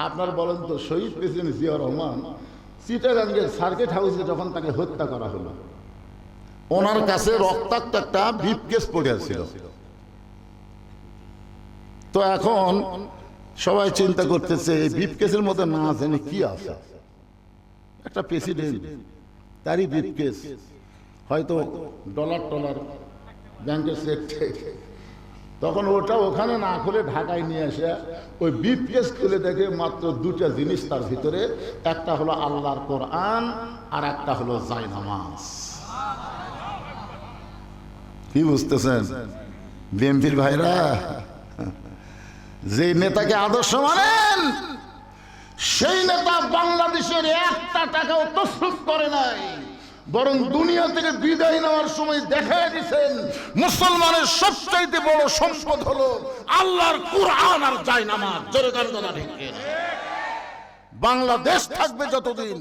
আপনার বলেন তো, শহীদ প্রেসিডেন্ট জিয়া রহমান চিটাগাঙ্গের সার্কিট হাউসে যখন তাকে হত্যা করা হলো, ওনার কাছে রক্তাক্ত একটা ব্রিফকেস পড়ে ছিল। তো এখন সবাই চিন্তা করতেছে এই ব্রিফকেসের মধ্যে না জানি কি আছে। একটা প্রেসিডেন্ট, তারই ব্রিফকেস, হয়তো ডলার টলার ব্যাংকের চেক। তখন ওটা ওখানে না খুলে ঢাকায় নিয়ে আসে ওই ব্রিফকেস খুলে দেখে মাত্র দুটা জিনিস তার ভিতরে, একটা হলো আল্লাহর কোরআন আর একটা হলো জায়নামাজ। কি বুঝতেছেন বিএনপির ভাইরা? যে নেতাকে আদর্শ মানেন সেই নেতা বাংলাদেশের একটা টাকাও তসরুফ করে নাই, বরং দুনিয়া থেকে বিদায় নেওয়ার সময় দেখায় দিয়েছেন মুসলমানের সবচাইতে বড় সম্পদ হলো আল্লাহর কোরআন আর জায়নামাজ। জোরে গান কথা ঠিক কিনা? বাংলাদেশ থাকবে যতদিন,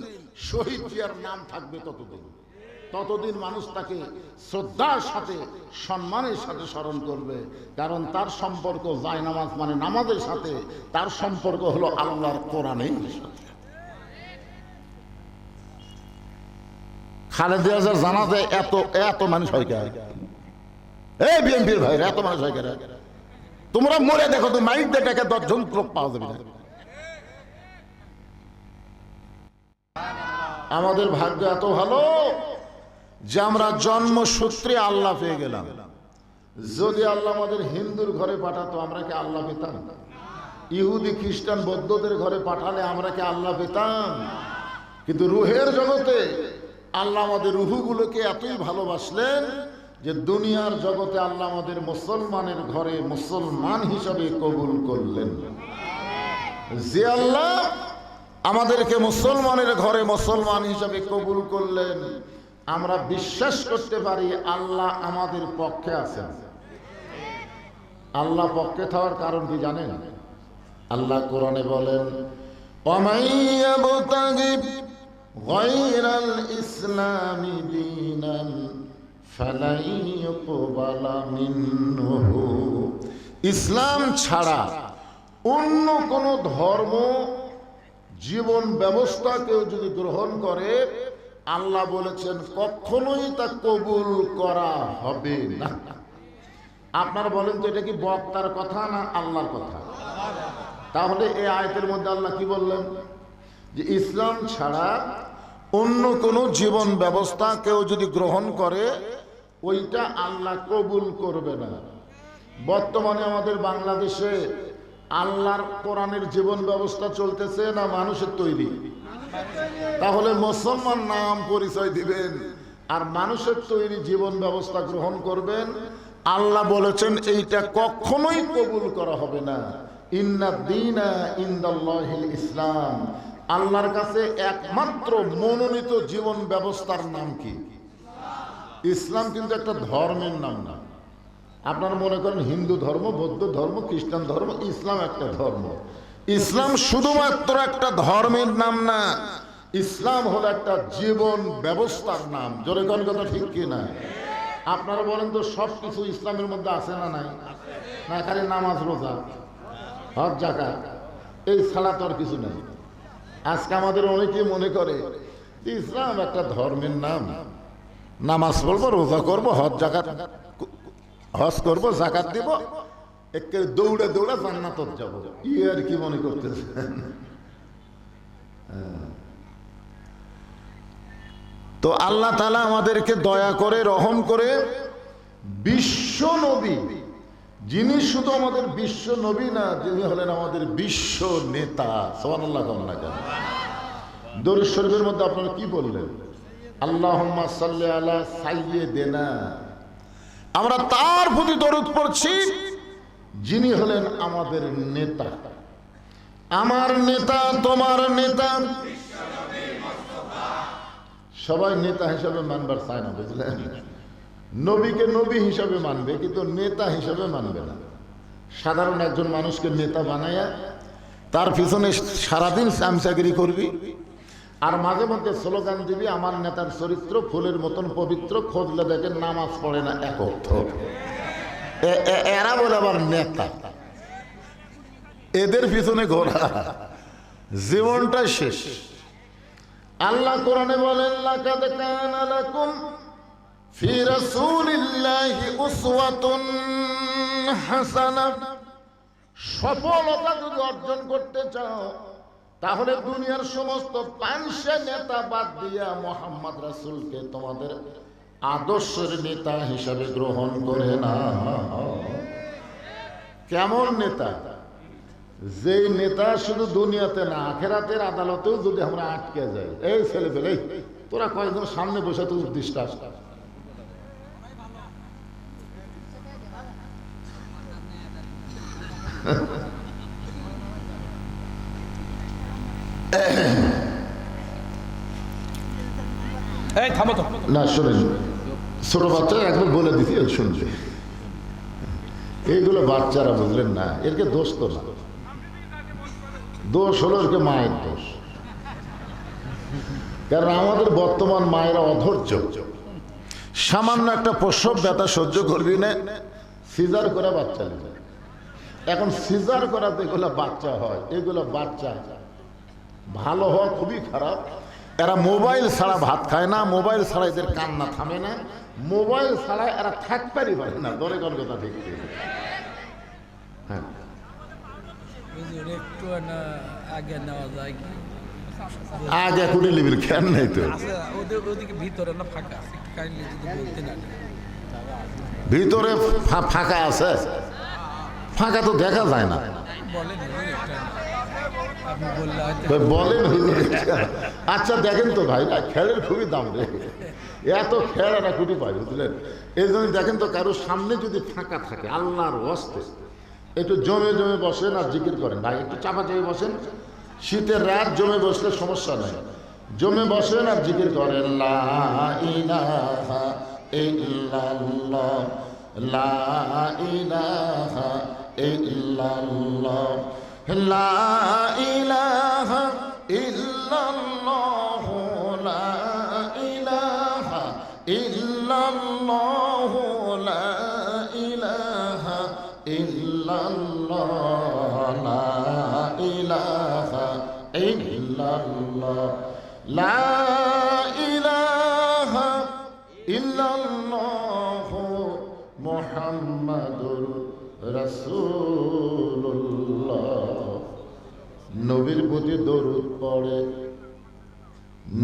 শহীদ জিয়ার নাম থাকবে ততদিন, ততদিন মানুষ তাকে শ্রদ্ধার সাথে সম্মানের সাথে স্মরণ করবে। কারণ তার সম্পর্ক জায়নামাজ মানে নামাজের সাথে, তার সম্পর্ক হলো আল্লাহর কোরআনের সাথে। খালেদা জিয়ার জানাজায় এত এত মানুষ হয় কেন? এই বিএনপির ভাইরা, এত মানুষ হয় কেন? তোমরা মরে দেখো তো, মাইক দেখে 10 জন লোক পাওয়া যাবে না। আমাদের ভাগ্য এত ভালো যে আমরা জন্মসূত্রে আল্লাহ পেয়ে গেলাম। যদি আল্লাহ আমাদের হিন্দুর ঘরে পাঠাতো, আমরা কি আল্লাহ পেতাম? ইহুদি খ্রিস্টান বৌদ্ধদের ঘরে পাঠালে আমরা কি আল্লাহ পেতাম? কিন্তু রুহের জগতে আল্লাহ আমাদের রুহুগুলোকে এতই ভালোবাসলেন যে দুনিয়ার জগতে আল্লাহ আমাদের মুসলমানের ঘরে মুসলমান হিসাবে কবুল করলেন। যে আল্লাহ আমাদেরকে মুসলমানের ঘরে মুসলমান হিসাবে কবুল করলেন, আমরা বিশ্বাস করতে পারি আল্লাহ আমাদের পক্ষে আছেন। আল্লাহ পক্ষে থাকার কারণ কি জানেন? আল্লাহ কোরআনে বলেন, ওয়ামাইয়াবতাগি গায়রাল ইসলামি দীনান ফালাই ইউকবালা মিনহু। ইসলাম ছাড়া অন্য কোন ধর্ম জীবন ব্যবস্থা কেউ যদি গ্রহণ করে, আল্লাহ বলেছেন কখনোই তা কবুল করা হবে না। আপনারা বলেন তো, এটা কি বক্তার কথা না আল্লাহর কথা? তাহলে এই আয়াতের মধ্যে আল্লাহ কি বললেন? যে ইসলাম ছাড়া অন্য কোন জীবন ব্যবস্থা কেউ যদি গ্রহণ করে, ওইটা আল্লাহ কবুল করবে না। বর্তমানে আমাদের বাংলাদেশে আল্লাহর কোরআনের জীবন ব্যবস্থা চলতেছে না মানুষের তৈরি? তাহলে মুসলমান নাম পরিচয় দিবেন আর মানুষের তৈরি জীবন ব্যবস্থা গ্রহণ করবেন? আল্লাহ বলেছেন এইটা কখনোই কবুল করা হবে না। ইন্নাদ দীনা ইনদাল্লাহিল ইসলাম। আল্লাহর কাছে একমাত্র মনোনীত জীবন ব্যবস্থার নাম কি? ইসলাম। কিন্তু একটা ধর্মের নাম না। আপনারা মনে করেন হিন্দু ধর্ম, বৌদ্ধ ধর্ম, খ্রিস্টান ধর্ম, ইসলাম একটা ধর্ম। ইসলাম শুধুমাত্র একটা ধর্মের নাম না, ইসলাম হলো একটা জীবন ব্যবস্থার নাম। জোরে কোন কথা ঠিক কি না? আপনারা বলেন তো, সব কিছু ইসলামের মধ্যে আছে না নাই? না খালি নামাজ, রোজা, হজ, যাকাত, এই ছাড়া তো আর কিছু নেই। আজকে আমাদের অনেকেই মনে করে যে ইসলাম একটা ধর্মের নাম, নামাজ পড়বো, রোজা করবো, হজ করবো, যাকাত দিব, একে দৌড়ে দৌড়ে জান্নাতে যাব। কি আর কি মনে করতেছেন? তো আল্লাহ তাআলা আমাদেরকে দয়া করে, রহম করে বিশ্ব নবী, যিনি শুধু আমাদের বিশ্ব নবী না, যিনি হলেন আমাদের বিশ্ব নেতা। সুবহানাল্লাহ। দরুদ শরীফের মধ্যে আপনারা কি বললেন? আল্লাহুম্মা সাল্লি আলা সাইয়্যিদিনা। আমরা তার প্রতি দরুদ পড়ছি যিনি হলেন আমাদের নেতা। আমার নেতা, তোমার নেতা। সবাই নেতা হিসাবে মানবার চায় না, বুঝলেন? নবীকে নবী হিসাবে মানবে, কিন্তু নেতা হিসাবে মানবে না। সাধারণ একজন মানুষকে নেতা বানায়া তার পিছনে সারাদিন চামচাগিরি করবি, আর মাঝে মধ্যে স্লোগান দিবি, আমার নেতার চরিত্র ফুলের মতন পবিত্র, খোঁজলে দেখেন নামাজ পড়ে না এক অর্থ। এরা বলে আবার নেতা, এদের পিছনে ঘোরা। জীবনটা শেষ। আল্লাহ কোরআনে বলেন, লাকাদ কানা লাকুম ফি রাসূলিল্লাহি উসওয়াতুন হাসানাহ। সফলতা যদি অর্জন করতে চাও তাহলে দুনিয়ার সমস্ত পাঁচশো নেতা বাদ দিয়া মুহাম্মদ রাসূলকে তোমাদের আদর্শের নেতা হিসাবে গ্রহণ করে না। কেমন নেতা? যেই নেতা শুধু দুনিয়াতে না আখিরাতের আদালতেও যদি আমরা আটকে যাই, এই ছেলে পেলে তোরা কয়েকজন সামনে বসে তো ডিস্টার্ব। না শোনেন, ছোট বাচ্চা একবার বলে দিছি শুনবে। এইগুলো বাচ্চারা বুঝলেন না, এরকে দোষ তো না, দোষ হলো এরকে মায়ের দোষ। কারণ আমাদের বর্তমান মায়েরা অধৈর্য। সামান্য একটা প্রসব ব্যথা সহ্য করবি না, সিজার করে বাচ্চা নেবে। এখন সিজার করাতে এগুলো বাচ্চা হয়, এগুলো বাচ্চা ভালো হওয়া খুবই খারাপ। এরা মোবাইল ছাড়া ভাত খায় না, মোবাইল ছাড়া এদের কান্না থামে না, মোবাইল ছাড়া এরা থাকতেই পারে না। ধরে কোন কথা ঠিক? হ্যাঁ, আগে কুড়ি লিবির খেয়াল নেই তো। ভিতরে ফাঁকা আছে, ফাঁকা তো দেখা যায় না। বলেন আচ্ছা দেখেন তো ভাই, খেলের খুবই দাম রে, এত খেল একটা কুটি পাই বুঝলেন। এই জন্য দেখেন তো কারোর সামনে যদি ফাঁকা থাকে আল্লাহর ওয়াস্তে একটু জমে জমে বসেন আর জিকির করেন ভাই, একটু চাপা চাপে বসেন। শীতের রাত জমে বসলে সমস্যা নাই, জমে বসেন আর জিকির করেন, লা ইলাহা ইল্লাল্লাহ, লা ইলাহা ইল্লাল্লাহ, লা ইলাহা ইল্লাল্লাহ, লা ইলাহা ইল্লাল্লাহ, লা ইলাহা ইল্লাল্লাহ, লা ইলাহা ইল্লাল্লাহ, লা ইলাহা ইল্লাল্লাহ, মুহাম্মাদুর রাসূলুল্লাহ। নবীর প্রতি দরুদ পড়ে,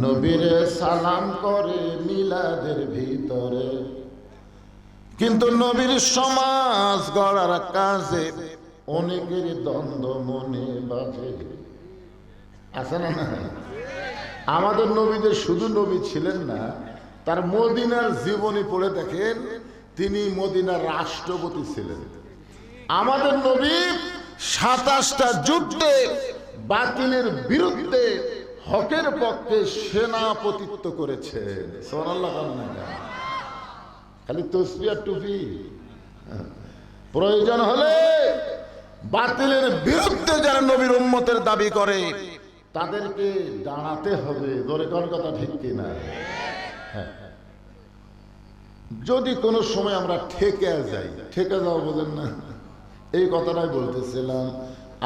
নবীরে সালাম করে মিলাদের ভিতরে, কিন্তু নবীর সমাজ গড়ার কাজে অনেকের দ্বন্দ্ব মনে বাজে। আছে না? আমাদের নবী যে শুধু নবী ছিলেন না, তার মদিনার জীবনী পড়ে দেখেন, তিনি মদিনার রাষ্ট্রপতি ছিলেন। আমাদের নবী 27টা যুদ্ধে বাতিলের বিরুদ্ধে হকের পক্ষে সেনাপতিত্ব করেছেন। সুবহানাল্লাহ। খালি তসবিহ আর টুপি, প্রয়োজন হলে বাতিলের বিরুদ্ধে যারা নবীর উম্মতের দাবি করে তাদেরকে দাঁড়াতে হবে। ধরে কোন কথা ঠিক কিনা? হ্যাঁ, যদি কোনো সময় আমরা ঠেকে যাই, ঠেকে যাও বোঝেন না, এই কথাটাই বলতেছিলাম।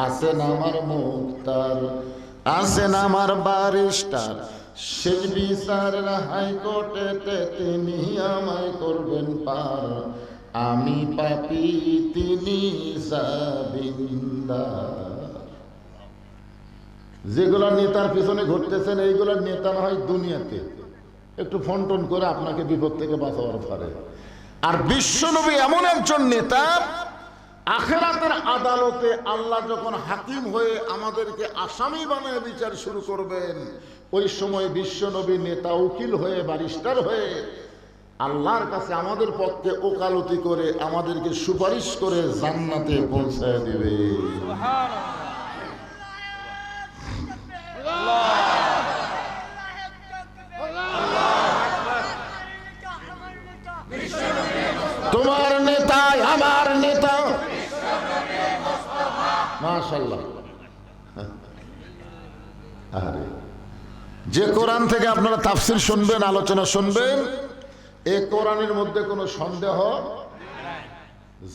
আছেন আমার মুক্তার, আছেন আমার ব্যারিস্টার, শেষ বিচারের হাইকোর্টেতে তিনি আমায় করবেন পার, আমি পাপী তিনি জামিনদার। যেগুলা নেতার পিছনে ঘটতেছেন এইগুলা নেতা না হয় দুনিয়াতে একটু ফোন টোন করে আপনাকে বিপদ থেকে বাঁচাবার পারে। আর বিশ্বনবী এমন একজন নেতা, আখিরাতের আদালতে আল্লাহ যখন হাকিম হয়ে আমাদেরকে আসামি বানায় বিচার শুরু করবেন, ওই সময় বিশ্বনবী নেতা উকিল হয়ে ব্যারিস্টার হয়ে আল্লাহর কাছে আমাদের পক্ষে ওকালতি করে আমাদেরকে সুপারিশ করে জান্নাতে পৌঁছায় দিবে। তোমার নেতা আমার নেতা, মাশাআল্লাহ। আরে যে কোরআন থেকে আপনারা তাফসীর শুনবেন, আলোচনা শুনবেন, এই কোরআনের মধ্যে কোনো সন্দেহ,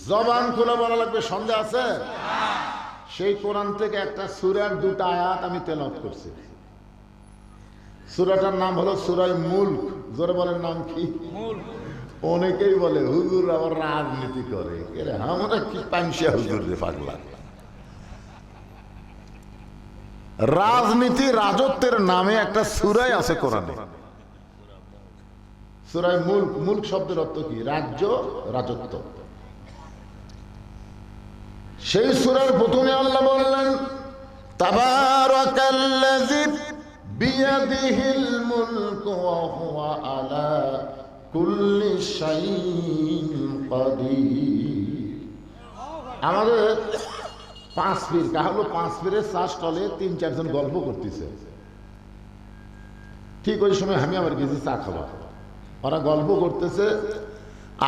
জবান খুলে বলা লাগবে সন্দেহ আছে? সেই কোরআন থেকে একটা সূরার দুটো আয়াত আমি তেলাওয়াত করছি। সূরাটার নাম হলো সূরা মুলক। জোরে বলেন নাম কি? অনেকেই বলে হুজুর আবার রাজনীতি করে। আমরা কি পাংশা হুজুর রে পাগলা। রাজনীতি রাজত্বের নামে একটা সূরাই আছে কোরআনে, সূরা মুলক। মুলক শব্দের অর্থ কি? রাজ্য, রাজত্ব। সেই সূরার প্রথমে আল্লাহ বললেন তাবারাকাল্লাযী বিয়াদিহিল মুলকু ওয়া হুয়া আলা কুল্লি শাইইন কাদির। আমাদের পাঁচ পীর, কা হলো পাঁচ পীরের চা স্টলে ৩-৪ জন গল্প করতেছে। ঠিক ওই সময় আমি আবার গেছি চা খাওয়া। ওরা গল্প করতেছে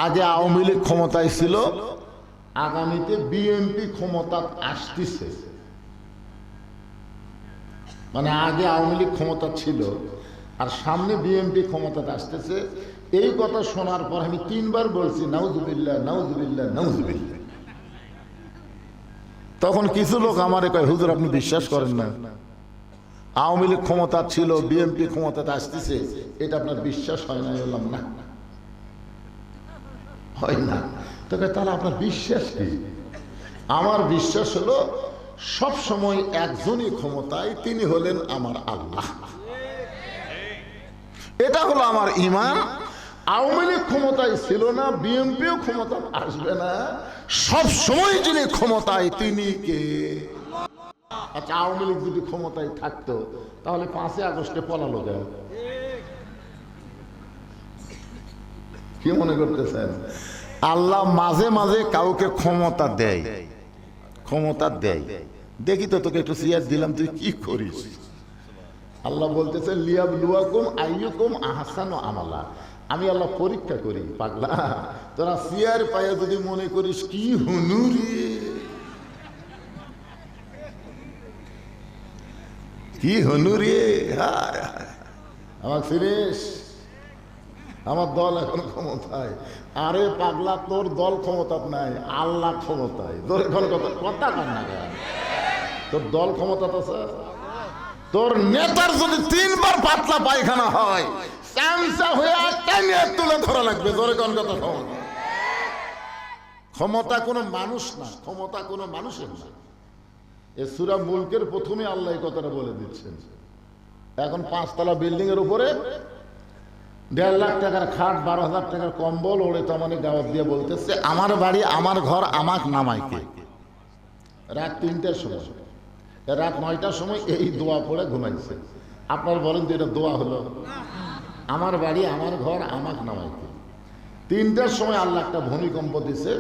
আগে আওয়ামী লীগ ক্ষমতায় ছিল, আগামীতে বিএনপি ক্ষমতা আসতেছে। মানে আগে আওয়ামী লীগ ক্ষমতা ছিল আর সামনে বিএনপি ক্ষমতা আসতেছে। এই কথা শোনার পর আমি ৩ বার বলছি নাউজুবিল্লাহ, নাউজুবিল্লাহ, নাউজুবিল্লাহ। তখন কিছু লোক আমারে কয় হুজুর আপনি বিশ্বাস করেন না, আওয়ামী লীগ ক্ষমতা ছিল, বিএনপি ক্ষমতাতে আসতেছে, এটা আপনার বিশ্বাস হয় না? বললাম না, হয় না। তো তাহলে আপনার বিশ্বাস কি? আমার বিশ্বাস হলো সব সময় একজনই ক্ষমতায়, তিনি হলেন আমার আল্লাহ। এটা হলো আমার ঈমান। আওয়ামী লীগ ক্ষমতায় ছিল না, বিএনপিও ক্ষমতা আসবে না, সব সময় যিনি ক্ষমতায় তিনি কে? আচ্ছা, আওয়ামী লীগ যদি ক্ষমতায় থাকতো তাহলে 5ই আগস্টে পলালো কেন? কি মনে করতেছেন? আল্লাহ মাঝে মাঝে কাউকে ক্ষমতা দেয়, ক্ষমতা দেয়। দেখি তো তোকে একটু চেয়ার দিলাম, তুই কি করিস? আল্লাহ বলতেছে লিয়াবলুয়াকুম আইয়ুকুম আহসানু আমালা। আমি আল্লাহ পরীক্ষা করি পাগলা। তোরা চেয়ার পায়ে যদি মনে করিস কি হুনুরি, কি হুনুরি, আমার ফিরিস, আমার দল এখন ক্ষমতায়। আরে পাগলা, তোর দল ক্ষমতা নাই, আল্লাহ ক্ষমতায়। কথা কান না, তোর দল ক্ষমতা আছে। তোর নেতার যদি 3 বার পাতলা পায়খানা হয়, চামচা হয়ে টানিয়ে তুলে ধরা লাগবে। জোরে কোন কথা? ক্ষমতা কোনো মানুষ না, ক্ষমতা কোনো মানুষের না। এ সূরা মুলকের প্রথমে আল্লাহ এই কথাটা বলে দিচ্ছেন। এখন 5 তলা বিল্ডিং এর উপরে 1.5 লাখ টাকার খাট, 12,000 টাকার কম্বল ওড়ে তো মানে গাওয়াত দিয়ে বলতেছে আমার বাড়ি, আমার ঘর, আমাক নামাইকে। রাত 3টার সময়, রাত 9টার সময় এই দোয়া পড়ে ঘুমাইছে। আপনার বলেন তো এটা দোয়া হলো? আমার বাড়ি, আমার ঘর, আমাক নামাইকে। 3টার সময় আল্লাহ একটা ভূমিকম্প দিছে।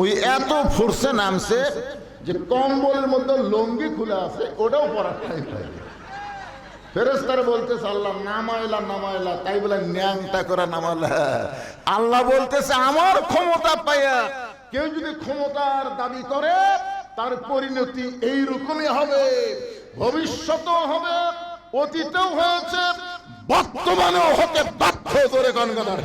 ওই এত ফোর্সে নামছে যে কম্বলের মধ্যে লঙ্গি খুলে আছে, ওটাও পরার টাইম পায়। ফেরেশতারা বলতেছে আল্লাহ নামাইলা, নামাইলা, তাই বলে ন্যাংটা করে নামালা। আল্লাহ বলতেছে আমার ক্ষমতা পাইয়া কেউ যদি ক্ষমতার দাবি করে তার পরিণতি এইরকমই হবে, ভবিষ্যতেও হবে, অতীতেও হয়েছে, বর্তমানেও হতে বাধ্য। করে গণগণার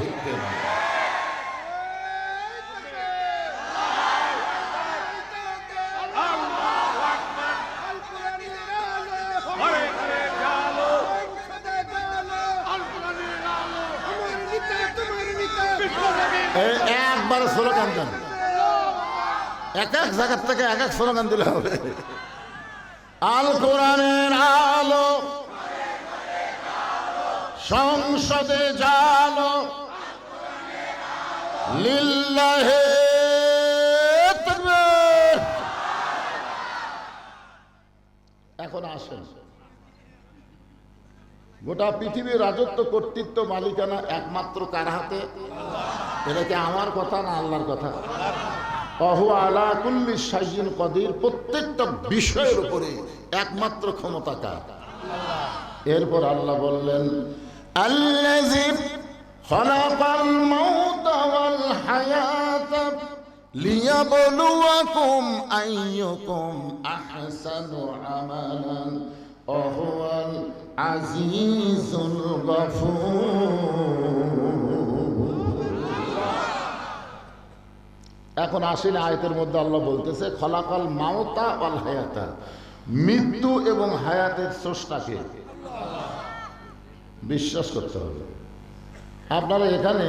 একবার স্লোগান দেন, এক এক জায়গার থেকে এক এক স্লোগান দিলে হবে। আল কোরআনের আলো সংসদে জালো, লিল্লাহে তাকবীর। এখন আসেন, গোটা পৃথিবীর রাজত্ব, কর্তৃত্ব, মালিকানা একমাত্র কার হাতে? এটা কি আমার কথা না আল্লাহর কথা? ওহু আলা কুল্লি শাইইন কাদির। প্রত্যেকটা বিষয়ের উপরে একমাত্র ক্ষমতা কার? এরপর আল্লাহ বললেন আল্লাযী খালাকাল মাউতা ওয়াল হায়াতা লিয়াবলুয়াকুম আইয়ুকুম আহসানু আমালান ওয়া হুয়াল আজিজুল গফুর। এখন আসেন, আয়াতের মধ্যে আল্লাহ বলতেছে খলাকাল মাউতা ওয়াল হায়াতা, মৃত্যু এবং হায়াতের স্রষ্টাকে বিশ্বাস করতে হবে। আপনারা এখানে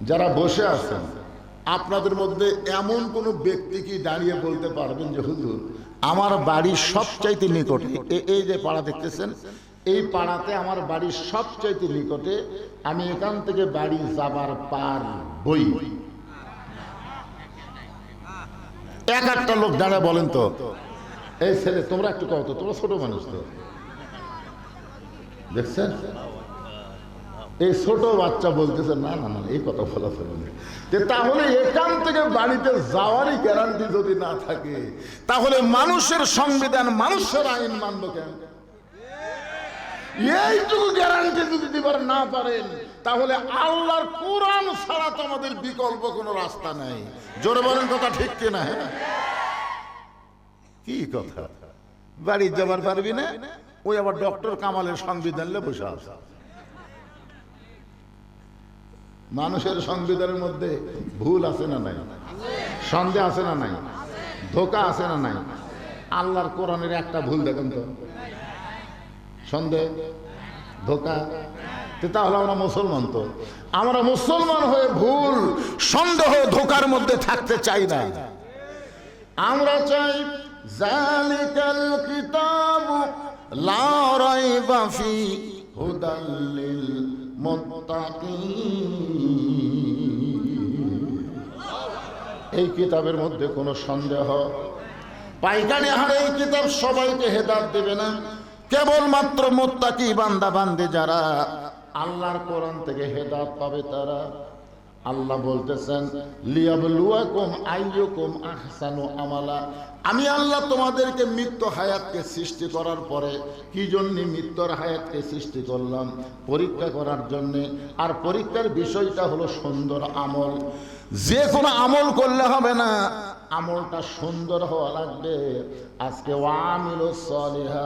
যারা বসে আছেন, আপনাদের মধ্যে এমন কোনো ব্যক্তি কি দাঁড়িয়ে বলতে পারবেন যে হুজুর আমার বাড়ির সবচাইতে নিকটে, এই যে পাড়া দেখতেছেন, এই পাড়াতে আমার বাড়ির সবচাইতে নিকটে, আমি এখান থেকে বাড়ি যাবার পার বই? এক একটা লোক দাঁড়া বলেন তো। এই ছেলে তোমরা একটু কও তো, তোমরা ছোট মানুষ তো, দেখছেন? এই ছোট বাচ্চা বলতেছে না না না, এই কথা বলা চলে না। তাহলে এখান থেকে বাড়িতে যাওয়ারই গ্যারান্টি যদি না থাকে, তাহলে মানুষের সংবিধান, মানুষের আইন মানব কেন? এইটুকু গ্যারান্টি যদি দিবার না পারেন, তাহলে আল্লাহর কোরআন ছাড়া তো আমাদের বিকল্প কোনো রাস্তা নাই। জোরে বলেন কথা ঠিক কিনা? হ্যাঁ, কি কথা? বাড়ি যাবার পারবি না, ওই আবার ডক্টর কামালের সংবিধান নিয়ে বসে আছে। মানুষের সংবিধানের মধ্যে ভুল আছে না নাই? সন্দেহ আছে না নাই? ধোঁকা আছে না নাই? আল্লাহর কোরআনের একটা ভুল দেখেন তো, সন্দেহ, ধোঁকা। তাহলে আমরা মুসলমান তো, আমরা মুসলমান হয়ে ভুল, সন্দেহ, ধোঁকার মধ্যে থাকতে চাই না। আমরা চাই যালিকাল কিতাবু লা রাইবা ফি হুদাল লিল মুত্তাকিন। এই কিতাবের মধ্যে কোনো সন্দেহ পাইকারি হারে এই কিতাব সবাইকে হেদায়েত দেবে না, কেবলমাত্র মুত্তাকি বান্দা বান্দে যারা আল্লাহর কোরআন থেকে হেদায়েত পাবে তারা। আল্লাহ বলতেছেন লিয়াবলুয়াকুম আইয়ুকুম আহসানু আমালা। আমি আল্লাহ তোমাদেরকে মৃত্যু হায়াতকে সৃষ্টি করার পরে কি জন্য মৃত্যুর হায়াতকে সৃষ্টি করলাম? পরীক্ষা করার জন্যে। আর পরীক্ষার বিষয়টা হলো সুন্দর আমল। যে কোনো আমল করলে হবে না, আমলটা সুন্দর হওয়া লাগবে। আজকে ওয়ামিলুস সলিহা,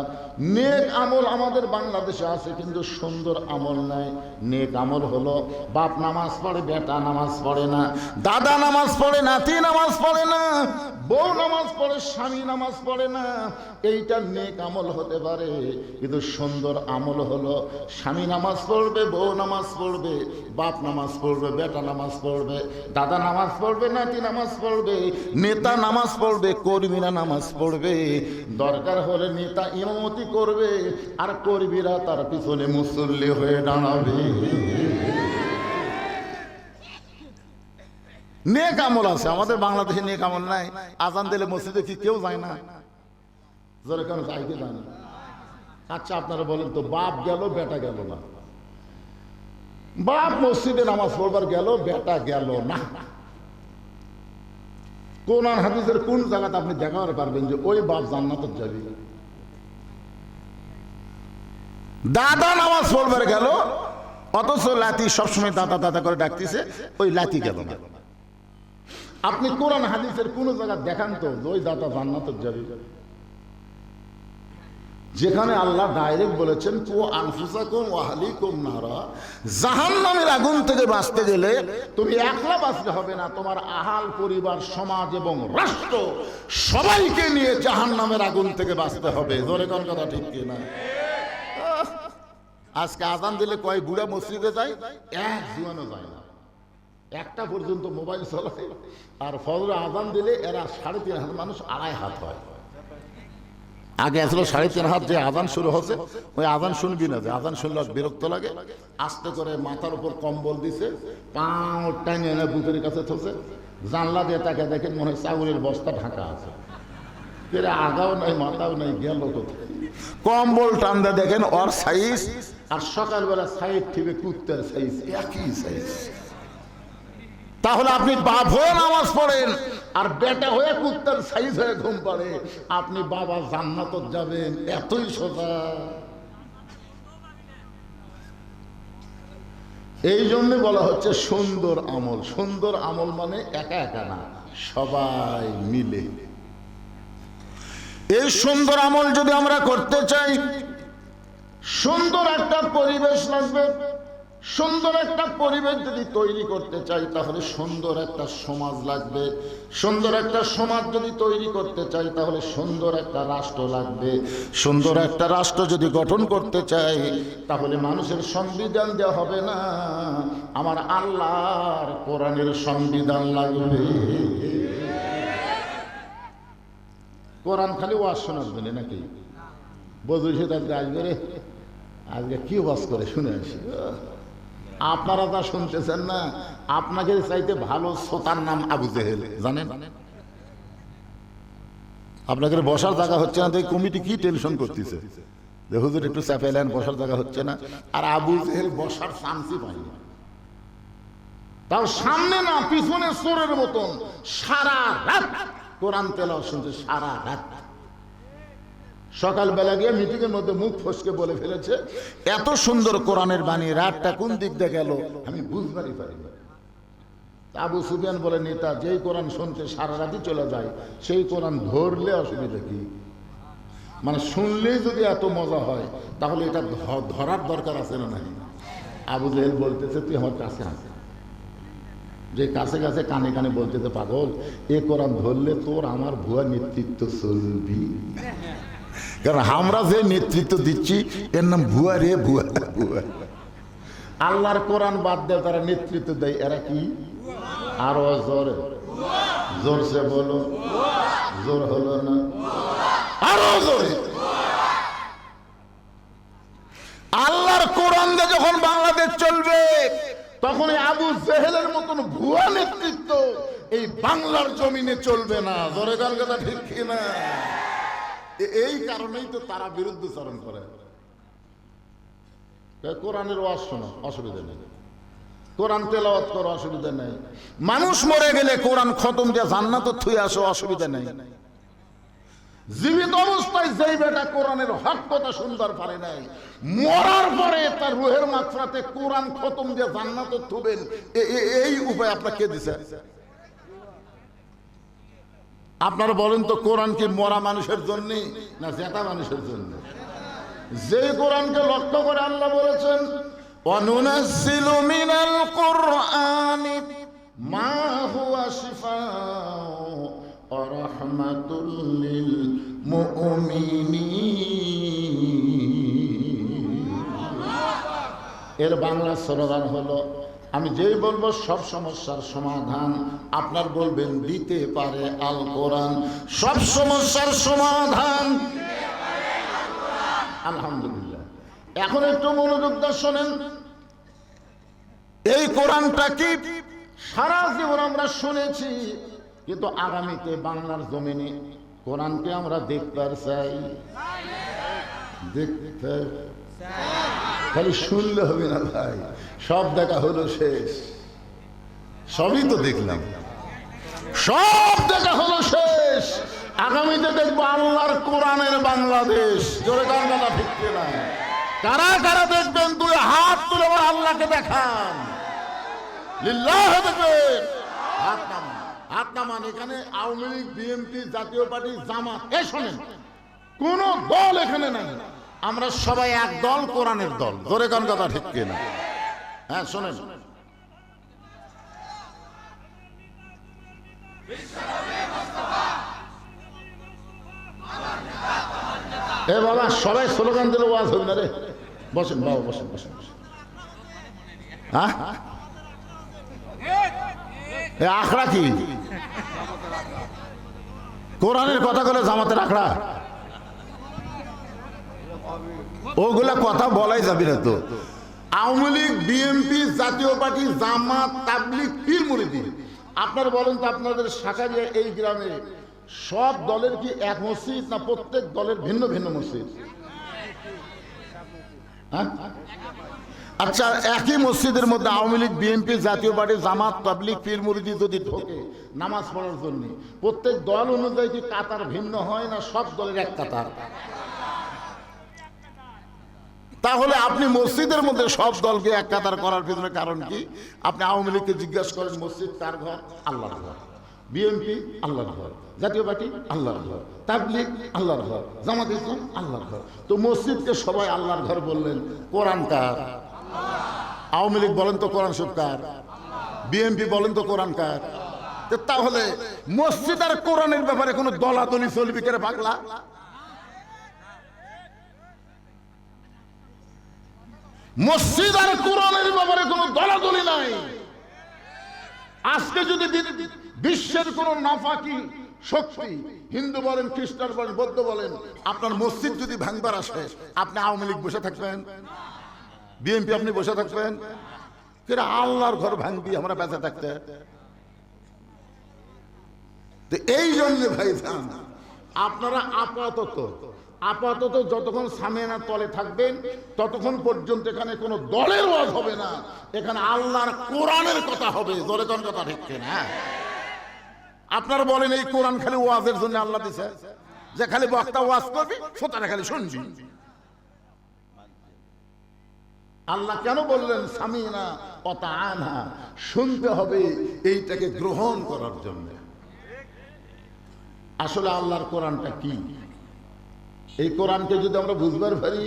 নেক আমল আমাদের বাংলাদেশে আছে, কিন্তু সুন্দর আমল নাই। নেক আমল হলো বাপ নামাজ পড়ে, বেটা নামাজ পড়ে না, দাদা নামাজ পড়ে, নাতি নামাজ পড়ে না, বউ নামাজ পড়ে, স্বামী নামাজ পড়ে না। এইটা নেক আমল হতে পারে, কিন্তু সুন্দর আমল হলো স্বামী নামাজ পড়বে, বউ নামাজ পড়বে, বাপ নামাজ পড়বে, বেটা নামাজ পড়বে, দাদা নামাজ পড়বে, নাতি নামাজ পড়বে, নেতা নামাজ পড়বে, কর্মীরা নামাজ পড়বে। দরকার হলে নেতা ইমামতি করবে, আর কর্মীরা তার পিছনে মুসল্লি হয়ে দাঁড়াবে। নেক আমল আছে আমাদের বাংলাদেশে, নেক আমল নাই। আজান দিলে মসজিদে কি কেউ যায় না? জোরে কেন যায় কি যায় না? আচ্ছা আপনারা বলেন তো, বাপ গেল বেটা গেল না? বাপ মসজিদে নামাজ পড়বার গেল, বেটা গেল না। কোরআন হাদিসের কোন জায়গাতে আপনি দেখাতে পারবেন যে ওই বাপ জান্নাতে যাবে? দাদা নামাজ পড়বার গেল, অথচ লাতি সবসময় দাদা দাদা করে ডাকতেছে, ওই লাতি গেল না। আপনি কোরআন হাদিসের কোন জায়গা দেখান তো ওই দাদা জান্নাতে যাবে? যেখানে আল্লাহ ডাইরেক্ট বলেছেন কো আনফুসাকুম ওয়া আহলিকুম নারা, জাহান্নামের আগুন থেকে বাঁচতে গেলে তুমি একলা বাঁচতে হবে না, তোমার আহাল, পরিবার, সমাজ এবং রাষ্ট্র সবাইকে নিয়ে জাহান্নামের আগুন থেকে বাঁচতে হবে। জোরে কোন কথা ঠিক কি না? আজকে আজান দিলে কয় বুড়া মসজিদে যায়, এক জীবনও যায় না। একটা পর্যন্ত মোবাইল চালায়, আর ফজরে আজান দিলে এরা 3.5 হাত মানুষ 2.5 হাত হয়। আগে আসলে 3.5 হাত, যে আজান শুরু হচ্ছে ওই আজান শুনবি না, যে আজান শুনলে বিরক্ত লাগে। আস্তে করে মাথার উপর কম্বল দিছে, পাও টাইনে এনে বুকের কাছে থছে, জানলা দিয়ে তাকে দেখেন মনে হয় চাউলের বস্তা ঢাকা আছে। আগাও নাই মাথাও নাই, গেল কোথায়? কম্বল টান্দা দেখেন ওর সাইজ, আর সকালবেলা সাইড থেকে কুত্তার সাইজ একই সাইজ। তাহলে আপনি বাপ হয়ে নামাজ পড়েন আর বেটা হয়ে কুত্তার সাইজ হয়ে ঘুম পাড়ে, আপনি বাবা জান্নাতে যাবেন, এতই সোজা। এই জন্য বলা হচ্ছে সুন্দর আমল। সুন্দর আমল মানে একা একা না, সবাই মিলে। এই সুন্দর আমল যদি আমরা করতে চাই, সুন্দর একটা পরিবেশ লাগবে, সুন্দর একটা পরিবেশ যদি তৈরি করতে চাই তাহলে সুন্দর একটা সমাজ লাগবে। সুন্দর একটা সমাজ যদি তৈরি করতে চাই তাহলে সুন্দর একটা রাষ্ট্র লাগবে। সুন্দর একটা রাষ্ট্র যদি গঠন করতে চাই তাহলে মানুষের সংবিধান দেওয়া হবে না, আমার আল্লাহর কোরআনের সংবিধান লাগবে। কোরআন খালি ওয়াজ শোনার জন্য নাকি? বদরুল আজকে আসবে রে, আজকে কি ওয়াজ করে শুনে আসি। আপনারা তা শুনতেছেন না, আপনাকে চাইতে ভালো শ্রোতার নাম আবু জেহেল, জানেন? আপনাকে বসার জায়গা হচ্ছে না, কমিটি কি টেনশন করতেছে যে হুজুর একটু চাপেলেন, বসার জায়গা হচ্ছে না। আর আবু জেহেল বসার চান্সই পাই না, তাও সামনে না পিছনে চোরের মতন সারা রাত কোরআন তেলাওয়াত শুনছে, সারা রাত। সকালবেলা গিয়ে মিটিংয়ের মধ্যে মুখ ফসকে বলে ফেলেছে, এত সুন্দর কোরআনের বাণী, রাতটা কোন দিক দিয়ে গেল আমি বুঝবারই পারি না। আবু সুফিয়ান বলে, নেতা যেই কোরআন শুনতে সারা রাতই চলে যায় সেই কোরআন ধরলে অসুবিধা কি? মানে শুনলেই যদি এত মজা হয় তাহলে এটা ধরার দরকার আছে না নাই? আবু জেহেল বলতেছে, তুই আমার কাছে আছে, যে কাছে কাছে কানে কানে বলতেছে, পাগল এ কোরআন ধরলে তোর আমার ভুয়া নেতৃত্ব চলবি। কারণ আমরা যে নেতৃত্ব দিচ্ছি এর নাম ভুয়া রে, ভুয়া ভুয়া। আল্লাহর কোরআন বাদ দেয় তারা নেতৃত্ব দেয়, এরা কি? আরো জোরে জোরসে বলো, জোর হলো না, আরো জোরে। আল্লাহর কোরআন দিয়ে যখন বাংলাদেশ চলবে তখন আবু জেহেলের মতন ভুয়া নেতৃত্ব এই বাংলার জমিনে চলবে না। জোরে গান কথা ঠিক কিনা? এই কারণেই তো তারা বিরুদ্ধচারণ করে। কোরআনের ওয়াজ শোনো, অসুবিধা নেই, কোরআন তেলাওয়াত করো, অসুবিধা নেই। মানুষ মরে গেলে কোরআন খতম দিয়ে জান্নাতে থুয়ে আসো, অসুবিধা নেই। জীবিত অবস্থায় যেই বেটা কোরআনের হক কথা শুনবার পারে নাই, মরার পরে তার রুহের মাত্রাতে কোরআন খতম দিয়ে জান্নাতে থুবেন, এই উপায় আপনাকে দিছে? আপনারা বলেন তো, কোরআন কি মরা মানুষের জন্য না জেতা মানুষের জন্য? যে কোরআনকে লক্ষ্য করে আল্লাহ বলেছেন, ওয়ানুনাজ্জিলু মিনাল কুরআনি মা হুয়া শিফাউ ওয়া রাহমাতুল লিল মুমিনিন। এর বাংলা স্লোগান হলো, আমি যেই বলবো সব সমস্যার সমাধান আপনার বলবেন দিতে পারে আল কোরআন। সব সমস্যার সমাধান আলহামদুলিল্লাহ। এখন একটু মনোযোগ দিয়ে শোনেন, এই কোরআনটা কি সারা জীবন আমরা শুনেছি, কিন্তু আগামীতে বাংলার জমিনে কোরআনকে আমরা দেখতে চাই, দেখতে খালি শুনলে হবে না ভাই, সব দেখা হলো শেষ, সবই তো দেখলাম, সব দেখা হলো শেষ। আগামীতে দেখবো আল্লাহর কোরআনের বাংলাদেশ। জোরে গান গালা ঠিক না? কারা কারা দেখবেন? দুই হাত তুলে আমার আল্লাহকে দেখান, লিল্লাহ দেখবেন, হাত নামান, হাত নামান। এখানে আওয়ামী লীগ, বিএনপি, জাতীয় পার্টি, জামাত, এই শোনেন, কোন দল এখানে নাই, আমরা সবাই এক দল, কোরআনের দল। জোরে গান কথা ঠিক কিনা? হ্যাঁ শোনেন, এ বাবা সবাই স্লোগান দিলে ওয়াজ হবে না রে। বসেন বাবা, বসেন বসেন বসেন। হ্যাঁ আখড়া কি? কোরআনের কথা বলে জামাতের আখড়া? ওগুলা কথা বলাই যাবে না তো। আওয়ামী লীগ, বিএনপি, জাতীয় পার্টি, জামাত, তাবলিগ, পীর মুরিদি, আপনারা বলেন তো আপনাদের শাখারিয়া এই গ্রামে সব দলের কি এক মসজিদ, না প্রত্যেক দলের ভিন্ন ভিন্ন মসজিদ? আচ্ছা, একই মসজিদের মধ্যে আওয়ামী লীগ, বিএনপি, জাতীয় পার্টি, জামাত, তাবলিগ, পীর মুরিদি যদি ঢোকে নামাজ পড়ার জন্য, প্রত্যেক দল অনুযায়ী কি কাতার ভিন্ন হয়, না সব দলের এক কাতার? তাহলে আপনি মসজিদের মধ্যে সব দলকে এক কাতার করার পিছনে কারণ কি? আপনি আওয়ামী লীগকে জিজ্ঞাসা করেন, মসজিদ কার ঘর? আল্লাহর ঘর। বিএনপি আল্লাহর ঘর, জাতীয় পার্টি আল্লাহর ঘর, তাবলিগ আল্লাহর ঘর, জামাত ইসলাম আল্লাহর ঘর। তো মসজিদকে সবাই আল্লাহর ঘর বললেন, কোরআন কার? আওয়ামী লীগ বলেন তো কোরআন শরীফ কার? বিএনপি বলেন তো কোরআন কার? তাহলে মসজিদ আর কোরআনের ব্যাপারে কোনো দলাদলি চলবি করে পাগলা? মসজিদ আর কোরআনের ব্যাপারে কোনো দলাদলি নাই। আজকে যদি বিশ্বের কোন নাফাকি শক্তি, হিন্দু বলেন, খ্রিস্টান বলেন, বৌদ্ধ বলেন, আপনার মসজিদ যদি ভাঙবার আসে, আপনি আওয়ামী লীগ বসে থাকবেন? বিএনপি আপনি বসে থাকবেন? কেন আল্লাহর ঘর ভাঙবি আমরা বেঁচে থাকতে? এই জন্য ভাই আপনারা আপাতত যতক্ষণ সামিয়ানার তলে থাকবেন ততক্ষণ পর্যন্ত এখানে কোনো দলের ওয়াজ হবে না, এখানে আল্লাহর কোরআনের কথা হবে। জোরে কোন কথা ঠিক কিনা? আপনারা বলেন এই কোরআন খালি ওয়াজের জন্য আল্লাহ দিছে, যে খালি বক্তা ওয়াজ করবি শ্রোতারা খালি শুনবি। আল্লাহ কেন বললেন সামিনা ওয়া তাআনা? শুনতে হবে এইটাকে গ্রহণ করার জন্য। আসলে আল্লাহর কোরআনটা কি, এই কোরআনকে যদি আমরা বুঝবার পারি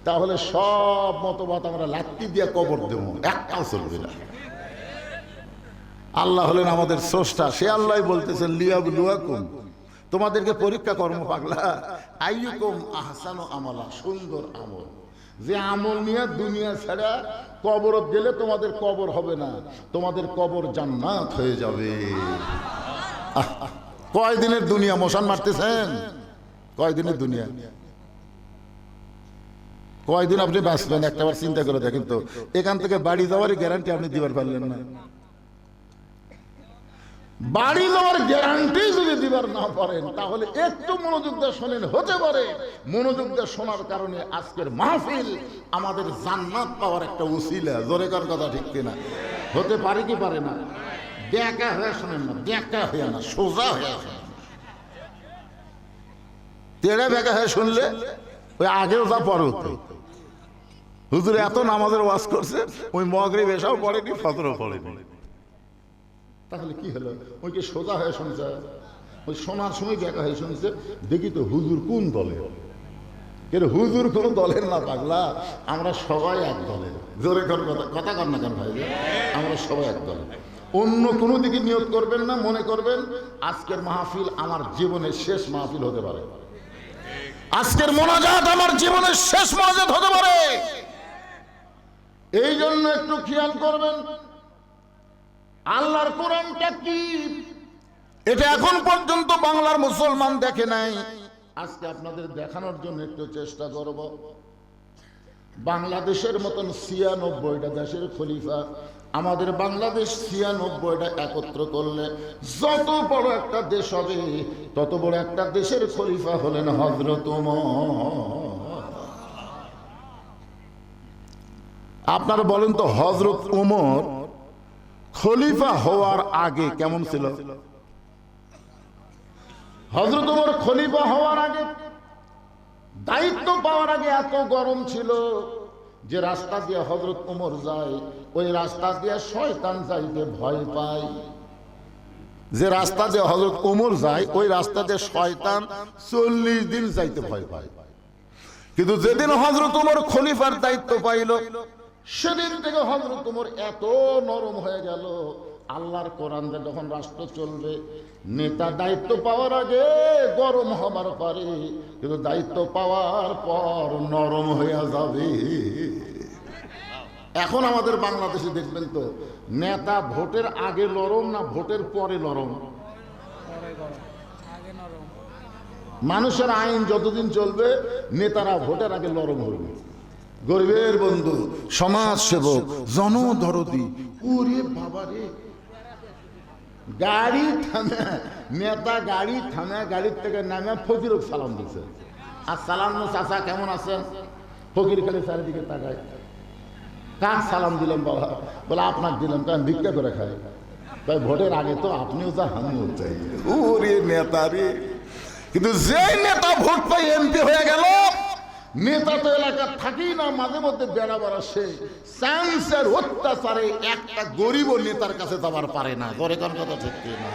তাহলে সব মতবাদ আমরা লাত্তি দিয়ে কবর দেব, একটাও চলবে না। আল্লাহ হলেন আমাদের স্রষ্টা, সে আল্লাহ বলতেছেন লিয়াবলুয়াকুম, তোমাদেরকে পরীক্ষা কর্ম পাগলা, আইয়ুকুম আহসানু আমালা, সুন্দর আমল। যে আমল নিয়ে দুনিয়া ছাড়া কবরত গেলে তোমাদের কবর হবে না, তোমাদের কবর জান্নাত হয়ে যাবে। কয়দিনের দুনিয়া মশান মারতেছেন? কয়দিনের দুনিয়া? কয়দিন আপনি বাঁচবেন একটাবার চিন্তা করে দেখেন তো। এখান থেকে বাড়ি যাওয়ারই গ্যারান্টি আপনি দিবার পারলেন না। বাড়ি যাওয়ার গ্যারান্টি যদি দিবার না পারেন তাহলে একটু মনোযোগ দিয়ে শোনেন, হতে পারে মনোযোগ দিয়ে শোনার কারণে আজকের মাহফিল আমাদের জান্নাত পাওয়ার একটা উসিলা। জোরে কার কথা ঠিক কিনা? হতে পারে কি পারে না? দেখা হয়ে শোনেন না, দেখা হয়ে না, সোজা হয়ে শোনেন। তেড়ে বেঁকা হয়ে শুনলে ওই আগেও যা পরে হতো। হুজুর এত নামাজের ওয়াজ করছে, ওই মাগরিব এসাও পড়েনি, ফজরও পড়েনি, তাহলে কি হলো? ওই কি সোজা হয়ে শুনছে? ওই শোনার সময় বেঁকা হয়ে শুনছে। দেখি তো হুজুর কোন দলের? কিন্তু হুজুর কোন দলের না পাগলা, আমরা সবাই এক দলের। জোরে কর কথা কর না কেন ভাই? আমরা সবাই এক দলের। অন্য কোনো দিকে নিয়ত করবেন না, মনে করবেন আজকের মাহফিল আমার জীবনের শেষ মাহফিল হতে পারে, আজকের মোনাজাত আমার জীবনের শেষ মোনাজাত হতে পারে। এই জন্য একটু খেয়াল করবেন আল্লাহর কোরআনটা কি, এটা এখন পর্যন্ত বাংলার মুসলমান দেখে নাই। আজকে আপনাদের দেখানোর জন্য একটু চেষ্টা করব। বাংলাদেশের মতন ৯৬টা দেশের খলিফা, আমাদের বাংলাদেশ ৯৬টা একত্র করলে যত বড় একটা দেশ হবে, তত বড় একটা দেশের খলিফা হলেন হযরত ওমর। আপনারা বলেন তো হযরত ওমর খলিফা হওয়ার আগে কেমন ছিল? হযরত ওমর খলিফা হওয়ার আগে, দায়িত্ব পাওয়ার আগে এত গরম ছিল যে রাস্তা দিয়ে হযরত ওমর যায়, ওই রাস্তা দিয়ে শয়তান যাইতে ভয় পায়। যে রাস্তা দিয়ে হযরত ওমর যায় ওই রাস্তা দিয়ে শয়তান ৪০ দিন যাইতে ভয় পায়। কিন্তু যেদিন হযরত ওমর খলিফার দায়িত্ব পাইল, সেদিন থেকে হযরত ওমর এত নরম হয়ে গেল। আল্লাহর কোরআন দিয়ে যখন রাষ্ট্র চলবে, নেতা দায়িত্ব পাওয়ার আগে গরম হবার পারে, কিন্তু দায়িত্ব পাওয়ার পর নরম হয়ে যাবে। এখন আমাদের বাংলাদেশে দেখবেন তো, নেতা ভোটের আগে নরম না ভোটের পরে নরম? মানুষের আইন যতদিন চলবে নেতারা ভোটের আগে নরম হবে। গরিবের বন্ধু, সমাজ সেবক, জনদরদি, ওরে বাবারে, গাড়ি থামে, নেতা গাড়ি থামে, গাড়ির থেকে নামে ফকিরক সালাম দিচ্ছে। আর সালাম চাচা কেমন আছেন? ফকির খালি চারিদিকে তাকায়, কার সালাম দিলাম বাবা? বলে আপনার দিলাম, কারণ ভিক্ষা করে খায়। তাই ভোটের আগে তো আপনিও যা আমিও চাই। ওরে নেতা রে! কিন্তু যে নেতা ভোট পাই এমপি হয়ে গেল, নেতা তো এলাকা থাকেই না, মাঝে মধ্যে বেড়াবার আসে, চান্সের অত্যাচারে একটা গরিব নেতার কাছে যাবার পারে না। ধরে কোন কথা ঠিক না?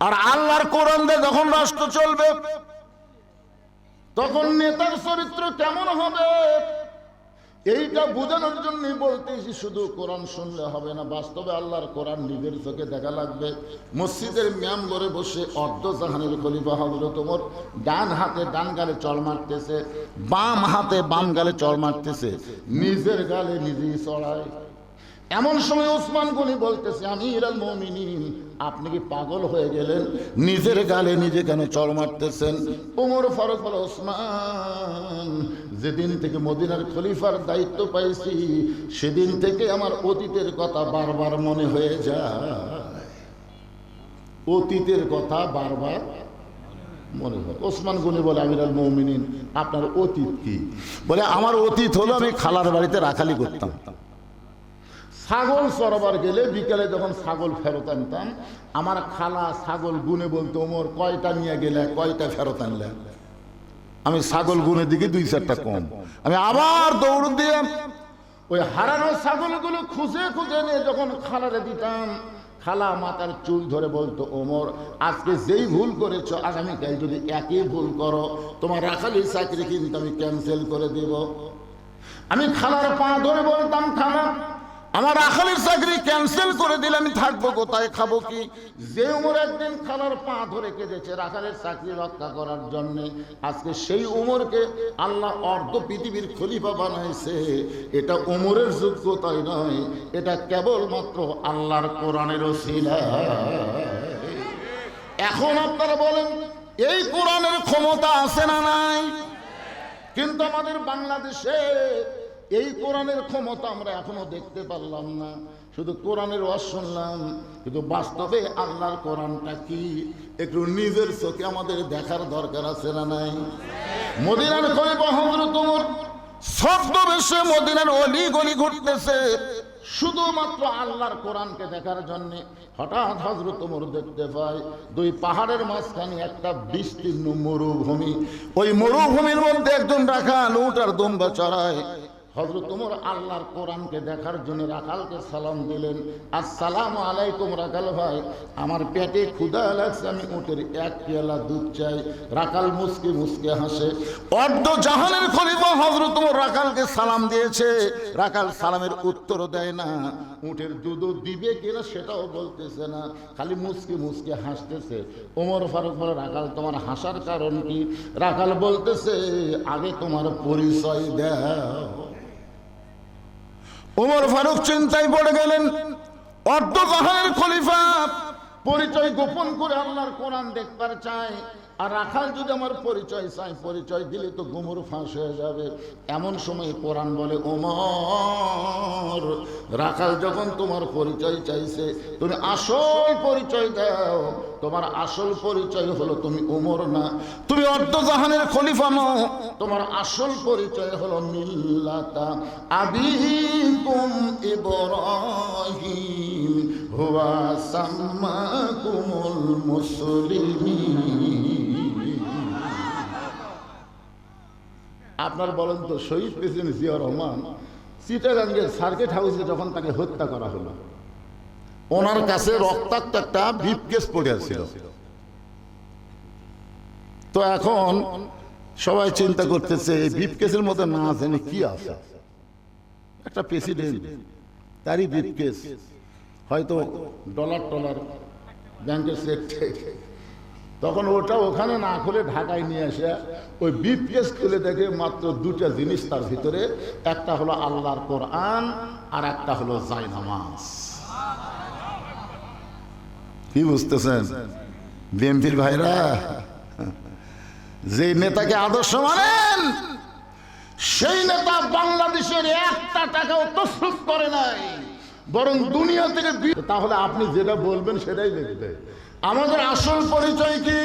আর আল্লাহর কোরআন দিয়ে যখন রাষ্ট্র চলবে, তখন নেতার চরিত্র কেমন হবে? এইটা বোঝানোর জন্যই বলতেছি শুধু কোরআন শুনলে হবে না, বাস্তবে আল্লাহর কোরআন নিজের চোখে দেখা লাগবে। মসজিদের মেম্বরে বসে অর্ধ জাহানের খলিফা হযরত ওমর ডান হাতে ডান গালে চড় মারতেছে, বাম হাতে বাম গালে চড় মারতেছে, নিজের গালে নিজেই চড়ায়। এমন সময় ওসমান গনি বলতেছে, আমিরুল মুমিনিন, আপনি কি পাগল হয়ে গেলেন? নিজের গালে নিজে কেন চড় মারতেছেন? ওমর ফারুক বলে, ওসমান, যেদিন থেকে মদিনার খলিফার দায়িত্ব পাইছি সেদিন থেকে আমার অতীতের কথা বারবার মনে হয়ে যায়। অতীতের কথা বারবার মনে হয়। ওসমান গনি বলে, আমিরুল মুমিনিন, আপনার অতীত কি? বলে, আমার অতীত হলো আমি খালার বাড়িতে রাখালি করতাম। ছাগল চড়াবার গেলে বিকেলে যখন ছাগল ফেরত আনতাম, আমার খালা ছাগল গুনে বলতো, ওমর কয়টা নিয়ে গেলে, কয়টা ফেরত আনলে? আমি ছাগল গুনে দিকে 2-4টা কম। আমি আবার দৌড় দিয়ে ওই হারানো ছাগলগুলো খুঁজে খুঁজে নিয়ে যখন খালারে দিতাম, খালা মাথার চুল ধরে বলতো, ওমর, আজকে যেই ভুল করেছো আগামীকাল যদি একই ভুল করো তোমার রাখালির চাকরি কিন্তু আমি ক্যান্সেল করে দেব। আমি খালার পা ধরে বলতাম, খালা, আমার রাখালের চাকরি ক্যান্সেল করে দিলে আমি থাকবো কোথায়, খাবো কি? যে উমর একদিন খালার পা ধরে কেঁদেছে রাখালের চাকরি রক্ষা করার জন্য, আজকে সেই উমরকে আল্লাহ অর্ধ পৃথিবীর খলিফা বানাইছে। এটা উমরের যোগ্যতাই নয়, এটা কেবলমাত্র আল্লাহর কোরআনের ওসিলা। এখন আপনারা বলেন, এই কোরআনের ক্ষমতা আছে না নাই? কিন্তু আমাদের বাংলাদেশে এই কোরআনের ক্ষমতা আমরা এখনো দেখতে পারলাম না। শুধু কোরআনের ওয়াজ শুনলাম, কিন্তু বাস্তবে আল্লাহর কোরআনটা কি একটু নিজের চোখে আমাদের দেখার দরকার আছে না নাই? মদিনার খলিফা হযরত ওমর ছদ্মবেশে মদিনার অলি গলি ঘুরতেছে শুধুমাত্র আল্লাহর কোরআনকে দেখার জন্য। হঠাৎ হযরত ওমর দেখতে পায় দুই পাহাড়ের মাঝখানে একটা বিস্তীর্ণ মরুভূমি। ওই মরুভূমির মধ্যে একজন রাখাল উট আর দুম্বা চড়ায়। হযরত ওমর আল্লাহর কোরআনকে দেখার জন্য রাখালকে সালাম দিলেন, আসসালামু আলাইকুম রাখাল ভাই, আমার পেটে ক্ষুধা লাগছে, আমি উটের এক পেয়ালা দুধ চাই। রাখাল মুসকে মুসকে হাসে। অর্ধ জাহানের খলিফা হযরত ওমর রাখালকে সালাম দিয়েছে, রাখাল সালামের উত্তরও দেয় না, উটের দুধও দিবে কিনা সেটাও বলতেছে না, খালি মুসকে মুসকে হাসতেছে। ওমর ফারুক বলে, রাখাল, তোমার হাসার কারণ কি? রাখাল বলতেছে, আগে তোমার পরিচয় দাও। ওমর ফারুক চিন্তায় পড়ে গেলেন, অর্ধ জাহানের খলিফা পরিচয় গোপন করে আল্লাহর কোরআন দেখবার চায়, আর রাখাল যদি আমার পরিচয় চাই, পরিচয় দিলে তো গুমর ফাঁস হয়ে যাবে। এমন সময় কোরআন বলে, ওমর, রাখাল যখন তোমার পরিচয় চাইছে, তুমি আসল পরিচয় দাও। তোমার আসল পরিচয় হলো তুমি ওমর না, তুমি অর্ধ জাহানের খলিফা নও, তোমার আসল পরিচয় হলো মিল্লাতা আবিকুম ইব্রাহিম হুয়া সাম্মাকুমুল মুসলিমিন। আপনার বলেন তো, শহীদ প্রেসিডেন্ট জিয়া রহমান চিটাগাঙ্গের সার্কিট হাউসে যখন তাকে হত্যা করা হলো, ওনার কাছে রক্তাক্ত একটা ব্রিফকেস পড়ে আছিল। তো এখন সবাই চিন্তা করতেছে, এই ব্রিফকেসের মধ্যে না জানি কি আছে। একটা প্রেসিডেন্ট, তারই ব্রিফকেস, হয়তো ডলার টলার ব্যাংকের চেক। তখন ওটা ওখানে না খুলে ঢাকায় নিয়ে আসে ওই ব্রিফকেস খুলে দেখে মাত্র দুটা জিনিস তার ভিতরে, একটা হলো আল্লাহর কোরআন আর একটা হলো জায়নামাজ। কি বুঝতেছেন বিএনপির ভাইরা? যে নেতাকে আদর্শ মানেন, সেই নেতা বাংলাদেশের একটা টাকাও তসরুফ করে নাই, বরং দুনিয়া থেকে। তাহলে আপনি যেটা বলবেন সেটাই দেখবে। আমাদের আসল পরিচয় কি?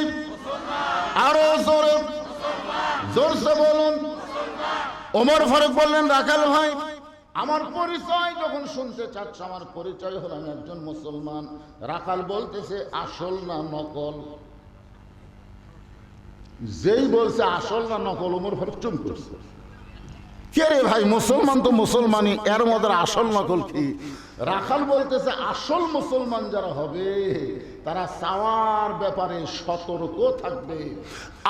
আরো জোরে জোরসে বলুন। ওমর ফারুক বললেন, রাখাল ভাই, আমার পরিচয় যখন শুনতে চাচ্ছ, আমার পরিচয় হলো আমি একজন মুসলমান। রাখাল বলতেছে, আসল না নকল? যেই বলছে আসল না নকল, ওমর ফারুক চুপ করছে। কে রে ভাই, মুসলমান তো মুসলমানই, এর মধ্যে আসল নকল কি? রাখাল বলতেছে আসল মুসলমান যারা হবে তারা চাওয়ার ব্যাপারে সতর্ক থাকবে।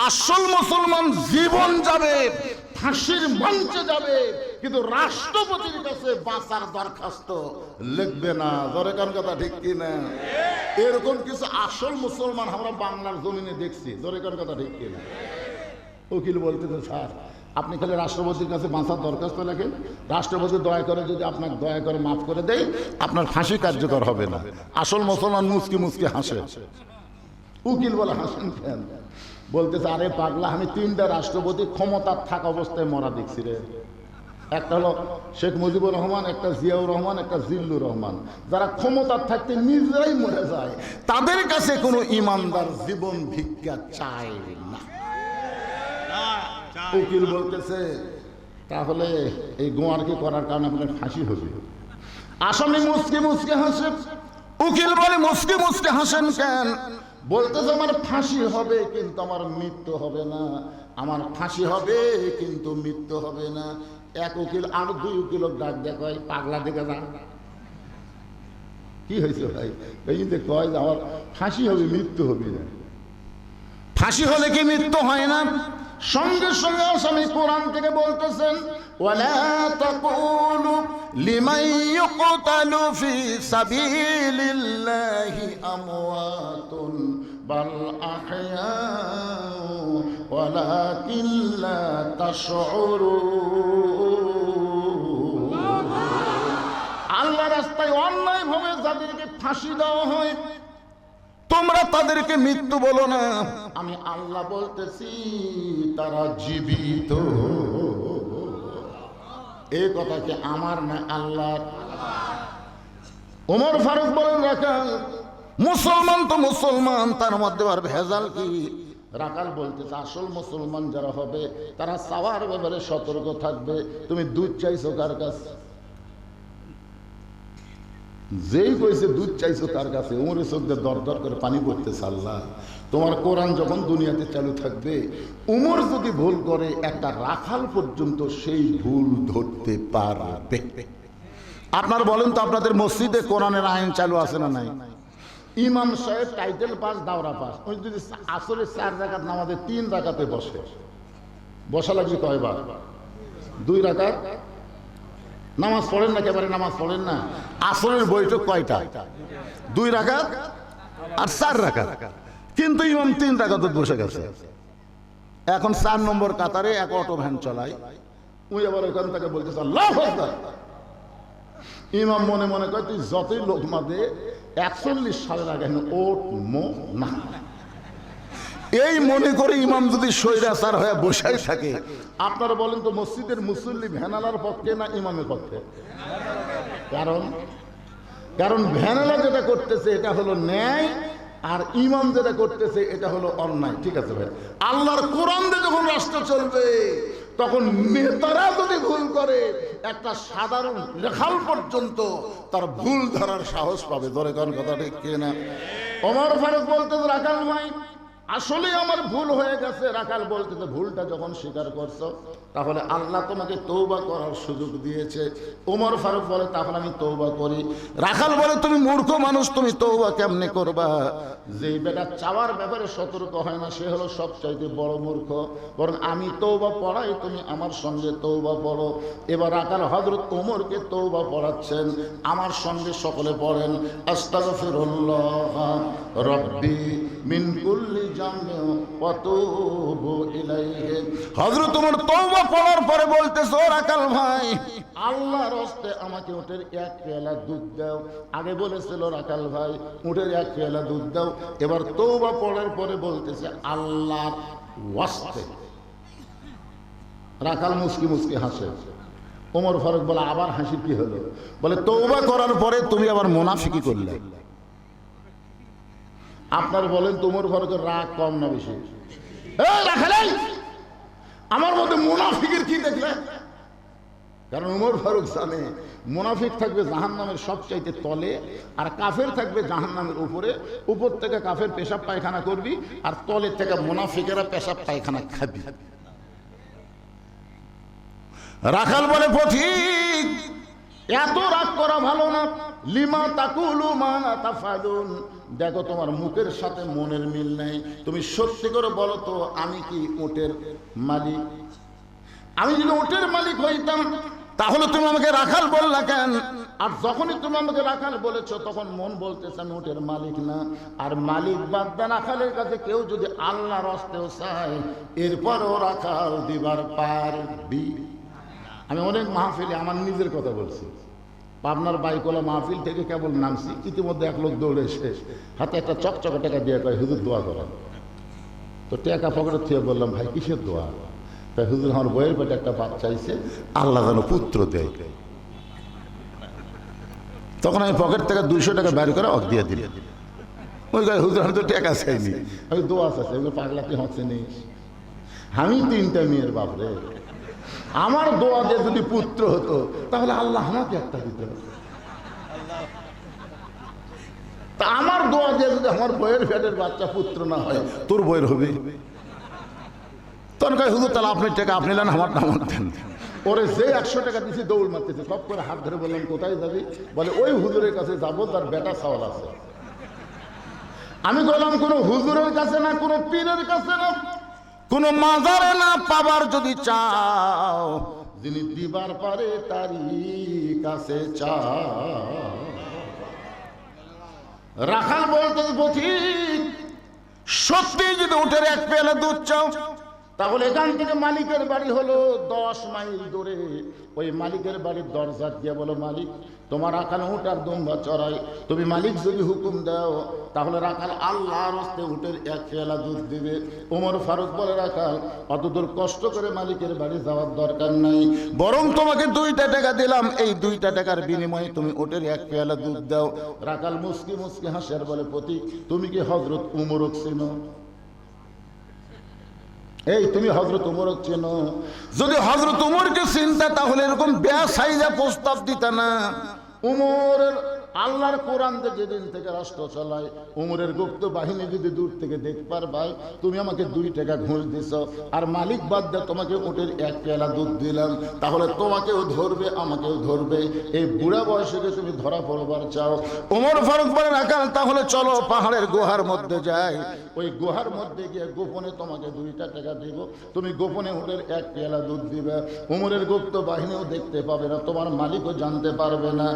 আসল মুসলমান জীবন যাবে, ফাঁসির মঞ্চে যাবে, কিন্তু রাষ্ট্রপতির কাছে বাঁচার দরখাস্ত লিখবে না। ধরে কান কথা ঠিক কিনা? এরকম কিছু আসল মুসলমান আমরা বাংলার জমিনে দেখছি। ধরে কান কথা ঠিক কিনা? উকিল বলতেছে স্যার আপনি খালি রাষ্ট্রপতির কাছে বাঁচার দরখাস্ত লেখেন, রাষ্ট্রপতি দয়া করে যদি আপনাকে দয়া করে মাফ করে দেয় আপনার ফাঁসি কার্যকর হবে না। আসল মুসলমান মুচকি মুচকি হাসে। উকিল বলে হাসেন কেন? বলতেছে আরে পাগলা, আমি 3টা রাষ্ট্রপতি ক্ষমতার থাকা অবস্থায় মরা দেখছি রে। একটা হলো শেখ মুজিবুর রহমান, একটা জিয়াউর রহমান, একটা জিল্লুর রহমান, যারা ক্ষমতার থাকতে নিজেরাই মরে যায়। তাদের কাছে কোনো ইমানদার জীবন ভিক্ষা চায় না। উকিল বলতেছে তাহলে এই গোয়ারকে করার কারণে আপনার ফাঁসি হবে। আসামি মুচকি মুচকি হাসে। উকিল বলে মুচকি মুচকি হাসেন কেন? বলতেছে আমার ফাঁসি হবে কিন্তু আমার মৃত্যু হবে না। আমার ফাঁসি হবে কিন্তু মৃত্যু হবে না। এক উকিল আর 2 উকিল ডাক দেখায়, পাগলা দেখে যা কি হয়েছে ভাই? এই যে কয় যে আমার ফাঁসি হবে মৃত্যু হবে না। ফাঁসি হলে কি মৃত্যু হয় না? সঙ্গে সঙ্গে আসামি কোরআন থেকে বলতেছেন ওয়ালা তাকুলু লিমান ইউকতালু ফি সাবিলিল্লাহি আমওয়াতুন বাল আহয়াউ ওয়ালাকিন লা তাশউরুন। আল্লাহর রাস্তায় অন্যায়ভাবে যাদেরকে ফাঁসি দেওয়া হয় তোমরা তাদেরকে মৃত্যু বলো না, আমি আল্লাহ বলতেছি তারা জীবিত। এই কথা কি আমার না আল্লাহর? ওমর ফারুক বলেন রাখাল মুসলমান তো মুসলমান, তার মধ্যে আর ভেজাল কি? রাখাল বলতেছে আসল মুসলমান যারা হবে তারা চাওয়ার ব্যাপারে সতর্ক থাকবে। তুমি দুধ চাইছো কার কাছে? যেই কইছে দুধ চাইছো তার কাছে, উমরের চোখ দিয়ে দর দর করে পানি পড়তেছে। আল্লাহ তোমার কোরআন যখন দুনিয়াতে চালু থাকবে, উমর যদি ভুল করে একটা রাখাল পর্যন্ত সেই ভুল ধরতে পারবে। আপনার বলেন তো আপনাদের মসজিদে কোরআনের আইন চালু আছে না নাই? ইমাম সাহেব টাইটেল পাস, দাওরা পাস, ওই যদি আসরের 4 রাকাত নামাজে 3 রাকাতে বসে, বসা লাগবে কয়বার? 2 রাকাত। নামাজ পড়েন না, একেবারে নামাজ পড়েন না। আসরের বৈঠক কয়টা? 2 রাকাত আর 4 রাকাত, কিন্তু ইমাম 3 রাকাতে বসে গেছে। এখন 4 নম্বর কাতারে এক অটো ভ্যান চলায়, উনি আবার ওখান থেকে বলতেছে আল্লাহু আকবার। ইমাম মনে মনে কয় তুই যতই লোকমা দে 41 সালের আগে ওট মো না। এই মনে করে ইমাম যদি স্বৈরাচার হয়ে বসাই থাকে, আপনারা বলেন তো মসজিদের মুসল্লি ভ্যানালার পক্ষে না ইমামের পক্ষে? কারণ ভ্যানালা যেটা করতেছে এটা হলো ন্যায়, আর ইমাম যেটা করতেছে এটা হলো অন্যায়। ঠিক আছে ভাই? আল্লাহর কোরআন দিয়ে যখন রাষ্ট্র চলবে তখন নেতারা যদি ভুল করে একটা সাধারণ লেখাল পর্যন্ত তার ভুল ধরার সাহস পাবে। ধরে কোন কথা ঠিক কিনা? ওমর ফারুক বলতে রাখাল ভাই আসলে আমার ভুল হয়ে গেছে। রাখাল বলতে ভুলটা যখন স্বীকার করছো তাহলে আল্লাহ তোমাকে তওবা করার সুযোগ দিয়েছে। ওমর ফারুক বলে তাহলে আমি তওবা করি। রাখাল বলে তুমি মূর্খ মানুষ, তুমি তওবা কেমনে করবা? যে বেটা চাওয়ার ব্যাপারে সতর্ক হয় না সে হলো সবচাইতে বড় মূর্খ। বরং আমি তওবা পড়াই, তুমি আমার সঙ্গে তওবা পড়ো। এবার রাখাল হযরত ওমরকে তওবা পড়াচ্ছেন। আমার সঙ্গে সকলে পড়েন আস্তাগফিরুল্লাহ রাব্বি মিন কুল্লি জামে ওয়া তুবু ইলাইহি। হযরত ওমর তওবা পড়ার পরে বলতেছে ও রাখাল ভাই আল্লাহর রাস্তায় আমাকে উটের 1 পেয়ালা দুধ দাও। আগে বলেছিল রাখাল ভাই উটের 1 পেয়ালা দুধ দাও। এবার তওবা পড়ার পরে বলতেছে আল্লাহর ওয়াস্তে। রাখাল মুস্কি মুস্কি হাসে। ওমর ফারুক বলে আবার হাসি কি হলো? বলে তওবা করার পরে তুমি আবার মুনাফিকি করলে। আপনার বলেন তো ওমর ফারুকের রাগ কম না বেশি? আমার মধ্যে মুনাফিকের কি দেখলে? কারণ ওমর ফারুক জানে মুনাফিক থাকবে জাহান্নামের সবচাইতে তলে, আর কাফের থাকবে জাহান্নামের উপরে। উপর থেকে কাফের পেশাব পায়খানা করবি, আর তলের থেকে মুনাফিকেরা পেশাব পায়খানা খাবি। রাখাল বলে পথিক, এত রাগ করা ভালো না। লিমা তাকুলু মা লা তাফআলুন, দেখো তোমার মুখের সাথে মনের মিল নেই। তুমি সত্যি করে বলো তো, আমি কি উটের মালিক? আমি যদি উটের মালিক হইতাম তাহলে তুমি আমাকে রাখাল বললা কেন? আর যখনই তুমি আমাকে রাখাল বলেছো তখন মন বলতেছে আমি উটের মালিক না। আর মালিক বাদ দেন, রাখালের কাছে কেউ যদি আল্লাহর হস্তেও চায় এরপরও রাখাল দিবার পারবি। আমি অনেক মাহফিলে আমার নিজের কথা বলছি, পাবনার বাইকওয়ালা মাহফিল থেকে কেবল নামছি, ইতিমধ্যে এক লোক দৌড়ে এসে হাতে একটা চকচকে টাকা দিয়ে কয় হুজুর দোয়া করেন। তো টাকা পকেটে থুয়ে বললাম ভাই কিসের দোয়া? তাই হুজুর আমার বইয়ের পেটে একটা বাচ্চা চাইছে, আল্লাহ যেন পুত্র দেয়। তখন আমি পকেট থেকে 200 টাকা বের করে অক দিয়ে দিলাম। ওই কয় হুজুর আমি তো টাকা চাইনি, আমি দোয়া চাইছি। এগুলো পাগলাতি হচ্ছে নি, আমি 3টা মেয়ের বাপরে, আমার দোয়া দিয়ে যদি পুত্র হতো তাহলে আল্লাহ আমাকে একটা দিত। তা আমার দোয়া দিয়ে যদি আমার বইয়ের পেটের বাচ্চা পুত্র না হয়, তোর বইয়ের হবে? তখন কয় হুজুর তাহলে আপনি টাকা আপনি নেন, আমার নাম দেন। ওরে যে 100 টাকা দিয়েছি দৌড় মারতেছে, সব করে হাত ধরে বললাম কোথায় যাবি? বলে ওই হুজুরের কাছে যাবো, তার বেটা সওয়াল আছে। আমি বললাম কোন হুজুরের কাছে না, কোন পীরের কাছে না, কোন মাজারে না, পাবার যদি চাও যিনি দিবার পারে তারই কাছে চাও। রাখাল বলতে পথিক, সত্যি যদি উঠে এক পেয়ালা দুধ চাও তাহলে এখান থেকে মালিকের বাড়ি হলো 10 মাইল দূরে। ওই মালিকের বাড়ির দরজা দিয়ে বলো মালিক তোমার রাখাল উট আর দুম্বা চড়াই, তুমি মালিক যদি হুকুম দাও তাহলে রাখাল আল্লাহর হস্তে উটের এক পেয়ালা দুধ দিবে। ওমর ফারুক বলে রাখাল অত দূর কষ্ট করে মালিকের বাড়ি যাওয়ার দরকার নাই, বরং তোমাকে 2টা টাকা দিলাম, এই 2টা টাকার বিনিময়ে তুমি উটের এক পেয়ালা দুধ দাও। রাখাল মুস্কি মুস্কি হাসে আর বলে পথিক তুমি কি হযরত উমরক চেনো? এই তুমি হযরত উমরক চেনো? যদি হযরত উমরকে চিনতা তাহলে এরকম বেসাইজা প্রস্তাব দিতা না। উমরের আল্লাহর কোরআন যেদিন থেকে রাষ্ট্র চালায়, উমরের গুপ্ত বাহিনী যদি দূর থেকে দেখ পারবাই, তুমি আমাকে 2 টাকা ঘুষ দিছ আর মালিক বাদ দিয়ে তোমাকে উটের এক পেয়ালা দুধ দিলাম, তাহলে তোমাকেও ধরবে আমাকেও ধরবে। এই বুড়া বয়সে তুমি ধরা পড়বার চাও? ওমর ফারুক বলে রাখাল তাহলে চলো পাহাড়ের গুহার মধ্যে যাই, ওই গুহার মধ্যে গিয়ে গোপনে তোমাকে 2টা টাকা দিব, তুমি গোপনে উটের এক পেয়ালা দুধ দিবে। উমরের গুপ্ত বাহিনীও দেখতে পাবে না, তোমার মালিকও জানতে পারবে না।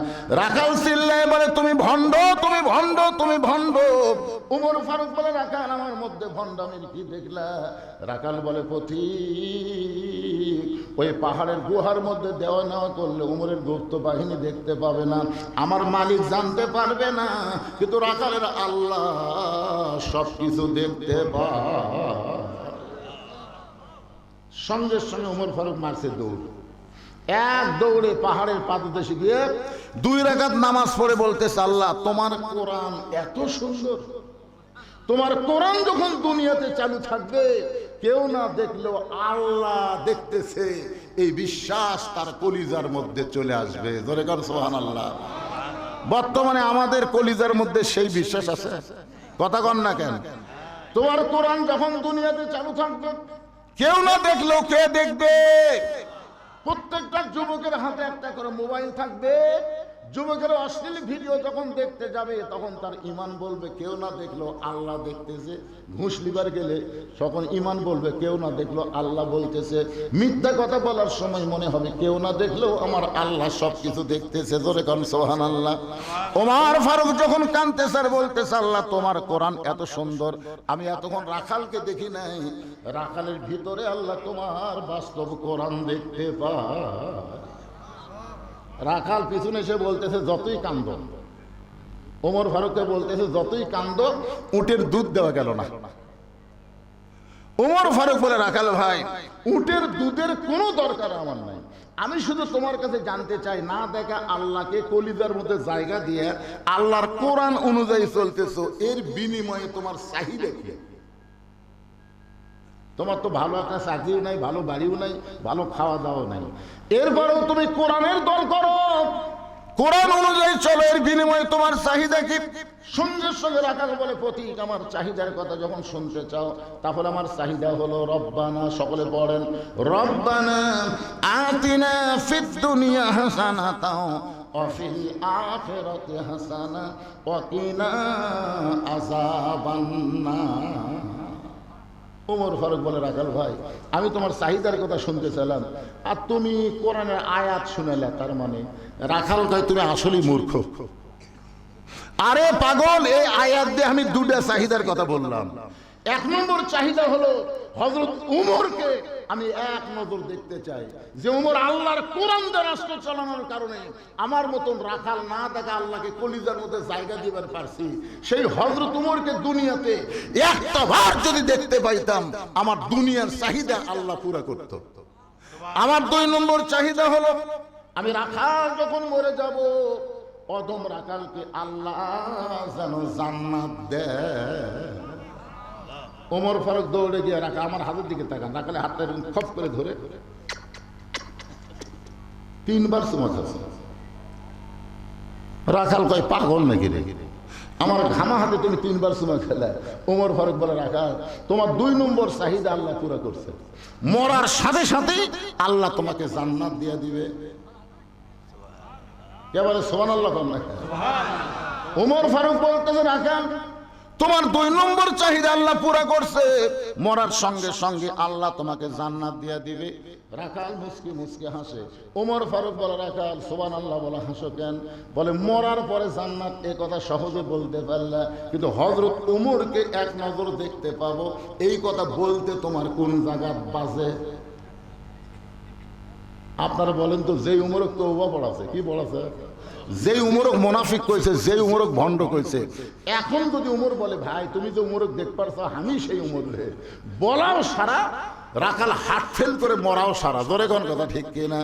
রাখাল চিল্লায় বলে তুমি ভণ্ড, তুমি ভণ্ড, তুমি ভণ্ড। উমর ফারুক বলে রাখাল আমার মধ্যে ভণ্ডামির কি দেখলা? রাখাল বলে পথিক ওই পাহাড়ের গুহার মধ্যে দেওয়া নেওয়া করলে উমরের গুপ্ত বাহিনী দেখতে পাবে না, আমার মালিক জানতে পারবে না, কিন্তু রাখালের আল্লাহ সবকিছু দেখতে পায়। সঙ্গে সঙ্গে উমর ফারুক মারছে দৌড়, এক দৌড়ে পাহাড়ের পাদদেশে গিয়ে 2 রাকাত নামাজ পড়ে বলতেছে আল্লাহ তোমার কোরআন এত সুন্দর, তোমার কোরআন যখন দুনিয়াতে চালু থাকবে কেউ না দেখলেও আল্লাহ দেখতেছে, এই বিশ্বাস তার কলিজার মধ্যে চলে আসবে। জোরে কর সুবহানাল্লাহ। বর্তমানে আমাদের কলিজার মধ্যে সেই বিশ্বাস আছে? কথা কন না কেন? তোমার কোরআন যখন দুনিয়াতে চালু থাকবে কেউ না দেখলেও কে দেখবে? প্রত্যেকটা যুবকের হাতে একটা করে মোবাইল থাকবে, যুবকের অশ্লীল ভিডিও যখন দেখতে যাবে তখন তার ইমান বলবে কেউ না দেখলো আল্লাহ দেখতেছে। ঘুষ লিবার গেলে তখন ইমান বলবে কেউ না দেখলো আল্লাহ বলতেছে। মিথ্যা কথা বলার সময় মনে হবে কেউ না দেখলেও আমার আল্লাহ সবকিছু দেখতেছে। জোরে কোন সুবহানাল্লাহ। ওমর ফারুক যখন কাঁদতেছে আর বলতেছে আল্লাহ তোমার কোরআন এত সুন্দর, আমি এতক্ষণ রাখালকে দেখি নাই, রাখালের ভিতরে আল্লাহ তোমার বাস্তব কোরআন দেখতে পায়। রাখাল পিছনে এসে বলতেছে যতই কান্দ, ওমর ফারুককে বলতেছে যতই কান্দ উটের দুধ দেওয়া গেল না। ওমর ফারুক বলে রাখাল ভাই উটের দুধের কোনো দরকার আমার নাই, আমি শুধু তোমার কাছে জানতে চাই না দেখা আল্লাহকে কলিজার মধ্যে জায়গা দিয়ে আল্লাহর কোরআন অনুযায়ী চলতেছো, এর বিনিময়ে তোমার চাহিদা কি? তোমার তো ভালো একটা চাকরিও নাই, ভালো বাড়িও নাই, ভালো খাওয়া দাওয়া নাই, এরপরেও তুমি কোরআনের দল করো, কোরআন অনুযায়ী চলো, এর বিনিময়ে তোমার চাহিদা কি? সঙ্গে সঙ্গে রাখাল বলে, প্রতীক আমার চাহিদার কথা যখন শুনতে চাও, তাহলে আমার চাহিদা হলো রব্বানা, সকলে পড়েন, রব্বানা আতিনা ফিদ দুনিয়া হাসানাতাও ওয়া ফিল আখিরাতি হাসানা ওয়া কিনা আযাবান্নার। ওমর ফারুক বলে, রাখাল ভাই, আমি তোমার চাহিদার কথা শুনতে চাইলাম, আর তুমি কোরআনের আয়াত শুনেলে, তার মানে রাখাল ভাই তুমি আসলেই মূর্খ। আরে পাগল, এই আয়াত দিয়ে আমি দুটা চাহিদার কথা বললাম। এক নম্বর চাহিদা হলো হযরত উমরকে আমি এক নজর দেখতে চাই, যে উমর আল্লাহর কোরআন দিয়ে রাষ্ট্র চালানোর কারণে আমার মতন রাখাল না দেখা আল্লাহকে কলিজার মধ্যে জায়গা দিবার পারছি, সেই হযরত উমরকে দুনিয়াতে একটা বার যদি দেখতে পাইতাম, আমার দুনিয়ার চাহিদা আল্লাহ পুরা করত। আমার দুই নম্বর চাহিদা হলো, আমি রাখাল যখন মরে যাব, অদম রাখালকে আল্লাহ যেন জান্নাত দেয়। ওমর ফারুক দৌড়ে গিয়ে, রাখা আমার হাতের দিকে তাকান, রাখালে হাতটা এরকম খপ করে ধরে 3 বার চুমা খাচ্ছে। রাখাল কয়, পাগল নাকি রে, আমার ঘামা হাতে তুমি 3 বার চুমা খেলে? ওমর ফারুক বলে, রাখাল তোমার 2 নম্বর চাহিদা আল্লাহ পুরা করছে, মরার সাথে সাথে আল্লাহ তোমাকে জান্নাত দিয়ে দিবে। কে বলে সুবহানাল্লাহ? ওমর ফারুক বলতেছে, রাখাল তোমার 2 নম্বর চাহিদা আল্লাহ পুরা করছে, মরার সঙ্গে সঙ্গে আল্লাহ তোমাকে জান্নাত দিয়ে দিবে। রাখাল মুস্কি মুস্কি হাসে। ওমর ফারুক বলে, রাখাল সুবহানাল্লাহ বলে হাসো কেন? বলে, মরার পরে জান্নাত এ কথা সহজে বলতে পারলা, কিন্তু হযরত ওমরকে এক নজর দেখতে পাবো, এই কথা বলতে তোমার কোন জায়গা বাজে? আপনারা বলেন তো, যেই উমরক তওবা পড়াছে, কি পড়াছে? যে উমরক মুনাফিক কইছে, যে উমরক ভণ্ড কইছে, এখন যদি উমর বলে, ভাই তুমি যে উমরক দেখ পারছো, আমি সেই উমর রে, বলাও সারা, রাখাল হাত ফেল করে মরাও সারা। ধরে কোন কথা ঠিক কিনা?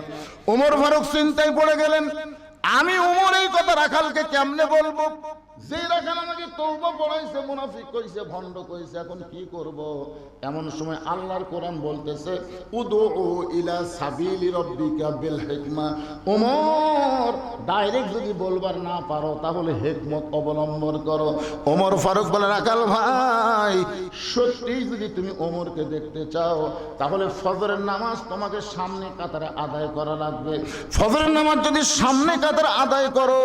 ওমর ফারুক চিন্তায় পড়ে গেলেন, আমি উমর এই কথা রাখালকে কেমনে বলবো? যে রাখাল আমাকে তওবা পড়াইছে, মুনাফিক কইছে, ভণ্ড কইছে, এখন কি করব? এমন সময় আল্লাহর কোরআন বলতেছে, উদউ ইলা সাবিলি রাব্বিকা বিল হিকমা। ওমর ডাইরেক্ট যদি বলবার না পারো, তাহলে হিকমত অবলম্বন করো। ওমর ফারুক বলে, রাখাল ভাই, সত্যি যদি তুমি ওমরকে দেখতে চাও, তাহলে ফজরের নামাজ তোমাকে সামনে কাতারে আদায় করা লাগবে। ফজরের নামাজ যদি সামনে কাতারে আদায় করো,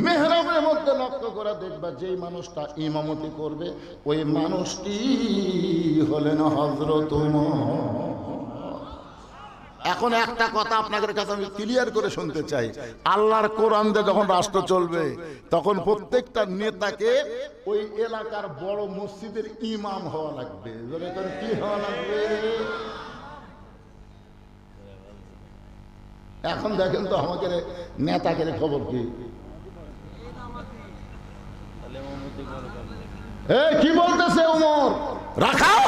মেহরাবের মধ্যে লক্ষ্য করে দেখবা, যেই মানুষটা ইমামতি করবে, ওই মানুষটি হলেন হযরত ওমর। এখন একটা কথা আপনাদের কাছে আমি ক্লিয়ার করে শুনতে চাই, আল্লাহর কোরআন দিয়ে যখন রাষ্ট্র চলবে, তখন প্রত্যেকটা নেতাকে ওই এলাকার বড় মসজিদের ইমাম হওয়া লাগবে। কি হওয়া লাগবে? এখন দেখেন তো আমাদের নেতাকে খবর কি? কি বলতেছে ওমর? রাখাও,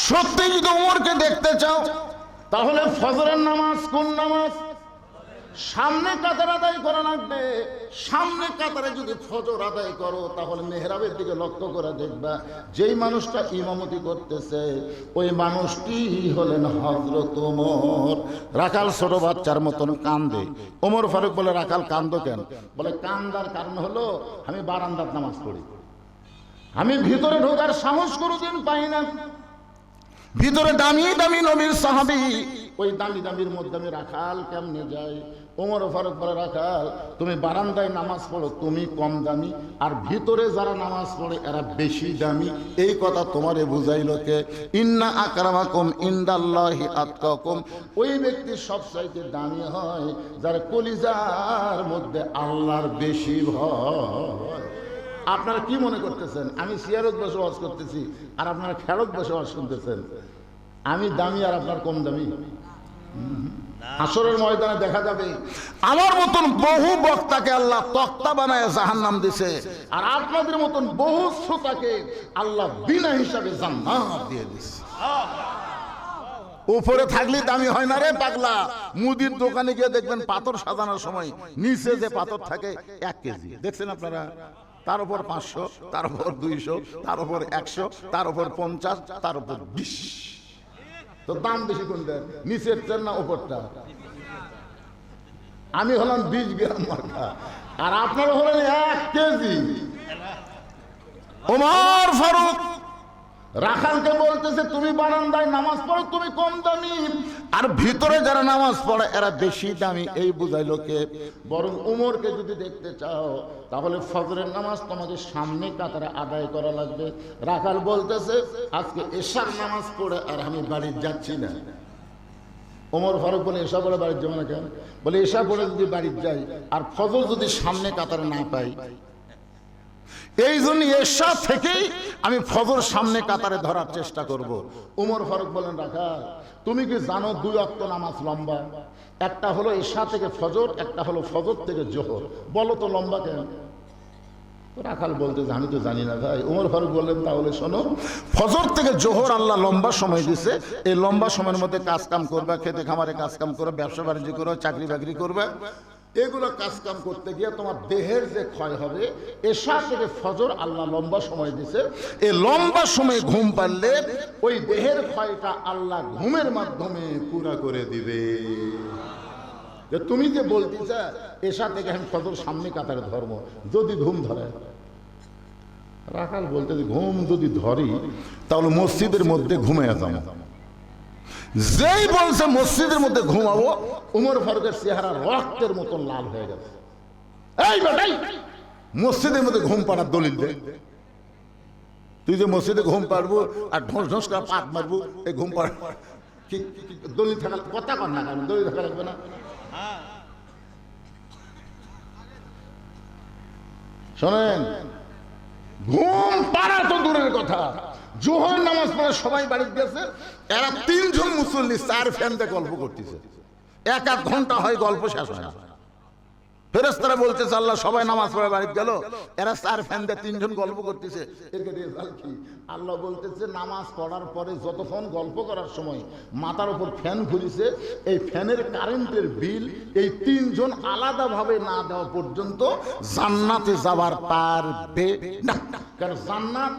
সত্যি যদি ওমরকে দেখতে চাও, তাহলে ফজরের নামাজ কোন নামাজ? সামনে কাতার আদায় করা লাগবে। সামনে কাতারে যদি ফজর আদায় করো, তাহলে মেহরাবের দিকে লক্ষ্য করে দেখবা, যেই মানুষটা ইমামতি করতেছে, ওই মানুষটি হলেন হযরত ওমর। রাখাল ছোট বাচ্চার মতন কান্দে। ওমর ফারুক বলে, রাখাল কান্দো কেন? বলে, কান্দার কারণ হলো আমি বারান্দার নামাজ পড়ি, আমি ভিতরে ঢোকার সাহস কোনোদিন পাই না। ভিতরে দামি দামি নবীর সাহাবী, ওই দামি দামির মধ্যে আমি রাখাল কেমনে যাই? ওমর ফারুক বলে, রাখাল তুমি বারান্দায় নামাজ পড়ো, তুমি কম দামি, আর ভিতরে যারা নামাজ পড়ে এরা বেশি দামি। এই কথা তোমারে বুঝাইলো কে? ইন্না আকরামাকুম ইনদাল্লাহি আতকাকুম। ওই ব্যক্তি সবচাইতে দামি হয় যার কলিজার মধ্যে আল্লাহর বেশি ভয়। আপনারা কি মনে করতেছেন আমি সিয়ারত বসে ওয়াজ করতেছি আর আপনারা খেরত বসে ওয়াজ শুনতেছেন? আমি দামি আর আপনার কম দামি? হাসরের ময়দানে দেখা যাবে আমার মতন বহু বক্তাকে আল্লাহ তক্তা বানায় জাহান্নাম দিছে, আর আপনাদের মতন বহু শ্রোতাকে আল্লাহ বিনা হিসাবে জান্নাত দিয়ে দিছে। উপরে থাকলে দামি হয় না রে পাগলা। মুদির দোকানে গিয়ে দেখবেন পাথর সাজানোর সময় নিচে যে পাথর থাকে 1 কেজি, দেখছেন আপনারা? তার উপর 500, তার উপর 200, তার উপর 100, তার উপর 50, তার উপর 20। তো দাম বেশি কোনটা, নিচের না উপরটা? আমি হলাম 20 গ্রাম মার্কা, আর আপনারা হলেন 1 কেজি। ওমর ফারুক রাখালকে বলতেছে তুমি বারান্দায় নামাজ পড়ো, তুমি কম দামি, আর ভিতরে যারা নামাজ পড়ে এরা বেশি দামি। এই বুঝাইলো কে? বরং ওমরকে যদি দেখতে চাও তাহলে ফজরের নামাজ তোমাদের সামনে কাতারে আদায় করা লাগবে। রাখাল বলতেছে আজকে এশার নামাজ পড়ে আর আমি বাড়ি যাচ্ছি না। ওমর ফারুক বলে এশা পড়ে বাড়ির যাবে না কেন? বলে এশা পড়ে যদি বাড়ি যাই আর ফজর যদি সামনে কাতারে না পাই, এই জন্য এশা থেকেই আমি ফজর সামনে কাতারে ধরার চেষ্টা করব। ওমর ফারুক বলেন রাখাল তুমি কি জানো 2 ওয়াক্ত নামাজ লম্বা? একটা হলো এশা থেকে ফজর, একটা হলো ফজর থেকে জোহর। বলো তো লম্বা কেন? রাখাল বলতে আমি তো জানি না ভাই। ওমর ফারুক বললেন তাহলে শোনো, ফজর থেকে জোহর আল্লাহ লম্বা সময় দিছে। এই লম্বা সময়ের মধ্যে কাজ কাম করবে, খেতে খামারে কাজ কাম করবে, ব্যবসা বাণিজ্য করবে, চাকরি বাকরি করবে। এগুলো কাজ কাম করতে গিয়ে তোমার দেহের যে ক্ষয় হবে, এশা থেকে ফজর আল্লাহ লম্বা সময় দিছে। এই লম্বা সময় ঘুম পারলে ওই দেহের ক্ষয়টা আল্লাহ ঘুমের মাধ্যমে পুরা করে দিবে। তুমি যে বলতেছ এশা থেকে আমি ফজর সামনে কাতারে ধর্ম, যদি ঘুম ধরে। রাখাল বলতে ঘুম যদি ধরি তাহলে মসজিদের মধ্যে ঘুমিয়ে যাবো। যেই বলছে মসজিদের মধ্যে ঘুমাবো, উমর ফারুকের চেহারা রক্তের মতন লাল হয়ে গেছে। এই বেটাই মসজিদের মধ্যে ঘুম পাড়ার দলিল দে। তুই যে মসজিদে ঘুম পারবো আর ঢোঁস ঢোঁস করে পাত মারবো, এই ঘুম পাড়া কি দলিল থাকা কথা কর না কেন? দলিল থাকা লাগবে না? শোনেন, ঘুম পাড়া তো দূরের কথা, জোহর নামাজ পড়ে সবাই বাড়ি গেছে, এরা 3 জন মুসল্লি 4 ফ্যানতে গল্প করতেছে। 1-1 ঘন্টা হয়, গল্প শেষ হয় না। ফেরেশতারা বলতেছে আল্লাহ সবাই নামাজ পড়ে বাড়ি গেল, এরা 4 ফ্যানতে 3 জন গল্প করতেছে। এর রেজাল্ট কি? আল্লাহ বলতেছে নামাজ পড়ার পরে যতক্ষণ গল্প করার সময় মাথার উপর ফ্যান ঘুরিছে, এই ফ্যানের কারেন্টের বিল এই 3 জন আলাদাভাবে না দেওয়া পর্যন্ত জান্নাতে যাবার পারবে না। কারণ জান্নাত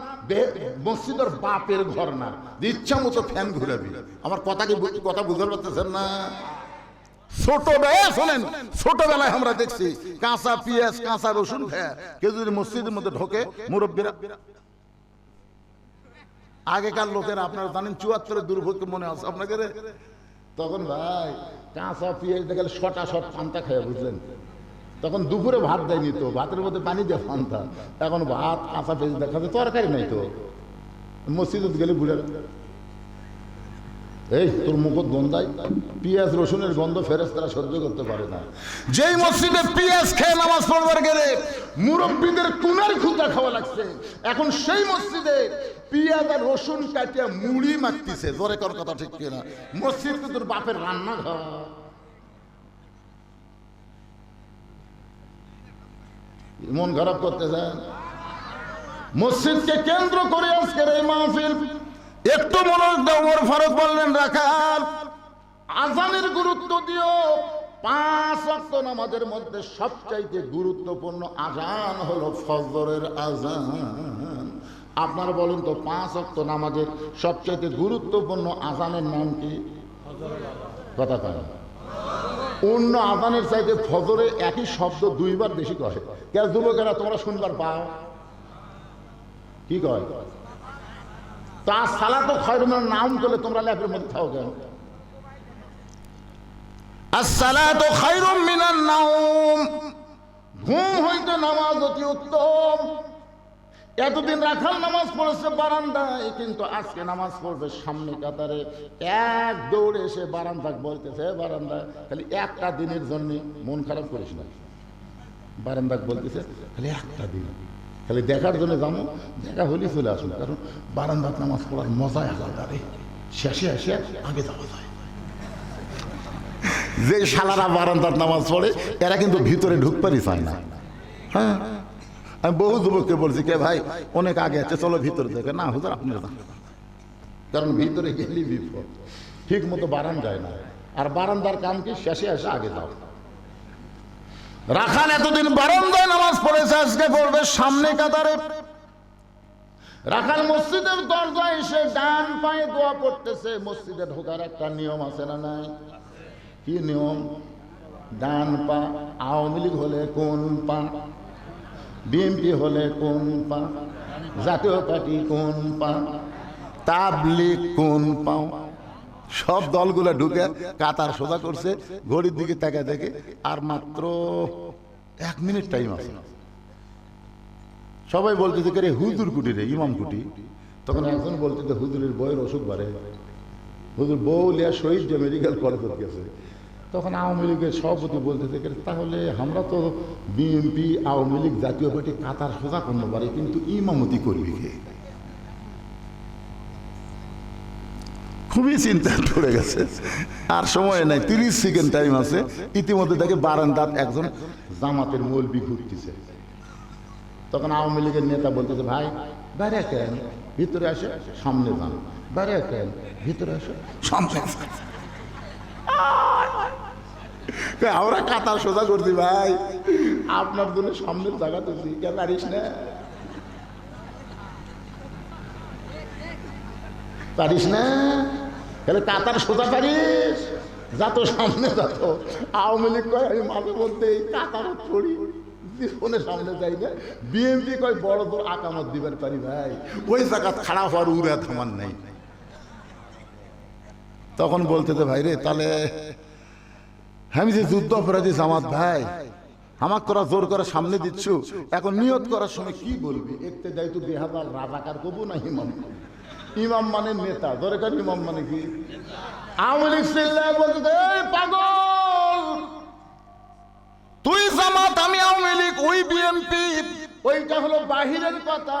মসজিদের বাপের ঘর না, ইচ্ছা মতো ফ্যান ঘুরাবি। আমার কথা বুঝতে পারতেছেন না? ছোটবেলায় শোনেন, ছোটবেলায় আমরা দেখছি কাঁচা পেঁয়াজ কাঁচা রসুন খায় কেউ যদি মসজিদের মধ্যে ঢোকে, মুরব্বীরা, আগেকার লোকেরা আপনারা জানেন 74-এর দুর্ভোগ মনে আছে আপনাকে? তখন ভাই কাঁচা পেঁয়াজ দেখালে শটা শট পান্তা খায়, বুঝলেন? তখন দুপুরে ভাত দেয়নি তো, ভাতের মধ্যে পানি দিয়ে পান্তা। এখন ভাত কাঁচা পেঁয়াজ দেখাতে তরকারি নাই তো, মসজিদে গেলে বুড়ে এই তোর মুখত গন্ধায় পেঁয়াজ রসুনের গন্ধ ফেরেশতারা সহ্য করতে পারে না। যেই মসজিদে পেঁয়াজ খেয়ে নামাজ পড়বার গেলে মুরব্বীদের কুনার খুঁজা খাওয়া লাগছে, এখন সেই মসজিদে পেঁয়াজ আর রসুন কাটিয়া মুড়ি মাখতেছে। জোরে কর কথা ঠিক কিনা? মসজিদ তো তোর বাপের রান্না ঘর। মন খারাপ করতেছেন? মসজিদকে কেন্দ্র করে আজকের এই মাহফিল। একটু মনোযোগ দাও। ওমর ফারুক বললেন রাখাল আজানের গুরুত্ব দিও। 5 ওয়াক্ত নামাজের মধ্যে সবচাইতে গুরুত্বপূর্ণ আজান হলো ফজরের আজান। আপনারা বলেন তো 5 ওয়াক্ত নামাজের সবচাইতে গুরুত্বপূর্ণ আজানের নাম কি? কথা কয় অন্য আজানের চাইতে ফজরে একই শব্দ 2 বার বেশি কয়। কেন যুবকেরা তোমরা শুনবার পাও? কি কয়? তা সালাতু খায়রুম মিনান নাওম করলে তোমরা ল্যাপের মধ্যে থাকো কেন? আসসালাতু খায়রুম মিনান নাওম, ঘুম হইতে নামাজ অতি উত্তম। এতদিন রাখাল নামাজ পড়েছে বারান্দায়, কিন্তু আজকে নামাজ পড়বে সামনে কাতারে। এক দৌড়ে এসে বারান্দাক বলতেছে, বারান্দা খালি একটা দিনের জন্য মন খারাপ করিস না। বারান্দাক বলতেছে খালি একটা দিন, খালি দেখার জন্য যাবো, দেখা হলেই চলে আসুন। কারণ বারান্দার নামাজ পড়ার মজাই আলাদা রে, শেষে এসে আগে যাওয়া যায়। যে শালারা বারান্দার নামাজ পড়ে এরা কিন্তু ভিতরে ঢুকপারই চায় না। হ্যাঁ, আমি বহু যুবককে বলছি কে ভাই অনেক আগে আছে, চলো ভিতরে দেখে। না হুজুর আপনি যান, কারণ ভিতরে গেলেই বিপদ, ঠিক মতো বারান্দায় না। আর বারান্দার কাম কি? শেষে এসে আগে যাও। রাখাল এতদিন বারান্দায় নামাজ পড়েছে, আজকে পড়বে সামনে কাতারে। রাখাল মসজিদের দরজায় এসে ডান পায়ে দোয়া পড়তেছে। মসজিদে ঢোকার একটা নিয়ম আছে না নাই? কি নিয়ম? ডান পা, আওয়ামী লীগ হলে কোন পা, বিএনপি হলে কোন পা, জাতীয় পার্টি কোন পা, তাবলীগ কোন পাও। সব দলগুলো ঢুকে কাতার সোজা করছে, ঘড়ির দিকে তাকায় দেখে আর মাত্র 1 মিনিট টাইম আছে। সবাই বলতেছে রে হুজুর কুটি রে, ইমাম কুটি। তখন একজন বলতেছে হুজুরের বইয়ের অসুখ বাড়ে, হুজুর বউ লিয়া শহীদ যে মেডিকেল কলেজে গেছে। তখন আওয়ামী লীগের সভাপতি বলতেছে তাহলে আমরা তো বিএনপি, আওয়ামী লীগ, জাতীয় পার্টি কাতার সোজা করতে পারি, কিন্তু ইমামতি করবি কে? খুবই চিন্তা পড়ে গেছে, আর সময় নাই, 30 সেকেন্ড টাইম আছে। ইতিমধ্যে দেখে বারান্দাত একজন জামাতের মৌলবি ঘুরতেছে। তখন আওয়ামী লীগের নেতা বলতেছে ভাই বাইরে কেন, ভিতরে আসে, সামনে যান। বাইরে কেন, ভিতরে আসে, সামনে। আমরা কাতার সোজা করছি ভাই, আপনার জন্য সামনের জায়গা তুলছি, কেন পারিস না? পারিস না? তাহলে কাতার সোজা পারিস, যা তো সামনে যা। তো আওয়ামী লীগ কয় আমি মাঝে মধ্যে কাতার পড়ি, জীবনে সামনে যাই না। বিএনপি কয় বড় বড় আকামত দিবার পারি ভাই, ওই জায়গা খারাপ হওয়ার উড়ে থামার নাই। তখন বলতে ভাই রে তাহলে আমি যে যুদ্ধ অপরাধী জামাত ভাই, আমাকে তোরা জোর করে সামনে দিচ্ছ, এখন নিয়ত করার সময় কি বলবি? একতে যাই তো বেহাদাল রাজাকার কবু না ইমাম? ইমাম মানে নেতা, দরকার ইমাম মানে কি? আওয়ামী লীগ বলতে পাগল, তুই জামাত আমি আওয়ামী লীগ, ওই বিএনপি, ওইটা হলো বাহিরের কথা,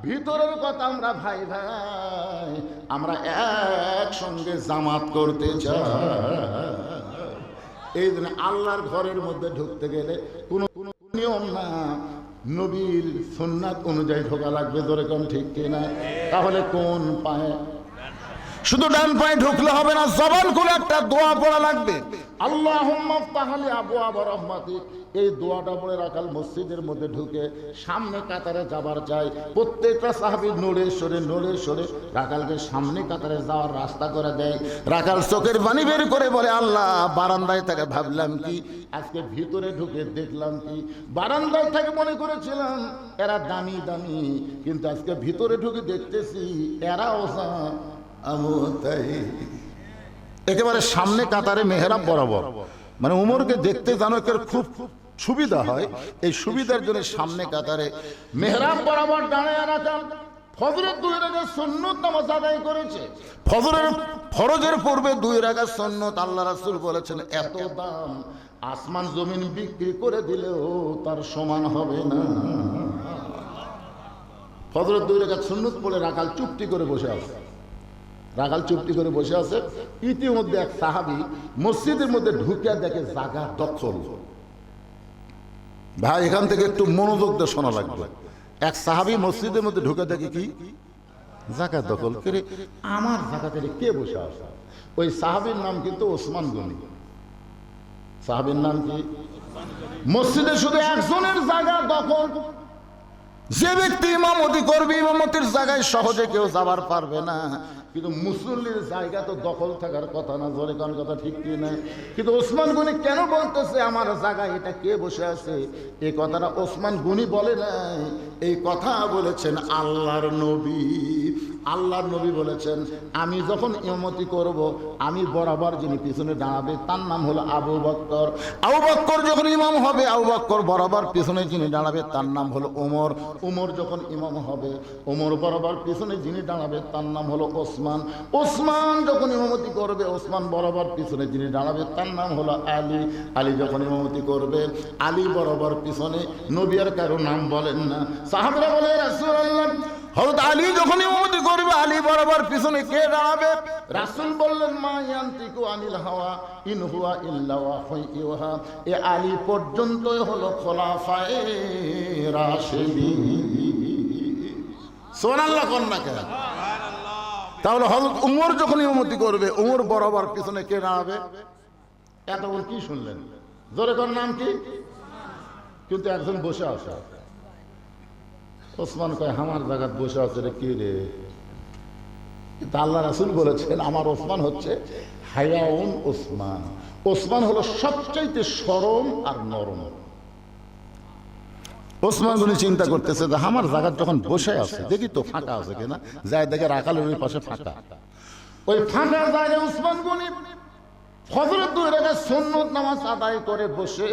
ভিতরের কথা আমরা ভাই ভাই, আমরা একসঙ্গে জামাত করতে চাই। এই জন্য আল্লাহর ঘরের মধ্যে ঢুকতে গেলে কোনো নিয়ম না, নবীর সুন্নাত অনুযায়ী ঢোকা লাগবে। ধরে কম ঠিক কিনা? তাহলে কোন পায়ে? শুধু ডান পায়ে ঢুকলে হবে না, জবান খুলে একটা দোয়া পড়া লাগবে, আল্লাহুম্মা ইফতাহ লি আবওয়াবা রাহমাতিক। এই দোয়াটা পড়ে রাখাল মসজিদের মধ্যে ঢুকে সামনে কাতারে যাবার চাই। প্রত্যেকটা সাহাবী নড়ে সরে রাখালকে সামনে কাতারে যাওয়ার রাস্তা করে দেয়। রাখাল চোখের পানি বের করে বলে আল্লাহ, বারান্দায় থেকে ভাবলাম কি, আজকে ভিতরে ঢুকে দেখলাম কি, বারান্দায় থেকে মনে করেছিলাম এরা দামি দামি, কিন্তু আজকে ভিতরে ঢুকে দেখতেছি এরা ওসা আমতাই। একেবারে সামনে কাতারে মেহরাব বরাবর, মানে উমরকে দেখতে জানো খুব সুবিধা হয়। এই সুবিধার জন্য সামনে কাতারে মেহরাব বরাবর দাঁড়িয়ে রাখাল ফজরের 2 রাকাত সুন্নত নামাজ আদায় করেছে। ফরজের পূর্বে 2 রাকাত সুন্নত আল্লাহ রাসূল বলেছেন এত দাম, আসমান জমিন বিক্রি করে দিলেও তার সমান হবে না। ফজরের 2 রাকাত সুন্নত পড়ে রাখাল চুপটি করে বসে আছে। ইতিমধ্যে এক সাহাবী মসজিদের মধ্যে ঢুকে দেখে জায়গা দখল। ভাই এখান থেকে একটু মনোযোগ দিয়ে শোনা লাগবে। এক সাহাবী মসজিদের মধ্যে ঢুকে দেখে কি জায়গা দখল করে, আমার জায়গাতে কে বসে আছে? ওই সাহাবীর নাম কিন্তু ওসমান গনি। সাহাবীর নাম কি? মসজিদে শুধু একজনের জায়গা দখল। যে ব্যক্তি ইমামতি করবে, ইমামতির জায়গায় সহজে কেউ যাবার পারবে না, কিন্তু মুসল্লির জায়গা তো দখল থাকার কথা না। জোরে কোন কথা ঠিক কি না? কিন্তু ওসমান গনি কেন বলতেছে আমার জায়গায় এটা কে বসে আছে? এই কথাটা ওসমান গনি বলে নাই, এই কথা বলেছেন আল্লাহর নবী। আল্লাহর নবী বলেছেন আমি যখন ইমামতি করব, আমি বরাবর যিনি পিছনে দাঁড়াবে তার নাম হলো আবু বকর। আবু বকর যখন ইমাম হবে, আবু বকর বরাবর পিছনে যিনি দাঁড়াবে তার নাম হলো ওমর। ওমর যখন ইমাম হবে, ওমর বরাবর পিছনে যিনি দাঁড়াবে তার নাম হলো ওসমান। ওসমান যখন ইমামতি করবে, ওসমান বরাবর পিছনে যিনি দাঁড়াবে তার নাম হলো আলী। আলী যখন ইমামতি করবে, আলী বরাবর পিছনে। নবী আর কারো নাম বলেন না। সাহাবারা বলে রাসূলুল্লাহ, হযরত আলী যখন ইমামতি করবে, আলী বরাবর পিছনে কে দাঁড়াবে? রাসূল বললেন মা ইয়ান্তিকু আনিল হাওয়া ইন হুয়া ইল্লা ওয়াহয়ুহা। এ আলী পর্যন্তই হলো খোলাফায়ে রাশিদিন। সুবহানাল্লাহ কোন না কেন? তাহলে হযরত উমর যখন ইমামতি করবে, উমর বরাবর পিছনে কে দাঁড়াবে? এতক্ষণ কি শুনলেন? জোরে কোন নাম কি? কিন্তু একজন বসে আছে। ওসমান কয় আমার জায়গায় বসে আছে রে, কি রে? কিন্তু আল্লাহ রাসূল বলেছেন আমার ওসমান হচ্ছে হায়াউন ওসমান। ওসমান হলো সবচাইতে সরম আর নরম। ওসমান গনি চিন্তা করতেছে যে আমার জায়গা যখন বসে আছে দেখি তো ফাঁকা আছে কিনা, যায় দেখে রাখালের ওই পাশে ফাঁকা। ওই ফাঁকা জায়গায় ওসমান গনি ফজরের 2 রাকাত সুন্নত নামাজ আদায় করে বসে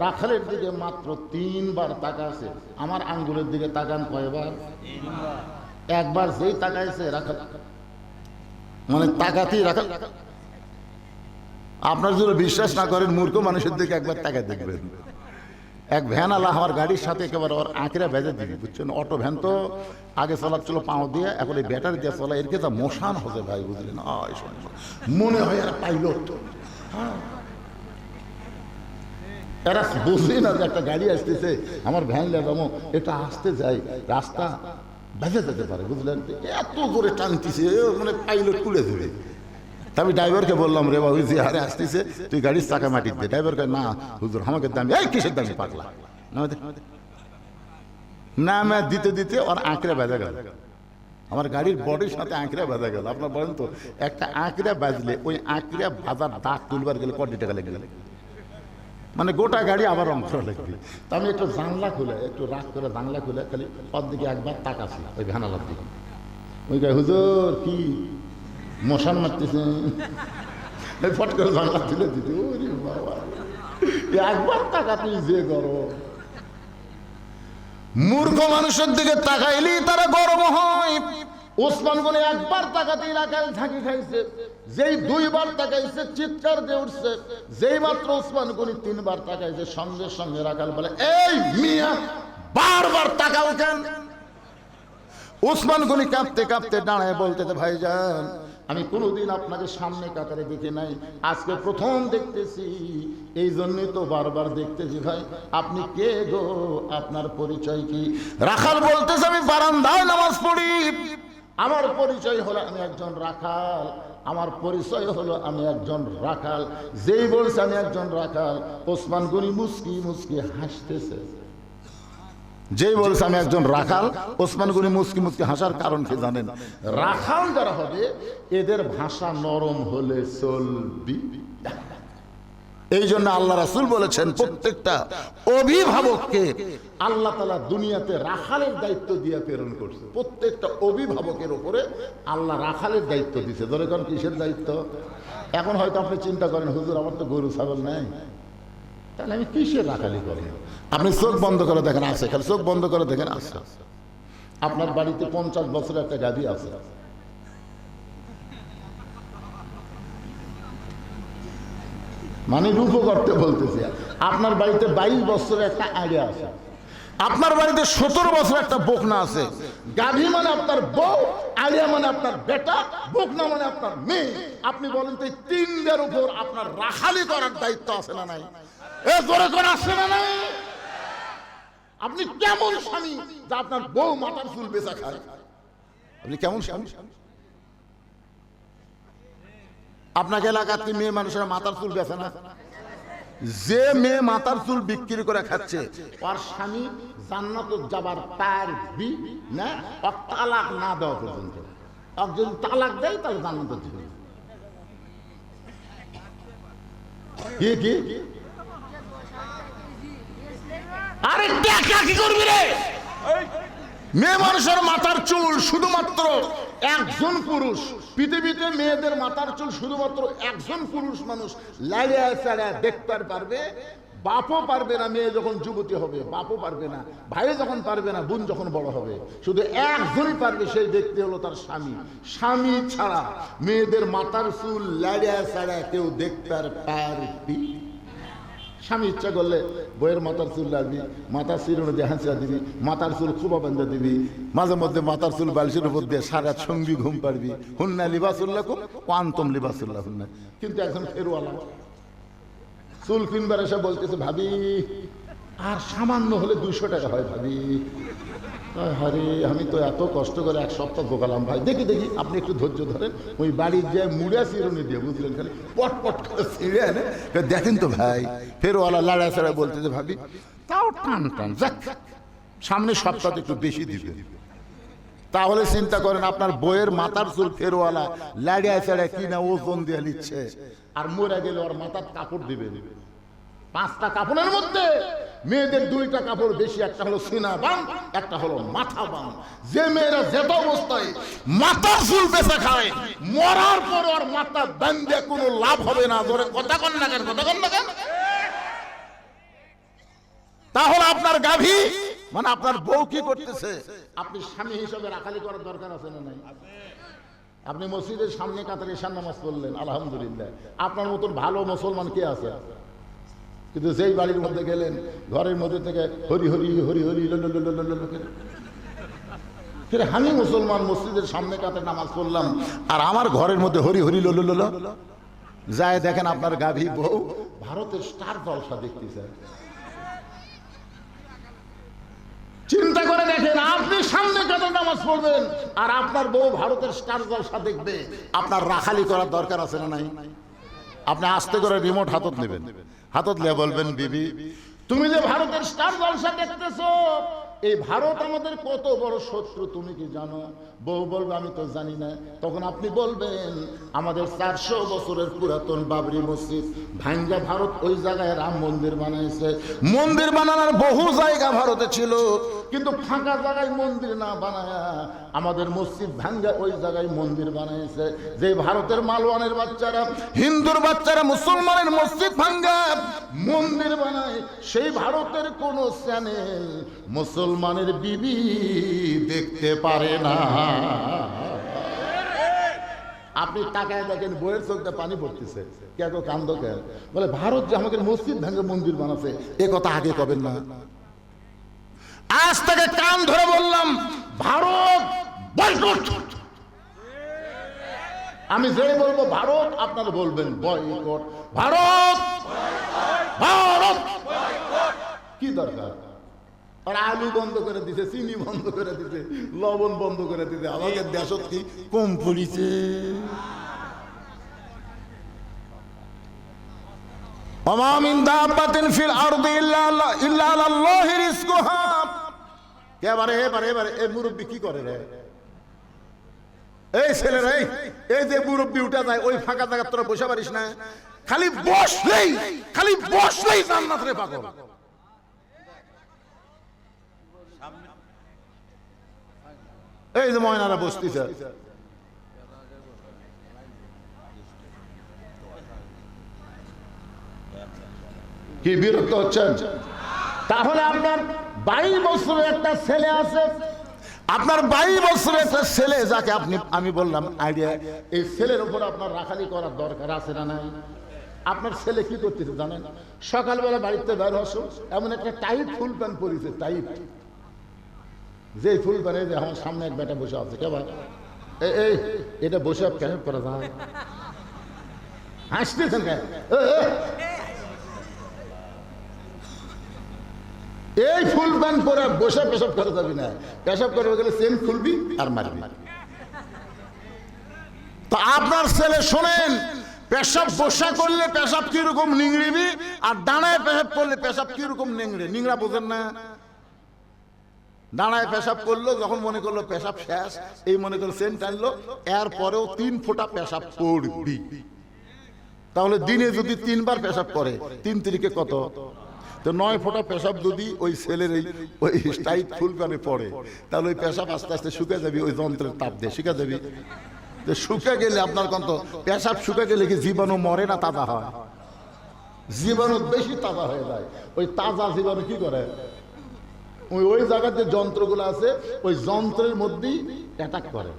রাখালের দিকে মাত্র 3 বার তাকাছে। আমার আঙ্গুলের দিকে তাকান কয়বার? 3 বার। একবার যেই তাকাইছে রাখাল মানে তাকাতেই রাখাল। আপনার যদি বিশ্বাস না করেন মূর্খ মানুষের দিকে একবার তাকায় দেখবেন। এক ভ্যান আলা আমার গাড়ির সাথে একেবারে ওর আঁকড়া বেঁধে দিবি, বুঝছেন? অটো ভ্যান তো আগে চালাচ্ছিল পাও দিয়ে, এখন এই ব্যাটারি দিয়ে চলা, এর যা মশান হচ্ছে ভাই, বুঝলেন? মনে হয় আর পাইলট। এরা বুঝলি না যে একটা গাড়ি আসতেছে, আমার ভ্যান লাগামো, এটা আসতে যাই, রাস্তা বেঁধে যেতে পারে, বুঝলেন? এত জোরে টানতেছে মানে পাইলট তুলে দেবে। আমি ড্রাইভারকে বললাম, রে বাবু যে হারে আসতেছে তুই গাড়ির চাকা মাটি দে। ড্রাইভারকে, না হুজুর আমাকে দামি। এই কিসের দামি পাগলা? না আমি দিতে দিতে ওর আঁকড়ে বেঁধে গেল, আমার গাড়ির বডির সাথে আঁকড়ে বেঁধে গেল। আপনার বলেন তো একটা আঁকড়ে বাজলে ওই আঁকড়ে বাজার দাগ তুলবার গেলে কত টাকা লেগে গেলে? মানে গোটা গাড়ি আবার রং করা লাগবে। তা আমি একটু জানলা খুলে, একটু রাগ করে জানলা খুলে খালি ওর দিকে একবার তাকাছি, ওই ভ্যানালার দিকে। ওই গায়ে হুজুর কি মশান মারতেছে, ফট করে জানলা তুলে দিতে। ওরে বাবা, একবার তাকাতেই যে গরম। মূর্খ মানুষের দিকে তাকাইলি তারা গরম হয়। ওসমান গনি একবার তাকাতেই রাখাল ঝাঁকি খাইছে, যেই 2 বার তাকাইছে চিৎকার দিয়ে উঠছে। যেই মাত্র ওসমান গনি 3 বার তাকাইছে সঙ্গে সঙ্গে রাখাল বলে, এই মিয়া বারবার তাকাও কেন? ওসমান গনি কাঁপতে কাঁপতে দাঁড়ায় বলতেছে, ভাইজান আমি কোনোদিন আপনাকে সামনে কাতারে দেখি নাই, আজকে প্রথম দেখতেছি, এই জন্যই তো বারবার দেখতেছি। ভাই আপনি কে গো, আপনার পরিচয় কি? রাখাল বলতেছে, আমি বারান্দায় নামাজ পড়ি, আমার পরিচয় হলো আমি একজন রাখাল, আমার পরিচয় হলো আমি একজন রাখাল। যেই বলছে আমি একজন রাখাল, ওসমান গনি মুস্কি মুস্কি হাসতেছে। যেই বলছে আমি একজন রাখাল, ওসমান গনি মুস্কি মুস্কি হাসার কারণ কি জানেন? রাখাল যারা হবে এদের ভাষা নরম হলে চলবি। এই জন্য আল্লাহ রাসূল বলেছেন প্রত্যেকটা অভিভাবককে আল্লাহ তাআলা দুনিয়াতে রাখালের দায়িত্ব দিয়ে প্রেরণ করছে। প্রত্যেকটা অভিভাবকের উপরে আল্লাহ রাখালের দায়িত্ব দিয়েছে। ধরে কোন কিসের দায়িত্ব? এখন হয়তো আপনি চিন্তা করেন, হুজুর আমার তো গরু ছাগল নাই, তাহলে আমি কিসের রাখালি করি? আপনি চোখ বন্ধ করে দেখেন আছে, খালি চোখ বন্ধ করে দেখেন আছে। আপনার বাড়িতে 50 বছরের একটা গাভী আছে, মানে রূপও করতে বলতেছি। আপনার বাড়িতে 22 বছরের একটা আইডিয়া আছে, আপনার বাড়িতে 17 বছর একটা বকনা আছে। গাভী মানে আপনার বউ, আলিয়া মানে আপনার বেটা, বকনা মানে আপনার মেয়ে। আপনি বলেন তো এই 3দের উপর আপনার রাখালি করার দায়িত্ব আছে না নাই? এ করে করে আসে না নাই? আপনি কেমন স্বামী যে আপনার বউ মাথার চুল বেচা খায়? আপনি কেমন স্বামী? আপনাকে এলাকার কি মেয়ে মানুষের মাথার চুল বেচে না? যে মেয়ে মাথার চুল বিক্রি করে খাচ্ছে ওর স্বামী জান্নাতে যাবার পারবি না, ওর তালাক না দেওয়া পর্যন্ত। আর যদি তালাক দেয় তাহলে জান্নাতে যাবে। কি কি আরে টাকা কি করবি রে? মেয়ে মানুষের মাথার চুল শুধুমাত্র একজন পুরুষ, পৃথিবীতে মেয়েদের মাথার চুল শুধুমাত্র একজন পুরুষ মানুষ লাইয়া ছাড়া দেখতে পারবে। বাপও পারবে না, মেয়ে যখন যুবতী হবে বাপও পারবে না, ভাই যখন পারবে না, বোন যখন বড় হবে, শুধু একজনই পারবে, সেই দেখতে হলো তার স্বামী। স্বামী ছাড়া মেয়েদের মাথার চুল লাইয়া ছাড়া কেউ দেখতে পারবি? স্বামী ইচ্ছা করলে বইয়ের মাথার চুল লাগবি, মাথার চিরুনি দিয়ে হাঁচিয়া দিবি, মাথার চুল খুবা বেঁধে দিবি, মাঝে মধ্যে মাথার চুল বালিশের উপর দিয়ে সারা সঙ্গী ঘুম পারবি। হুন্না লিবাসুল্লাকুম ওয়া আনতুম লিবাসুল্লাহ হুন্না। কিন্তু একজন ফেরওয়ালা চুল কিনবার এসে বলতেছে, ভাবি আর সামান্য হলে 200 টাকা হয় ভাবি। আরে আমি তো এত কষ্ট করে 1 সপ্তাহ ঢোকালাম ভাই, দেখি দেখি আপনি একটু ধৈর্য ধরেন। ওই বাড়ির যে মুড়া চিরুনি দিয়ে, বুঝলেন, খালি পট পট করে ছিঁড়ে আনে, দেখেন তো ভাই। ফেরওয়ালা লাড়া ছাড়া বলতেছে, ভাবি তাও টান টান, যাক সামনে সপ্তাহে একটু বেশি দিবে। তাহলে চিন্তা করেন আপনার বইয়ের মাথার চুল ফেরওয়ালা লাড়িয়া ছেড়ে কিনা ওজন দিয়ে নিচ্ছে, আর মরে গেলে ওর মাথার কাপড় দিবে। 5টা কাপড়ের মধ্যে মেয়েদের 2টা কাপড় বেশি, একটা হলো সিনা বান, একটা হলো মাথা বান। যে মেয়েরা যেটা অবস্থায় মাথার চুল বেঁচে খায়, মরার পর ওর মাথা বান্ধে কোনো লাভ হবে না। ধরে কথা কন না কেন, কথা কন না কেন? তাহলে আপনার গাভী মানে আপনার বউ কি করতেছে, আপনি স্বামী হিসেবে রাখালি করার দরকার আছে না নাই? আপনি মসজিদের সামনে কাতারে ঈশান নামাজ পড়লেন, আলহামদুলিল্লাহ, আপনার মতন ভালো মুসলমান কে আছে? কিন্তু যেই বাড়ির মধ্যে গেলেন, ঘরের মধ্যে থেকে হরি হরি হরি হরি আমি মুসলমান, মসজিদের সামনে কাতারে নামাজ পড়লাম, আর আমার ঘরের মধ্যে হরি হরি লোল যায়। দেখেন আপনার গাভী বউ ভারতের স্টার জলসা দেখতেছে। চিন্তা করে দেখেন, আপনি সামনে কাতারে নামাজ পড়বেন আর আপনার বউ ভারতের স্টার জলসা দেখবে, আপনার রাখালি করার দরকার আছে না নাই? আপনি আস্তে করে রিমোট হাতত নেবেন, হাতত নিয়ে বলবেন, বিবি তুমি যে ভারতের স্টার জলসা দেখতেছো, এই ভারত আমাদের কত বড় শত্রু তুমি কি জানো? বউ বলবে, আমি তো জানি না। তখন আপনি বলবেন, আমাদের 400 বছরের পুরাতন বাবরি মসজিদ ভাঙ্গা ভারত ওই জায়গায় রাম মন্দির বানাইছে। মন্দির বানানোর বহু জায়গা ভারতে ছিল, কিন্তু ফাঁকা জায়গায় মন্দির না বানায়া আমাদের মসজিদ ভাঙ্গা ওই জায়গায় মন্দির বানাইছে। যে ভারতের মালওয়ানের বাচ্চারা, হিন্দুর বাচ্চারা মুসলমানের মসজিদ ভাঙ্গা মন্দির বানায়, সেই ভারতের কোন চ্যানেল মুসলমানের বিবি দেখতে পারে না। আপনি তাকায় দেখেন, বইয়ের চোখটা পানি পড়তেছে। কে গো কান্দ কে? বলে ভারত যে আমাদের মসজিদ ভাঙ্গে মন্দির বানাচ্ছে, এ কথা আগে কবেন না। আজ থেকে কান ধরে বললাম, ভারত বয়কট। আমি যেই বলবো ভারত, আপনারা বলবেন বয়কট। ভারত ভারত কি দরকার? আর আলু বন্ধ করে দিতে, চিনি বন্ধ করে দিতে, লবণ বন্ধ করে দিতে, আমাদের দেশত কি কম পড়িছে? ওমা মিন দাব্বাতিন ফিল আরদি ইল্লা আলাল্লাহি রিজকুহা। এবারে এই মুরব্বি কি করে রে? এই ছেলেরা, এই যে মুরব্বি উঠা যায়, ওই ফাঁকা জায়গা তোরা বসে পারিস না? খালি বসলেই জান্নাত রে পাগল। এই যে ময়নারা বসতেছে, কি বিরক্ত হচ্ছেন? তাহলে আপনার 22 বছরের একটা ছেলে আছে, আপনার 22 বছরের একটা ছেলে, যাকে আমি বললাম আইডিয়া, এই ছেলের উপর আপনার রাখালি করার দরকার আছে না নাই? আপনার ছেলে কি করতেছে জানেন? সকালবেলা বাড়িতে বের হসো, এমন একটা টাইট ফুল প্যান্ট পরিছে, টাইট, যে ফুল প্যান্ট, যে আমার সামনে এক বেটা বসে আছে, কে ভাই এই এটা বসে পেশাব করা যায়? হাসতেছেন কেন? এই ফুল প্যান্ট পরে বসে পেশাব করা যাবি না। পেশাব করবে গেলে চেন খুলবি আর মারবি। তো আপনার ছেলে শোনেন, পেশাব বসা করলে পেশাব কিরকম নিংড়িবি, আর দাঁড়ায় পেশাব করলে পেশাব কিরকম নিংড়ে। নিংড়া বোঝেন না? দাঁড়ায় পেশাব করলো, যখন মনে করলো পেশাব শেষ, এই মনে করলো চেন টানলো, এরপরেও 3 ফোঁটা পেশাব করবি। তাহলে দিনে যদি 3 বার পেশাব করে, 3 তিরিকে কত? তো 9 ফোঁটা পেশাব যদি ওই ছেলের ওই টাইট ফুল প্যানে পড়ে, তাহলে ওই পেশাব আস্তে আস্তে শুকে যাবি, ওই যন্ত্রের তাপ দিয়ে শুকে যাবি। তো শুকে গেলে আপনার কত পেশাব শুকে গেলে কি জীবাণু মরে না তাজা হয়? জীবাণু বেশি তাজা হয়ে যায়। ওই তাজা জীবাণু কি করে, ওই জায়গার যে যন্ত্রগুলো আছে, ওই যন্ত্রের মধ্যেই অ্যাটাক করে।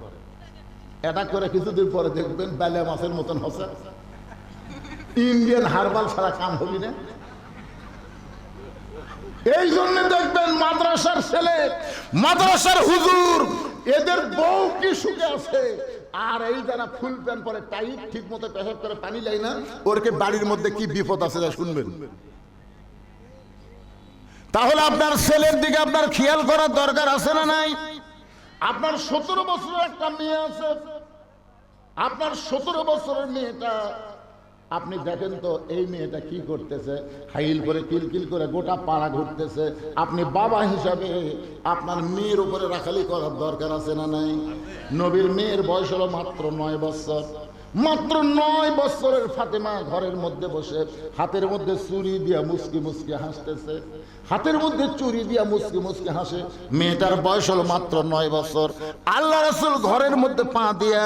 অ্যাটাক করে কিছুদিন পরে দেখবেন বেলে মাছের মতন হচ্ছে। ইন্ডিয়ান হার্বাল ছাড়া কাম হবি না। এই জন্য দেখবেন মাদ্রাসার ছেলে, মাদ্রাসার হুজুর, এদের বউ কি সুখে আছে, আর এই যারা ফুল প্যান্ট পরে টাইট ঠিক মতো পেশাব করে পানি লাই না, ওরকে বাড়ির মধ্যে কি বিপদ আছে যা শুনবেন। তাহলে আপনার ছেলের দিকে আপনার খেয়াল করার দরকার আছে না নাই? আপনার 17 বছরের একটা মেয়ে আছে, আপনার 17 বছরের মেয়েটা আপনি দেখেন তো এই মেয়েটা কি করতেছে, হাইল করে কিলকিল করে গোটা পাড়া ঘুরতেছে। আপনি বাবা হিসাবে আপনার মেয়ের উপরে রাখালি করার দরকার আছে না নাই? নবীর মেয়ের বয়স হলো মাত্র 9 বছর। মাত্র 9 বছরের ফাতেমা ঘরের মধ্যে বসে হাতের মধ্যে চুরি দিয়া মুসকি মুসকি হাসতেছে, হাতের মধ্যে চুরি দিয়া মুসকি মুসকি হাসে। মেয়েটার বয়স হলো মাত্র 9 বছর। আল্লাহ রাসূল ঘরের মধ্যে পা দিয়া,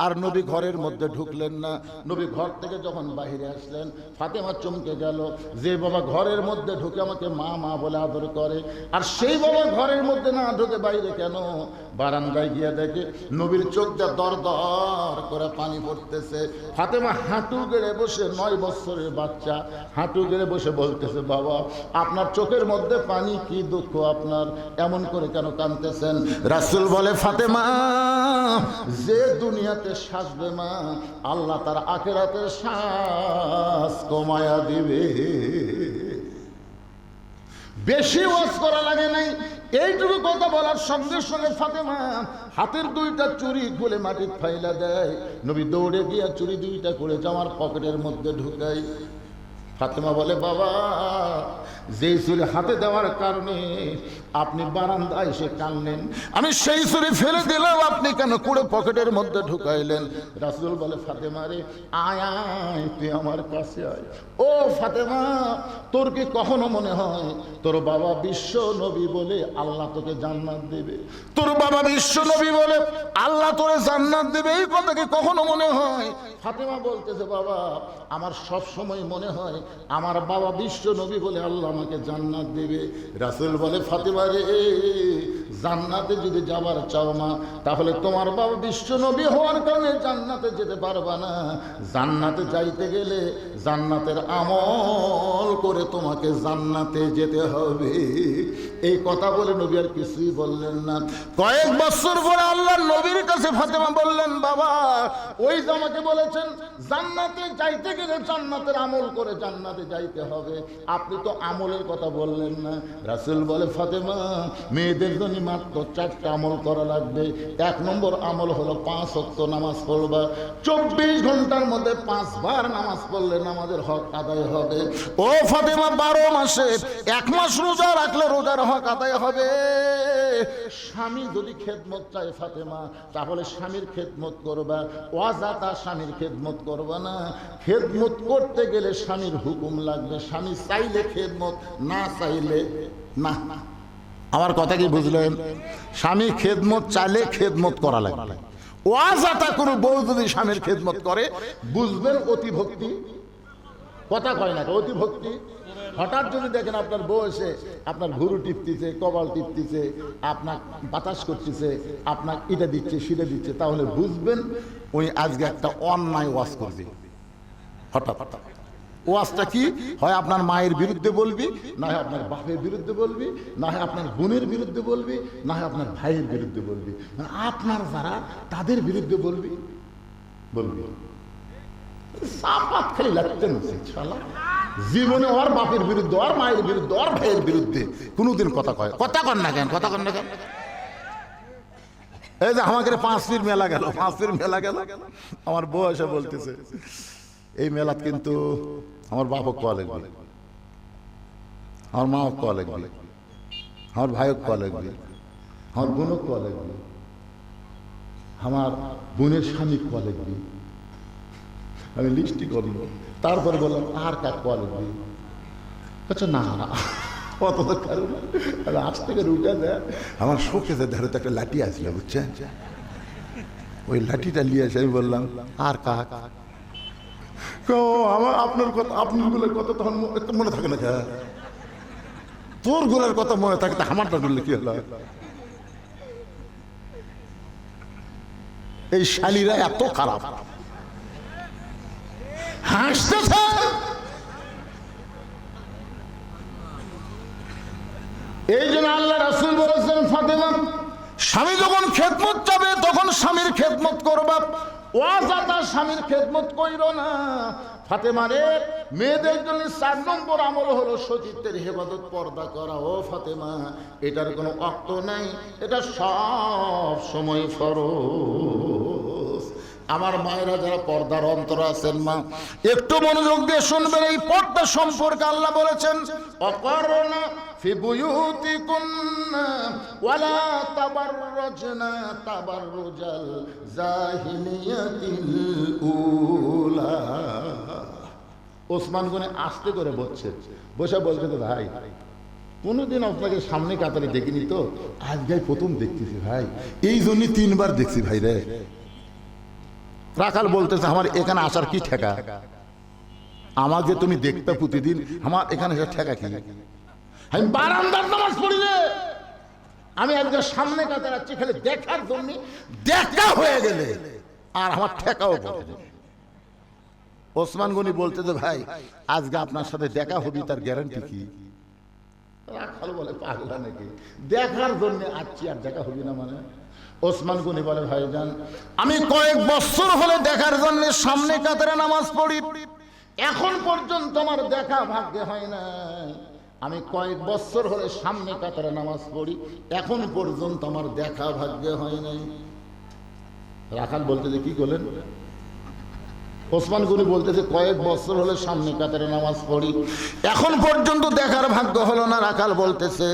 আর নবী ঘরের মধ্যে ঢুকলেন না। নবী ঘর থেকে যখন বাহিরে আসলেন, ফাতেমা চমকে গেল, যে বাবা ঘরের মধ্যে ঢুকে আমাকে মা মা বলে আদর করে, আর সেই বাবা ঘরের মধ্যে না ঢুকে বাইরে কেন? বারান্দায় গিয়ে দেখে নবীর চোখ দিয়ে দর দর করে পানি পড়তেছে। ফাতেমা হাঁটু গেড়ে বসে, 9 বছরের বাচ্চা হাঁটু গেড়ে বসে বলতেছে, বাবা আপনার চোখের মধ্যে পানি, কি দুঃখ আপনার, এমন করে কেন কাঁদতেছেন? রাসূল বলে, ফাতেমা, যে দুনিয়াতে সাজবে মা, আল্লাহ তার আখিরাতের শ্বাস কমায়া দিবে। বেশি ওয়াজ করা লাগে নাই, এইটুকু কথা বলার সঙ্গে সঙ্গে ফাতেমা হাতের 2টা চুড়ি খুলে মাটির ফাইলা দেয়। নবী দৌড়ে গিয়া চুড়ি 2টা করে জামার পকেটের মধ্যে ঢুকায়। ফাতেমা বলে, বাবা, যেই চুরি হাতে দেওয়ার কারণে আপনি বারান্দায় এসে কানলেন, আমি সেই চুরি ফেলে দিলাম, আপনি কেন কুড়ে পকেটের মধ্যে ঢুকাইলেন? রাসূল বলে, ফাতেমা রে, আয় আয়, তুই আমার কাছে আয়। ও ফাতেমা, তোর কি কখনো মনে হয় তোর বাবা বিশ্ব নবী বলে আল্লাহ তোকে জান্নাত দেবে? তোর বাবা বিশ্ব নবী বলে আল্লাহ তোরে জান্নাত দেবে, এই কথা কি কখনো মনে হয়? ফাতেমা বলতেছে, বাবা, আমার সব সময় মনে হয় আমার বাবা বিশ্ব নবী বলে আল্লাহ আমাকে জান্নাত দেবে। রাসূল বলে, ফাতেমা রে, জান্নাতে যদি যাবার চাও না, তাহলে তোমার বাবা বিশ্ব নবী হওয়ার কারণে জান্নাতে যেতে পারবা না। জান্নাতে যাইতে গেলে জান্নাতের আমল করে তোমাকে জান্নাতে যেতে হবে। এই কথা বলে নবী আর কিছুই বললেন না। কয়েক বছর পরে আল্লাহর নবীর কাছে ফাতেমা বললেন, বাবা, ওই যে আমাকে বলেছেন জান্নাতে যাইতে গেলে জান্নাতের আমল করে জান্নাতে যাইতে হবে, আপনি তো আমলের কথা বললেন না। রাসূল বলে, ফাতেমা, মেয়েদের জন্য মাত্র 4টা আমল করা লাগবে। 1 নম্বর আমল হলো 5 ওয়াক্ত নামাজ পড়বা। 24 ঘন্টার মধ্যে 5 বার নামাজ পড়লে নামাজের হক আদায় হবে। ও ফাতেমা, 12 মাসে 1 মাস রোজা রাখলে রোজার হক আদায় হবে। স্বামী যদি খেদমত চায় ফাতেমা, তাহলে স্বামীর খেদমত করবা, ওয়াজাতা স্বামীর খেদমত করবা না। খেদমত করতে গেলে স্বামীর হুকুম লাগবে, স্বামী চাইলে খেদমত, না চাইলে না। আমার কথা কি বুঝলেন? স্বামী খেদমত চাইলে খেদমত করা লাগবে। ওয়াজাতা কোনো বউ যদি স্বামীর খেদমত করে, বুঝবেন অতি ভক্তি। কথা কয় না, অতি ভক্তি। হঠাৎ যদি দেখেন আপনার বউ এসে আপনার ভুরু টিপতেছে, কপাল টিপতেছে, আপনার বাতাস করতেছে, আপনার এটা দিচ্ছে সেটা দিচ্ছে, তাহলে বুঝবেন ওই আজকে একটা অন্যায় ওয়াজ করবে। হঠাৎ ওয়াজটা কি হয়? আপনার মায়ের বিরুদ্ধে বলবি, না হয় আপনার বাপের বিরুদ্ধে বলবি, না হয় আপনার বোনের বিরুদ্ধে বলবি, না হয় আপনার ভাইয়ের বিরুদ্ধে বলবি, মানে আপনার যারা তাদের বিরুদ্ধে বলবি। সাপাত খালি লাগতেন জীবনে ওর বাপের বিরুদ্ধে, ওর মায়ের বিরুদ্ধে, ওর ভাইয়ের বিরুদ্ধে কোনোদিন কথা কয়? কথা কন না কেন? কথা কন না কেন? এই যে আমাকে 5 পীর মেলা গেল, 5 পীর মেলা গেল, আমার বউ এসে বলতেছে, এই মেলাত কিন্তু আমার বাপও কোয়া লাগবে, আমার মাও কোয়া লাগবে, আমার ভাইও কোয়া লাগবে, আমার বোনও কোয়া লাগবে, আমার বোনের স্বামী কোয়া লাগবে। আমি লিস্টই করবো, তারপরে বললাম আর কাক কোয়া লাগবে। আচ্ছা, না না, অত তো কারণ আজ থেকে রুটা দেয়। আমার শোকে যে ধরে তো একটা লাঠি আসলে, বুঝছেন, ওই লাঠিটা নিয়ে এসে আমি বললাম আর কাক। আমার আপনার কথা, আপনার গুলোর কথা তখন মনে থাকে না, তোর গুলোর কথা মনে থাকে, আমারটা বললে কি হলো? এই শালীরা এত খারাপ, হাসতেছে। এই জন্য আল্লাহ রাসূল বলেছেন, ফাতেমা, স্বামী যখন খেদমত চাবে তখন স্বামীর খেদমত করবা, ওয়াজাতা স্বামীর খেদমত কইরো না। ফাতেমা রে, মেয়েদের জন্য 4 নম্বর আমল হলো সতীত্বের হেফাজত, পর্দা করা। ও ফাতেমা, এটার কোনো ওয়াক্ত নাই, এটা সব সময় ফরজ। আমার মায়েরা যারা পর্দার অন্তর আছেন মা, একটু মনোযোগ দিয়ে শুনবেন। এই পর্দা সম্পর্কে আল্লাহ বলেছেন, অকরনা ফি বুয়ুতিকুন্না ওয়ালা তাবাররাজনা তাবাররুজাল জাহিলিয়াতিল উলা। ওসমান গনি আস্তে করে বলছে, বসে বলছে, তো ভাই কোনোদিন আপনাকে সামনে কাতারে দেখিনি, তো আজকে প্রথম দেখতেছি ভাই, এই জন্য 3 বার দেখছি ভাই রে। রাখাল বলতেছে, আমার এখানে আসার কি ঠেকা? আমাকে তুমি দেখতে প্রতিদিন, আমার এখানে আসার ঠেকা কি? আমি বারান্দার নামাজ পড়ি রে, আমি আজকে সামনে কাতারে আছি খালি দেখার জন্য, দেখা হয়ে গেলে আর আমার ঠেকাও পড়ে। ওসমান গনি বলতেছে, ভাই আজকে আপনার সাথে দেখা হবে, তার গ্যারান্টি কি? রাখাল বলে, পাগলা নাকি, দেখার জন্য আসছি আর দেখা হবে না মানে? ওসমান গনি বলে, ভাইজান আমি কয়েক বছর হলে দেখার জন্য সামনে কাতারে নামাজ পড়ি, এখন পর্যন্ত আমার দেখা ভাগ্যে হয় না। আমি কয়েক বছর হলে সামনে কাতারে নামাজ পড়ি, এখন পর্যন্ত আমার দেখা ভাগ্যে হয় নাই। রাখাল বলতেছে, কি করলেন? ওসমান গনি বলতেছে, কয়েক বছর হলে সামনে কাতারে নামাজ পড়ি, এখন পর্যন্ত দেখার ভাগ্য হলো না। রাখাল বলতেছে,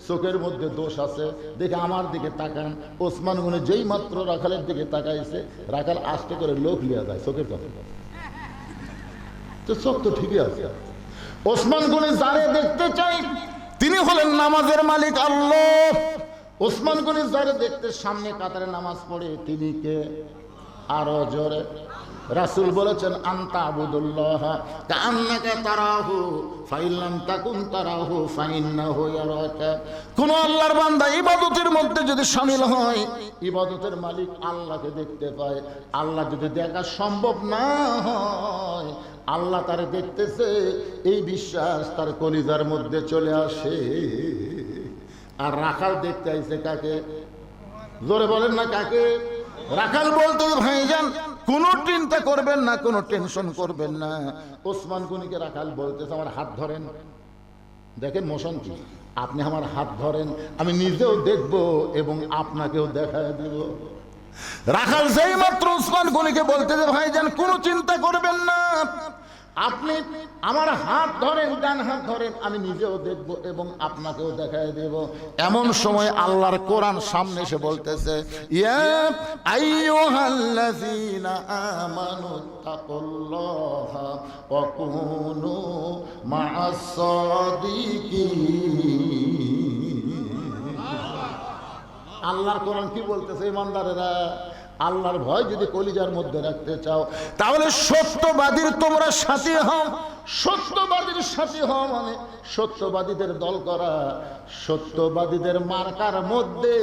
চোখের মধ্যে দোষ আছে, দেখে আমার দিকে তাকান। ওসমান গনি যেই মাত্র রাখালের দিকে তাকাইছে, রাখাল আস্তে করে লোক লিয়া যায় চোখের কথা, তো চোখ তো ঠিকই আছে। ওসমান গনি যারে দেখতে চাই তিনি হলেন নামাজের মালিক আল্লাহ। ওসমান গনি যারে দেখতে সামনে কাতারে নামাজ পড়ে তিনি কে? আরো জোরে। রাসূল বলেছেন, আনতা আবুদুল্লাহ কাআন্নাকা তারাহু ফাইন লাম তাকুন তারাহু ফাইন্নাহু ইয়ারাকা। কোন আল্লাহর বান্দা ইবাদতের মধ্যে যদি শামিল হয়, ইবাদতের মালিক আল্লাহকে দেখতে পায়। আল্লাহ যদি দেখা সম্ভব না হয়, আল্লাহ তারে দেখতেছে এই বিশ্বাস তার কলিজার মধ্যে চলে আসে। আর রাখাল দেখতে আইছে কাকে? জোরে বলেন না কাকে? রাখাল বলতে, ভাইজান কোনো চিন্তা করবেন না, কোনো টেনশন করবেন না। ওসমান গনিকে রাখাল বলতেছে, আমার হাত ধরেন। দেখেন মোশন কি, আপনি আমার হাত ধরেন, আমি নিজেও দেখব এবং আপনাকেও দেখায় দেব। রাখাল যেই মাত্র ওসমান গনিকে বলতেছে, ভাইজান কোনো চিন্তা করবেন না, আপনি আমার হাত ধরেন, ডান হাত ধরেন, আমি নিজেও দেখব এবং আপনাকেও দেখায় দেব। এমন সময় আল্লাহর কোরআন সামনে এসে বলতেছে, ইয়া আইয়ুহাল্লাযীনা আমানু তাকুল্লাহা ওয়া কুনু মা'আস সাদিকিন। আল্লাহর কোরআন কি বলতেছে? ইমানদারেরা, আল্লাহর ভয় যদি কলিজার মধ্যে রাখতে চাও, তাহলে সত্যবাদীর তোমরা সাথী হও। সত্যবাদীর সাথী হও মানে সত্যবাদীদের দল করা, সত্যবাদীদের মার্কার মধ্যে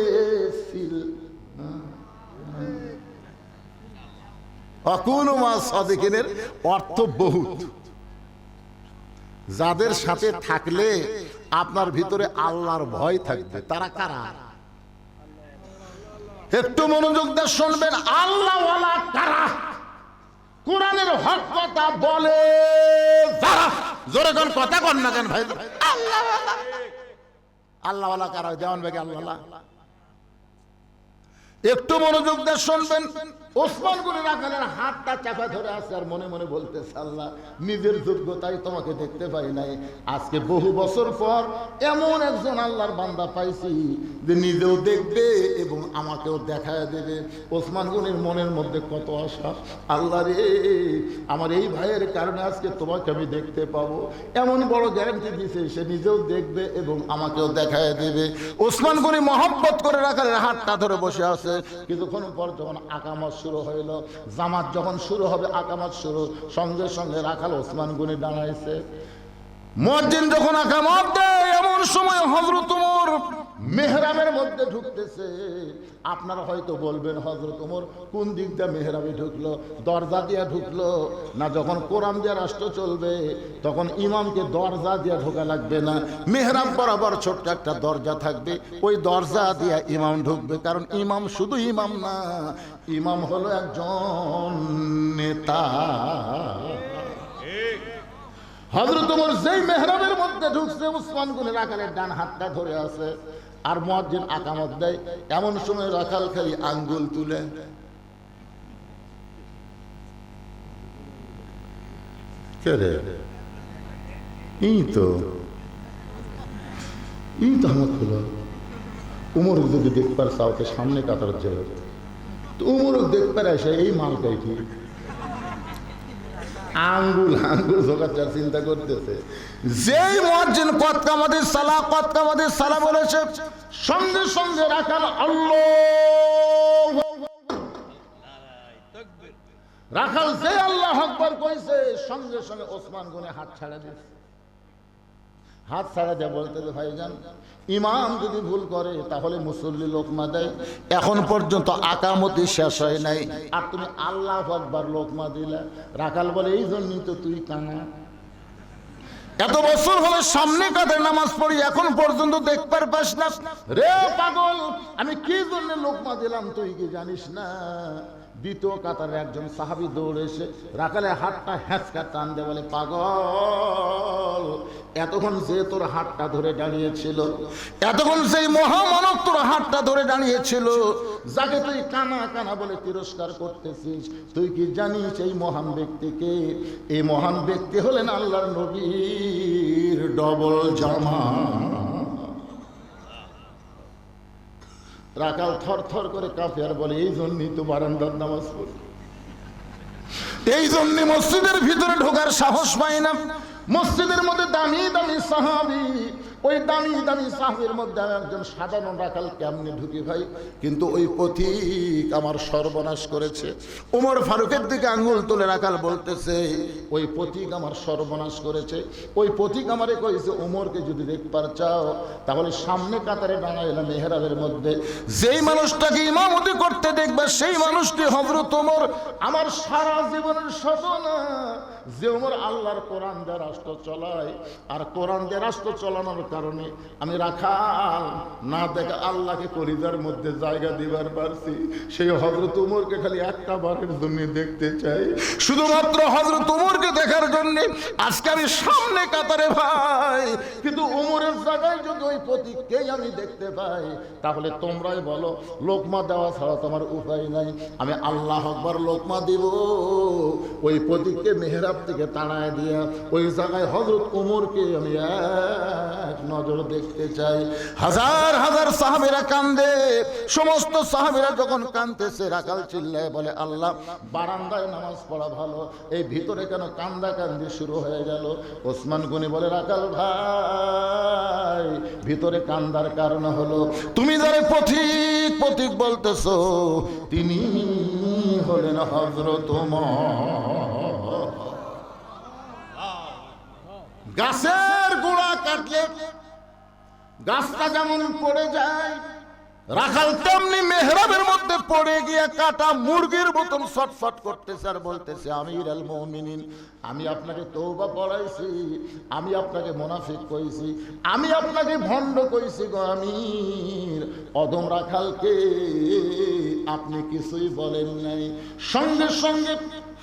ছিল। অকুনু মা সাদিকিনের অর্থ বহুত। যাদের সাথে থাকলে আপনার ভিতরে আল্লাহর ভয় থাকবে, তারা কারা? একটু মনোযোগ দিয়ে শুনবেন। আল্লাহওয়ালা কারা? কোরআনের হক কথা বলে যারা। জোরে কোন কথা কন না কেন ভাই? আল্লাহওয়ালা, আল্লাহওয়ালা কারা? দেওয়ান ভাই আল্লাহওয়ালা। একটু মনোযোগ দিয়ে শুনবেন। ওসমান গনি রাখালের হাতটা চাপা ধরে আছে আর মনে মনে বলতেছে, আল্লাহ নিজের যোগ্যতায় তোমাকে দেখতে পাই নাই, আজকে বহু বছর পর এমন একজন আল্লাহর বান্দা পাইছি যে নিজেও দেখবে এবং আমাকেও দেখায় দেবে। ওসমান গনির মনের মধ্যে কত আশা, আল্লাহ রে আমার এই ভাইয়ের কারণে আজকে তোমাকে আমি দেখতে পাবো। এমন বড় গ্যারান্টি দিছে, সে নিজেও দেখবে এবং আমাকেও দেখায় দেবে। ওসমান গনি মহব্বত করে রাখালের হাতটা ধরে বসে আছে। কিছুক্ষণ পর যখন আকামত শুরু হইল, জামাত যখন শুরু হবে, আকামত শুরু, সঙ্গে সঙ্গে রাখাল ওসমান গনি দাঁড়াইছে। মুয়াজ্জিন যখন আকামত দেয়, এমন সময় হযরত ওমর মেহরাবের মধ্যে ঢুকতেছে। আপনারা হয়তো বলবেন, হযরত ওমর কোন দিক দিয়ে মেহরাবে ঢুকলো? দরজা দিয়ে ঢুকলো না? যখন কোরআন দিয়ে রাষ্ট্র চলবে তখন ইমামকে দরজা দিয়ে ঢোকা লাগবে না, মেহরাব বরাবর ছোট্ট একটা দরজা থাকবে, ওই দরজা দিয়ে ইমাম ঢুকবে। কারণ ইমাম শুধু ইমাম না, ইমাম হলো একজন নেতা। হযরত ওমর যেই মেহরাবের মধ্যে ঢুকছে, ওসমান গনি রাখালের ডান হাতটা ধরে আছে আর মুয়াজ্জিন আকামত দেয়। এমন সময় রাখাল খালি আঙ্গুল তুলে কে রে? এই তো আমার খোলা। উমর যদি দেখবার চাওকে সামনে কাতার যায়, তো উমর দেখবার আসে এই মালটাই কি আঙ্গুল জোগাচার চিন্তা করতেছে। যেই মুয়াজ্জিন কত কামাদের সালা বলেছে, সঙ্গে সঙ্গে রাখাল আল্লাহ, রাখাল যে আল্লাহ আকবার কইছে, সঙ্গে সঙ্গে ওসমান গনে হাত ছাড়া দিয়েছে। হাত ছাড়া দেয় বলতে ভাইজান, ইমাম যদি ভুল করে তাহলে মুসল্লি লোকমা দেয়, এখন পর্যন্ত আকামতি শেষ হয় নাই, আর তুমি আল্লাহ আকবার লোকমা দিলা। রাখাল বলে এই জন্যই তো তুই কানা, এত বছর হলে সামনে কাদের নামাজ পড়ি, এখন পর্যন্ত দেখবার পাস না রে পাগল, আমি কি জন্য লোকমা দিলাম তুই কি জানিস না? দ্বিতীয় কাতারে একজন সাহাবী দৌড়ে এসে রাখালে হাতটা হ্যাঁচকা টান দিয়ে বলে, পাগল, এতক্ষণ যে তোর হাতটা ধরে দাঁড়িয়েছিল, এতক্ষণ সেই মহামানব তোর হাতটা ধরে দাঁড়িয়েছিল, যাকে তুই কানা কানা বলে তিরস্কার করতেছিস, তুই কি জানিস এই মহান ব্যক্তিকে? এই মহান ব্যক্তি হলেন আল্লাহর নবীর ডবল জামা। রাখাল থর থর করে কাঁপে আর বলে, এই জন্যই তো বারান্দার নামাজ পড়ি, এই জন্য মসজিদের ভিতরে ঢোকার সাহস পাই না। মসজিদের মধ্যে দামি দামি সাহাবী, ওই দামি দামি সাহাবীর মধ্যে আমি একজন সাধারণ রাখাল কেমনে ঢুকি ভাই? কিন্তু ওই পথিক আমার সর্বনাশ করেছে। ওমর ফারুকের দিকে আঙ্গুল তুলে রাখাল বলতেছে, ওই পথিক আমার সর্বনাশ করেছে। ওই পথিক আমারে কইছে, ওমরকে যদি দেখবার চাও তাহলে সামনে কাতারে দাঁড়াইলাম মেহরাবের মধ্যে, যেই মানুষটাকে ইমামতি করতে দেখবে সেই মানুষটি হযরত ওমর। আমার সারা জীবনের সাধনা যে ওমর আল্লাহর কোরআন দিয়ে রাষ্ট্র চলায়, আর কোরআন দিয়ে রাষ্ট্র চালানোর কারণে আমি রাখাল না দেখে আল্লাহকে কলিজার মধ্যে জায়গা দিবার পারছি। সেই হযরত ওমরকে খালি একটা বারের জন্য দেখতে চাই, শুধুমাত্র হযরত ওমরকে দেখার জন্য আজকে আমি সামনে কাতারে ভাই। কিন্তু ওমরের জায়গায় যদি ওই প্রতীককেই আমি দেখতে পাই, তাহলে তোমরাই বলো লোকমা দেওয়া ছাড়া তোমার উপায় নাই। আমি আল্লাহ আকবার লোকমা দিব, ওই প্রতীককে মেহরাব থেকে তাড়ায় দিয়া ওই জায়গায় হযরত ওমরকে আমি এক নজর দেখতে চাই। হাজার হাজার সাহাবীরা কান্দে, সমস্ত সাহাবীরা যখন কাঁদতেছে, রাখাল চিল্লায় বলে, আল্লাহ, বারান্দায় নামাজ পড়া ভালো, এই ভিতরে কেন কান্দা কান্দি শুরু হয়ে গেল? ওসমান গনি বলে, রাখাল ভাই, ভিতরে কান্দার কারণ হলো তুমি যারা পথিক পথিক বলতেছো, তিনি হলেন হযরত ওমর। গাছের গোড়া কাটলে গাছটা যেমন পড়ে যায়, রাখাল তেমনি মেহরাবের মধ্যে পড়ে গিয়ে কাটা মুরগির মতন ছটফট করতেছে আর বলতেছে, আমির আল মুমিনিন, আমি আপনাকে তওবা পড়াইছি, আমি আপনাকে মুনাফিক কইছি, আমি আপনাকে ভণ্ড কইছি গো আমির। অদম রাখালকে আপনি কিছুই বলেন নাই। সঙ্গে সঙ্গে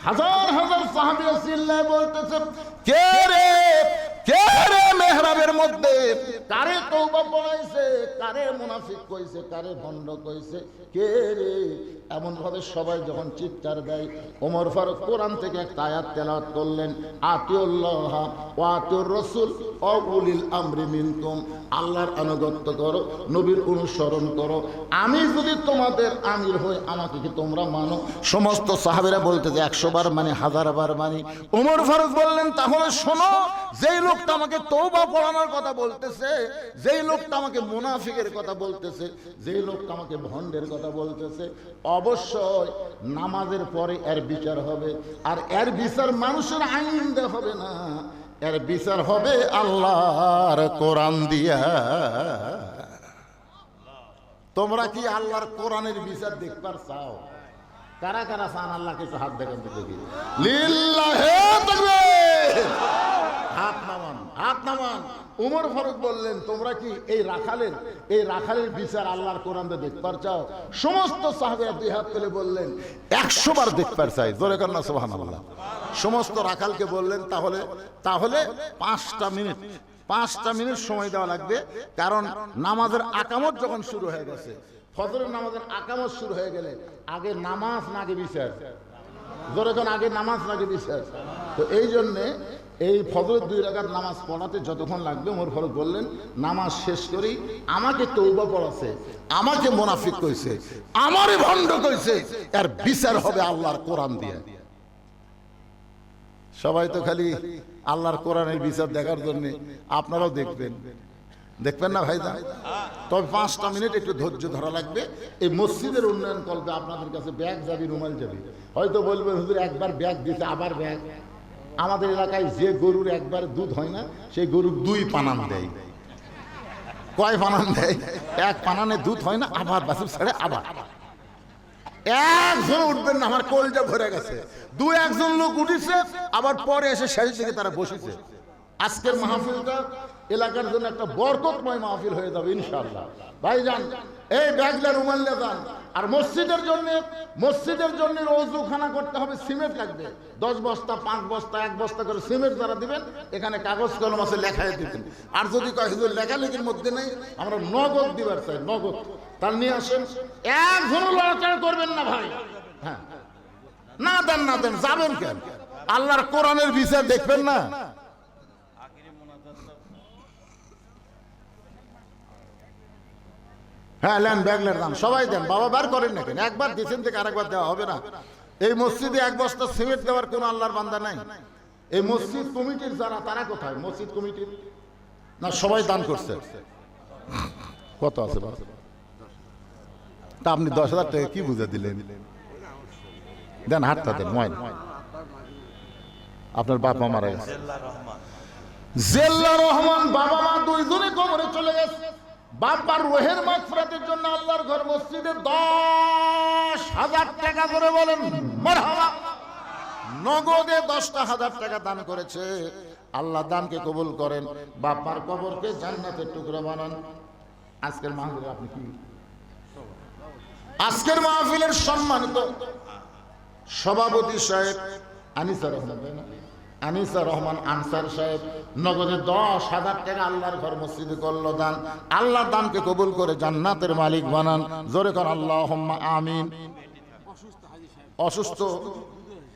হাজার হাজার সাহাবীরা চিল্লায় বলতেছে, কে রে কে রে মেহরাবের মধ্যে কারে তওবা পড়াইছে, কারে মুনাফিক কইছে, কারে ভণ্ড কইছে, কে রে? এমন ভাবে সবাই যখন চিৎকার দেয়, ওমর ফারুক কোরআন থেকে একটা আয়াত তেলাওয়াত করলেন, আতিউল্লাহ ওয়া আতিউর রাসূল ওয়া উলিল আমরি মিনকুম, আল্লাহর আনুগত্য করো, নবীর অনুসরণ করো, আমি যদি তোমাদের আমির হই আমাকে কি তোমরা মানো? সমস্ত সাহাবীরা বলতেছে, 100 বার মানে, 1000 বার মানি। ওমর ফারুক বললেন, তাহলে শোনো, যেই লোকটা আমাকে তওবা পড়ানোর কথা বলতেছে, যেই লোকটা আমাকে মুনাফিকের কথা বলতেছে, যেই লোকটা আমাকে ভণ্ডের কথা বলতেছে, অবশ্যই নামাজের পরে এর বিচার হবে। আর এর বিচার মানুষের আইন দিয়ে হবে না, এর বিচার হবে আল্লাহর কোরআন দিয়া। তোমরা কি আল্লাহর কোরআনের বিচার দেখবার চাও? কারা কারা চান আল্লাহকে একটু হাত দেখান তো দেখি। লিল্লাহে তাকবীর, হাত নামান, হাত নামান। ওমর ফারুক বললেন, তোমরা কি এই রাখালের বিচার আল্লাহর কোরআনে দেখবার চাও? সমস্ত সাহাবীরা দুই হাত তুলে বললেন, 100 বার দেখবার চাই। জোরে কর না সুবহানাল্লাহ। সমস্ত রাখালকে বললেন, তাহলে 5টা মিনিট সময় দেওয়া লাগবে, কারণ নামাজের আকামত যখন শুরু হয়ে গেছে, ফজরের নামাজের আকামত শুরু হয়ে গেলে আগে নামাজ না আগে বিচার? যখন আগে নামাজ লাগে বিশ্বাস। তো এই জন্যে এই ফজরের 2 রাকাত নামাজ পড়াতে যতক্ষণ লাগবে ওমর ফারুক বললেন নামাজ শেষ করেই আমাকে তওবা পড়াছে, আমাকে মুনাফিক কইছে, আমারে ভণ্ড কইছে, এর বিচার হবে আল্লাহর কোরআন দিয়ে। সবাই তো খালি আল্লাহর কোরআনের বিচার দেখার জন্য, আপনারাও দেখবেন, দেখবেন না ভাইজান? তবে 5টা মিনিট একটু ধৈর্য ধরা লাগবে। এই মসজিদের উন্নয়ন কল্পে আপনাদের কাছে ব্যাগ যাবি, রুমাল যাবি। হয়তো বলবেন হুজুর একবার ব্যাগ দিতে আবার ব্যাগ। আমাদের এলাকায় যে গরুর একবার দুধ হয় না সেই গরুর 2 পানান দেয়। কয় পানান দেয়? 1 পানানে দুধ হয় না, আবার বাছুর ছেড়ে আবার। একজন উঠবেন না, আমার কলজা ভরে গেছে। 2-1জন লোক উঠেছে, আবার পরে এসে শেষ দিকে তারা বসেছে। আজকের মাহফিলটা এলাকার জন্য একটা বরকতময় মাহফিল হয়ে যাবে ইনশাআল্লাহ। ভাইজান এই ব্যাগলা রুমাল নিয়ে যান। আর মসজিদের জন্য ওযুখানা করতে হবে, সিমেন্ট লাগবে 10 বস্তা, 5 বস্তা, 1 বস্তা করে সিমেন্ট যারা দিবেন এখানে কাগজ কলম আছে লেখায় দিবেন। আর যদি কয় হুজুর লেখালেখির মধ্যে নেই, আমরা নগদ দিবার চাই, নগদ, তার নিয়ে আসেন। একজনও লড়াচড়া করবেন না ভাই। হ্যাঁ, না দেন না দেন, যাবেন কেন? আল্লাহর কোরআনের বিচার দেখবেন না? হ্যাঁ, লেন ব্যাগলের দাম সবাই দেন, বাবা বার করেন না কেন? একবার দিচ্ছেন থেকে আরেকবার দেওয়া হবে না। এই মসজিদে 1 বস্তা সিমেন্ট দেওয়ার কোন আল্লাহর বান্দা নাই। এই মসজিদ কমিটির যারা, তারা কোথায়? মসজিদ কমিটির না সবাই দান করছে? কত আছে বাবা? তা আপনি 10,000 টাকা কি বুঝে দিলেন? দেন, হাতটা দেন। ময়না আপনার বাপ মা মারা গেছে, জেল্লা রহমান বাবা মা 2 জনে কবরে চলে গেছে। বাবার রোহের মাগফিরাতের জন্য আল্লাহর ঘর মসজিদে 10,000 টাকা করে বলেন মারহাবা, নগদে 10,000 টাকা দান করেছে। আল্লাহ দানকে কবুল করেন, বাবার কবরকে জান্নাতের টুকরা বানান। আজকের মাহফিলে আপনি কি, আজকের মাহফিলের সম্মানিত সভাপতি সাহেব আনিসা রহমান আনসার সাহেব নগদে 10,000 টাকা আল্লাহর ঘর মসজিদে করলো দান। আল্লাহ দানকে কবুল করে জান্নাতের মালিক বানান। জোরে কর আল্লাহুম্মা আমিন। অসুস্থ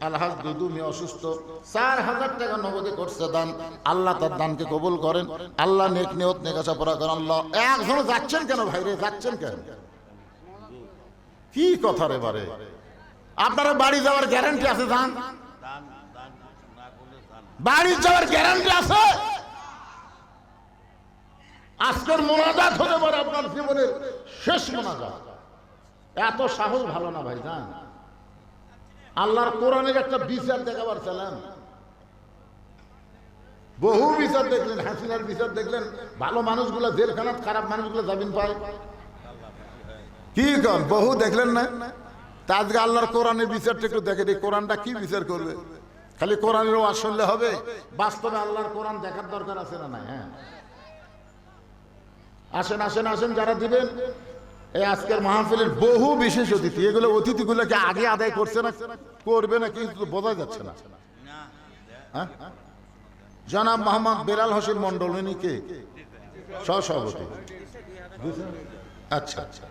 আলহাজ দুদুমি অসুস্থ, 4,000 টাকা নগদে করছে দান। আল্লাহ তার দানকে কবুল করেন। আল্লাহ নেক নিয়ত নেকাশা পড়া করেন। আল্লাহ একজন যাচ্ছেন কেন ভাই রে? যাচ্ছেন কেন? কি কথা রে বারে? আপনারা বাড়ি যাওয়ার গ্যারান্টি আছে? যান, বাড়ি যাওয়ার গ্যারান্টি আছে। আজকের মোনাজাত হতে পারে আপনার জীবনের শেষ মোনাজাত। এত সাহস ভালো না ভাই। যান, আল্লাহর কোরআনের একটা বিচার দেখাবার চালান। বহু বিচার দেখলেন, হাসিনার বিচার দেখলেন, ভালো মানুষগুলো জেলখানাত, খারাপ মানুষগুলো জামিন পায়। কি কর বহু দেখলেন না? তা আজকে আল্লাহর কোরআনের বিচারটা একটু দেখেন, এই কোরআনটা কি বিচার করবে? খালি কোরআনেরও আসলে হবে? বাস্তবে আল্লাহর কোরআন দেখার দরকার আছে না নাই? হ্যাঁ, আসেন আসেন আসেন যারা দিবেন। এই আজকের মাহফিলের বহু বিশেষ অতিথি, এগুলো অতিথিগুলোকে আগে আদায় করছে না, করবে না কিন্তু বোঝা যাচ্ছে না। হ্যাঁ, জনাব মোহাম্মদ বেলাল হোসেন মন্ডল, উনি কে? সহসভাপতি। আচ্ছা আচ্ছা,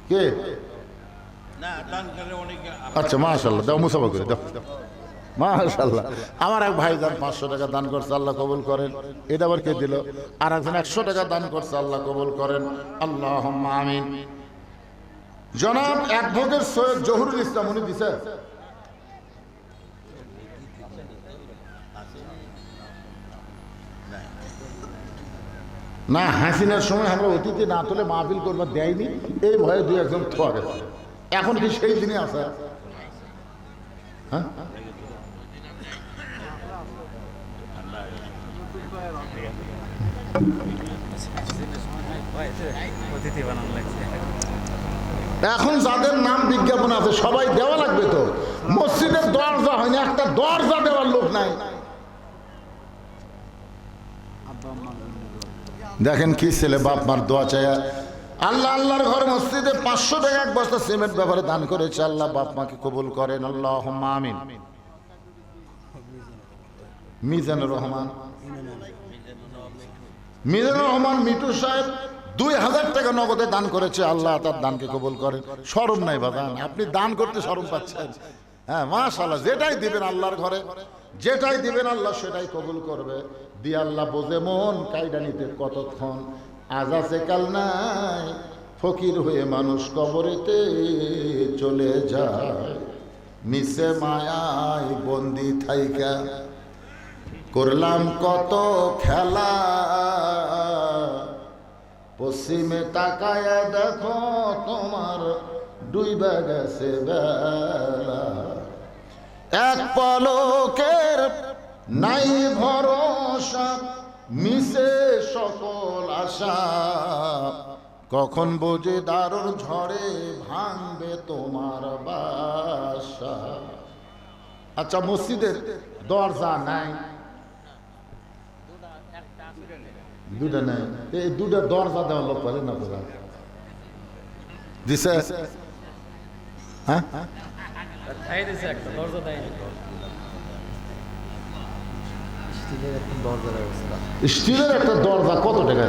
কে? আচ্ছা, মাশাআল্লাহ, দাও মুসাফা করে দাও। মাশাআল্লাহ, আমার এক ভাইজান 500 টাকা দান করছে, আল্লাহ কবুল করেন। এটা আবার কে দিল? আর একজন 100 টাকা দান করছে, আল্লাহ কবুল করেন। আল্লাহুম্মা আমিন। জনাব অ্যাডভোকেট সৈয়দ জহুরুল ইসলাম, উনি দিছে না? হাসিনার সময় আমরা অতিথি না তুলে মাহফিল করবার দেয়নি, এই ভয়ে 2-1জন থোয়া গেছে। এখন কি সেই দিনে আছে? হ্যাঁ, এখন যাদের নাম বিজ্ঞাপন আছে সবাই দেওয়া লাগবে তো। মসজিদের দরজা হয়নি, একটা দরজা দেওয়ার লোক নাই। দেখেন কি ছেলে, বাপ মার দোয়া চায়। আল্লাহ আল্লাহর ঘর মসজিদে 500 টাকা 1 বস্তা সিমেন্ট ব্যাপারে দান করেছে। আল্লাহ বাপ মাকে কবুল করেন। আল্লাহুম্মা আমিন। মিজানুর রহমান মিটু সাহেব 2000 টাকা নগদে দান করেছে, আল্লাহ তার দানকে কবুল করেন। শরম নাই বাদান, আপনি দান করতে শরম পাচ্ছেন? হ্যাঁ মাশাআল্লাহ, যেটাই দিবেন আল্লাহর ঘরে, যেটাই দিবেন আল্লাহ সেটাই কবুল করবে। দিয়ে আল্লাহ বোঝে মন কাইডা নিতে কতক্ষণ, আজ আছে কাল নাই, ফকির হয়ে মানুষ কবরেতে চলে যায়। মিশে মায়ায় বন্দি থাইকা করলাম কত খেলা, পশ্চিমে তাকায় দেখো তোমার ডুইবা গেছে বেলা। এক পলকের নাই ভরসা, মিশে সকল আশা, কখন বোঝে দারুণ ঝড়ে ভাঙবে তোমার বাসা। আচ্ছা, মসজিদের দরজা নাই, দুটা নাই, এই দুটা দরজা দেওয়া লোক পারে না তোরা দিছে? হ্যাঁ স্টিলের একটা দরজা কত টাকা?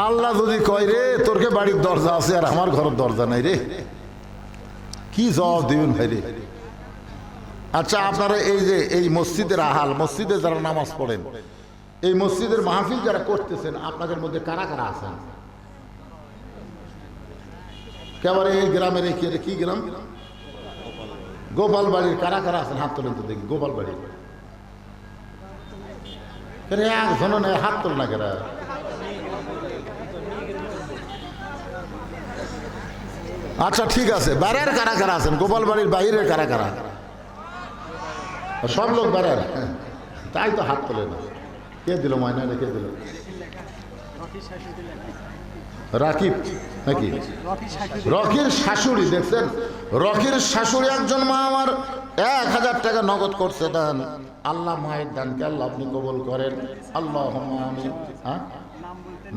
আল্লাহ যদি কয় রে তোরকে বাড়ির দরজা আছে আর আমার ঘরের দরজা নাই রে, কি জবাব দিবেন ভাই রে? আচ্ছা, আপনারা এই যে এই মসজিদের আহাল, মসজিদে যারা নামাজ পড়েন, এই মসজিদের মাহফিল যারা করতেছেন, আপনাদের মধ্যে কারা কারা আছেন? কেবারে এই গ্রামের কি গ্রাম? গোপাল বাড়ির কারা কারা আছেন? হাত তোলেন তো দেখি। গোপাল বাড়ির একজন নেই, হাত তোল না কেরা? আচ্ছা ঠিক আছে, বাইরের কারা কারা আছেন? গোপাল বাড়ির বাইরের কারা কারা? সব লোক বাইরের, তাই তো হাত তোলে না। কে দিল ময়না? কে দিল? রাকিব নাকি? রকির শাশুড়ি। দেখছেন, রকির শাশুড়ি একজন মা আমার 1000 টাকা নগদ করছে দান। আল্লাহ মায়ের দানকে আল্লাহ আপনি কবুল করেন, আল্লাহুম্মা আমিন। হ্যাঁ,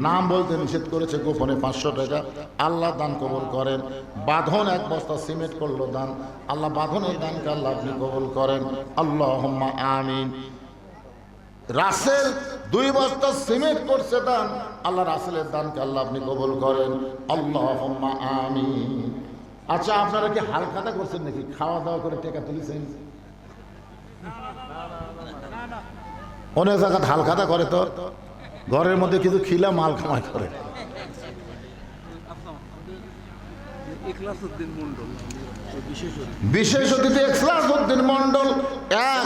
নাম বলতে নিষেধ করেছে, গোপনে 500 টাকা, আল্লাহ দান কবুল করেন। বাঁধন 1 বস্তা সিমেন্ট করলো দান, আল্লাহ বাঁধনের দানকে আল্লাহ আপনি কবুল করেন, আল্লাহুম্মা আমিন। রাসেল 2 বস্তা সিমেন্ট করছে দান, আল্লাহ রাসেলের দানকে আল্লাহ আপনি কবুল করেন, আল্লাহুম্মা আমিন। আচ্ছা, আপনারা কি হালখাতা করছেন নাকি? খাওয়া দাওয়া করে টাকা তুলেছেন? অনেক জায়গায় হালখাতা করে, তো ঘরের মধ্যে কিছু খিলা মাল কামাই করে। বিশেষ অতিথি ইখলাসউদ্দিন মন্ডল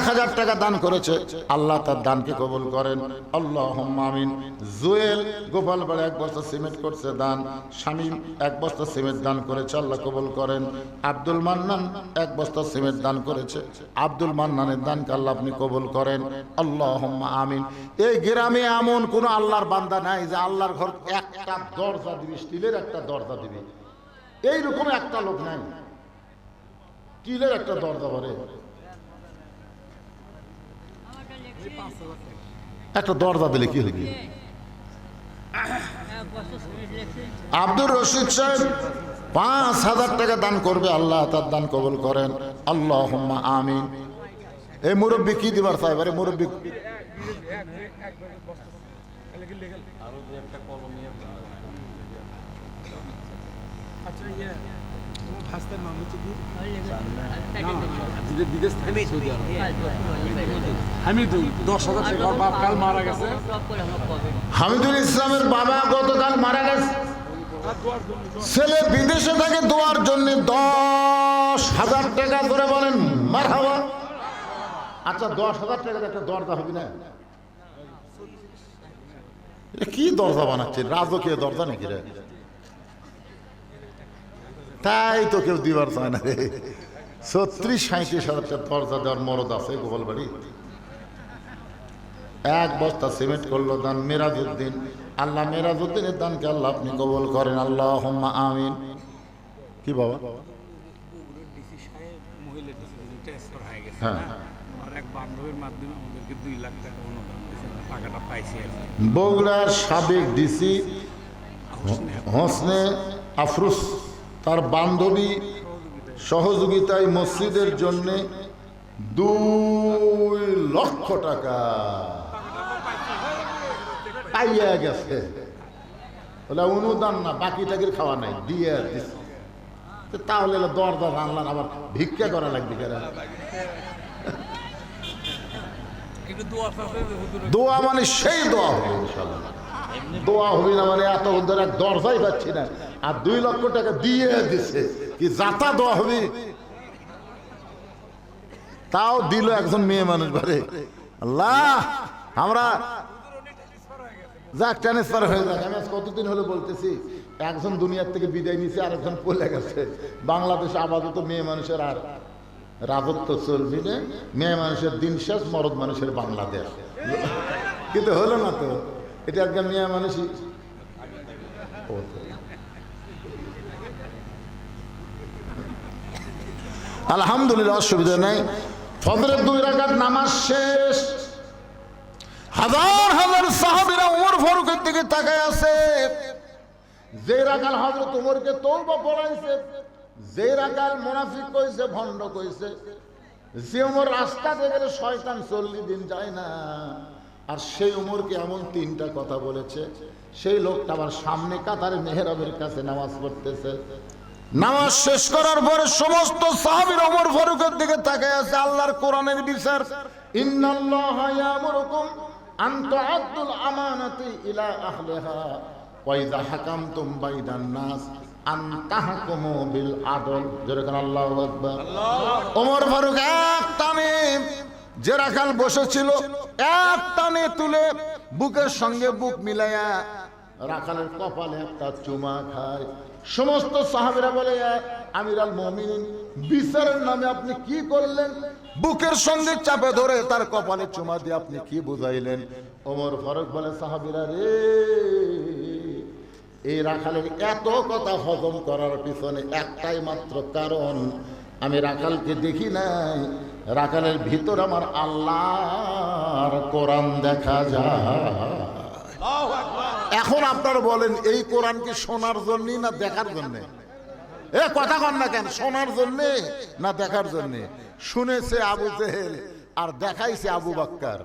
1000 টাকা দান করেছে, আল্লাহ তার দানকে কবুল করেন, আল্লাহুম্মা আমিন। জুয়েল গোপালবাড়ি 1 বস্তা সিমেন্ট করছে দান, শামীম 1 বস্তা সিমেন্ট দান করেছে, আল্লাহ কবুল করেন। আব্দুল মান্নান 1 বস্তা সিমেন্ট দান করেছে, আব্দুল মান্নানের দানকে আল্লাহ আপনি কবুল করেন, আল্লাহুম্মা আমিন। এই গ্রামে এমন কোন আল্লাহর বান্দা নাই যে আল্লাহর ঘর একটা দরজা দিবি, স্টিলের একটা দরজা দিবি, এইরকম একটা লোক নাই। স্টিলের একটা দরজা ভরে, একটা দরজা দিলে কি হবে? আব্দুর রশিদ সাহেব 5000 টাকা দান করবে, আল্লাহ তার দান কবুল করেন, আল্লাহুম্মা আমিন। এই মুরব্বী কি দিবার চাই? এবারে মুরব্বী হামিদুল ইসলামের বাবা গতকাল মারা গেছে, ছেলে বিদেশে থাকে, দোয়ার জন্য 10,000 টাকা ধরে বলেন মারহাবা। আচ্ছা, 10,000 টাকার একটা দরজা হবে না? কি দরজা বানাচ্ছে? রাজকীয় দরজা নাকি রে? তাই তো কেউ দিবার চায় না রে। 36-37 হাজার দরজা দেওয়ার মরদ আছে গোপাল বাড়ি। 1 বস্তা সিমেন্ট করলো দান মেরাজউদ্দিন, আল্লাহ মেরাজউদ্দিনের দানকে আল্লাহ আপনি কবুল করেন, আল্লাহুম্মা আমিন। কি বাবা? হ্যাঁ, বগুড়ার সাবেক ডিসি হোসনে আফরোজ তার বান্ধবী সহযোগিতায় মসজিদের জন্য 2 লক্ষ টাকা পাইয়া গেছে। বলে অনুদান না, বাকি টাকির খাওয়া নাই, দিয়ে দিচ্ছে। তাহলে দরদার আনলাম, আবার ভিক্ষা করা লাগবে কেরা? দোয়া মানে সেই দোয়া হবে ইনশাআল্লাহ। দোয়া হবে না মানে এত ধরে দরজাই পাচ্ছি না, আর 2 লক্ষ টাকা দিয়ে দিছে, কি যাতা দোয়া হবে? তাও দিল একজন মেয়ে মানুষ বারে। আল্লাহ, আমরা যাক ট্রান্সফার হয়ে যাক। আমি আজ কতদিন হলো বলতেছি, একজন দুনিয়ার থেকে বিদায় নিছে, আর একজন পলে গেছে। বাংলাদেশে আপাতত মেয়ে মানুষের আর রাজত্ব চলবি না, মেয়ে মানুষের দিন শেষ, মরদ মানুষের বাংলাদেশ। কিন্তু হলো না তো, এটা একদম মেয়ে মানুষই। আলহামদুলিল্লাহ, অসুবিধা নাই। ফজরের 2 রাকাত নামাজ শেষ, হাজার হাজার সাহাবীরা ওমর ফারুকের দিকে তাকায় আছে। যে রাকাল হযরত ওমরকে তওবা পড়াইছে, যে রাকাল মুনাফিক কইছে, ভণ্ড কইছে, যে ওমর রাস্তাতে গেলে শয়তান 40 দিন যায় না, আর সেই ওমরকে এমন 3টা কথা বলেছে। সেই লোকটা আবার সামনে কাতারে মেহরাবের কাছে নামাজ পড়তেছে। নামাজ শেষ করার পরে সমস্ত সাহাবীরা ওমর ফারুকের দিকে তাকায় আছে। আল্লাহর কোরআনের বিচার, ইন্নাল্লাহা ইয়ামুরুকুম আন তুআদ্দুল আমানাতি ইলা আহলিহা ওয়া ইযা হাকামতুম বাইনান নাস আন তাহকুমু বিল আদল। যেরকম আল্লাহু আকবার। ওমর ফারুক এক টানে, যে রাখাল বসেছিল এক টানে তুলে বুকের সঙ্গে বুক মিলাইয়া রাখালের কপালে একটা চুমা খায়। সমস্ত সাহাবীরা বলে, আমিরুল মুমিনিন, বিচারের নামে আপনি কি করলেন? বুকের সঙ্গে চাপে ধরে তার কপালে চুমা দিয়ে আপনি কি বুঝাইলেন? ওমর ফারুক বলে, সাহাবীরা রে, এই রাখালের এত কথা হজম করার পিছনে একটাই মাত্র কারণ, আমি রাখালকে দেখি নাই, রাখালের ভিতর আমার আল্লাহর কোরআন দেখা যায়। এখন আপনারা বলেন, এই কোরআন কি শোনার জন্য না দেখার জন্য? এ কথা কন না কেন? শোনার জন্য না দেখার জন্য? শুনেছে আবু জেহেল আর দেখাইছে আবু বক্কর।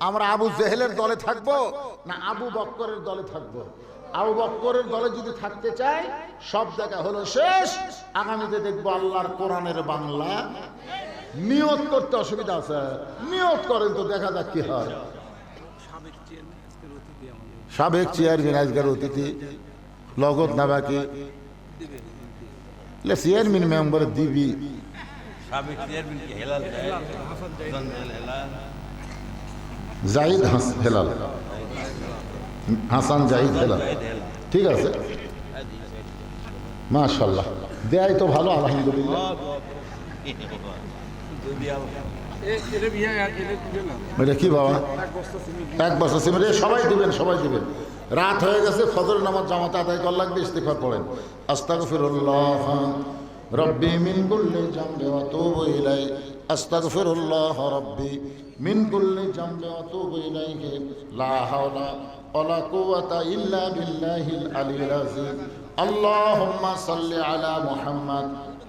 আমরা আবু জেহেলের দলে থাকবো না আবু বক্করের দলে থাকবো? আবু বক্করের দলে যদি থাকতে চাই, সব দেখা হলো শেষ, আগামীতে দেখবো আল্লাহর কোরআনের বাংলা। নিয়ত করতে অসুবিধা আছে? নিয়ত করেন তো, দেখা যাক কি হয়। সাবেক চেয়ারম্যান আজকের অতিথি লগত না বাকি চেয়ারম্যান মেম্বার দিবি জাহিদ হেলাল, হাসান জাহিদ হেলাল, ঠিক আছে, মাশাআল্লাহ। দেয় তো ভালো, আলহামদুলিল্লাহ। এটা কি বাবা? 1 বস্তা সিমেন্ট। সবাই দিবেন, সবাই দিবেন। রাত হয়ে গেছে, ফজরের নামাজ জামাতে আদায় করা লাগবে। ইস্তিগফার পড়েন, আস্তাগফিরুল্লাহ রব্বি মিন কুল্লি জামবি ওয়া আতুবু ইলাইহি, আস্তাগফিরুল্লাহ রব্বি মিন কুল্লি জামবি ওয়া আতুবু ইলাইহি, লা হাওলা ওয়ালা কুওয়াতা ইল্লা বিল্লাহিল আলিয়্যিল আযীম। আল্লাহুম্মা সাল্লি আলা মুহাম্মাদ,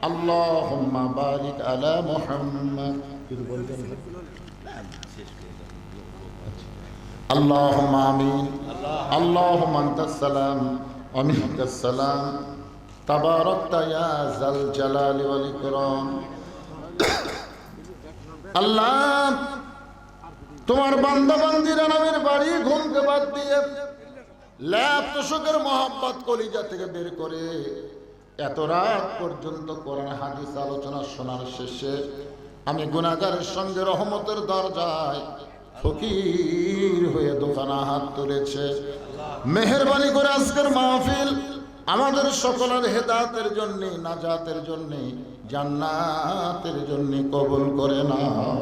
আল্লাহুম্মা বারিক আলা মুহাম্মাদ। আল্লাহুম্মা আমিন। আল্লাহুম্মা আনতাস সালাম ওয়া মিনকাস সালাম, তাবারাকতা ইয়া যাল জালালি ওয়াল ইকরাম। আল্লাহ, তোমার বান্দা বান্দিরা নামের বাড়ি ঘুমকে বাদ দিয়ে ল্যাপ তোষকের মোহাব্বত কলিজা থেকে বের করে এত রাত পর্যন্ত কোরআন হাদিস আলোচনা শোনার শেষে আমি গুনাহগারের সঙ্গে রহমতের দরজায় ফকির হয়ে দোকানা হাত তুলেছে। মেহেরবানি করে আজকের মাহফিল আমাদের সকলের হেদায়েতের জন্য, নাজাতের জন্য, জান্নাতের জন্য কবুল করে নাও।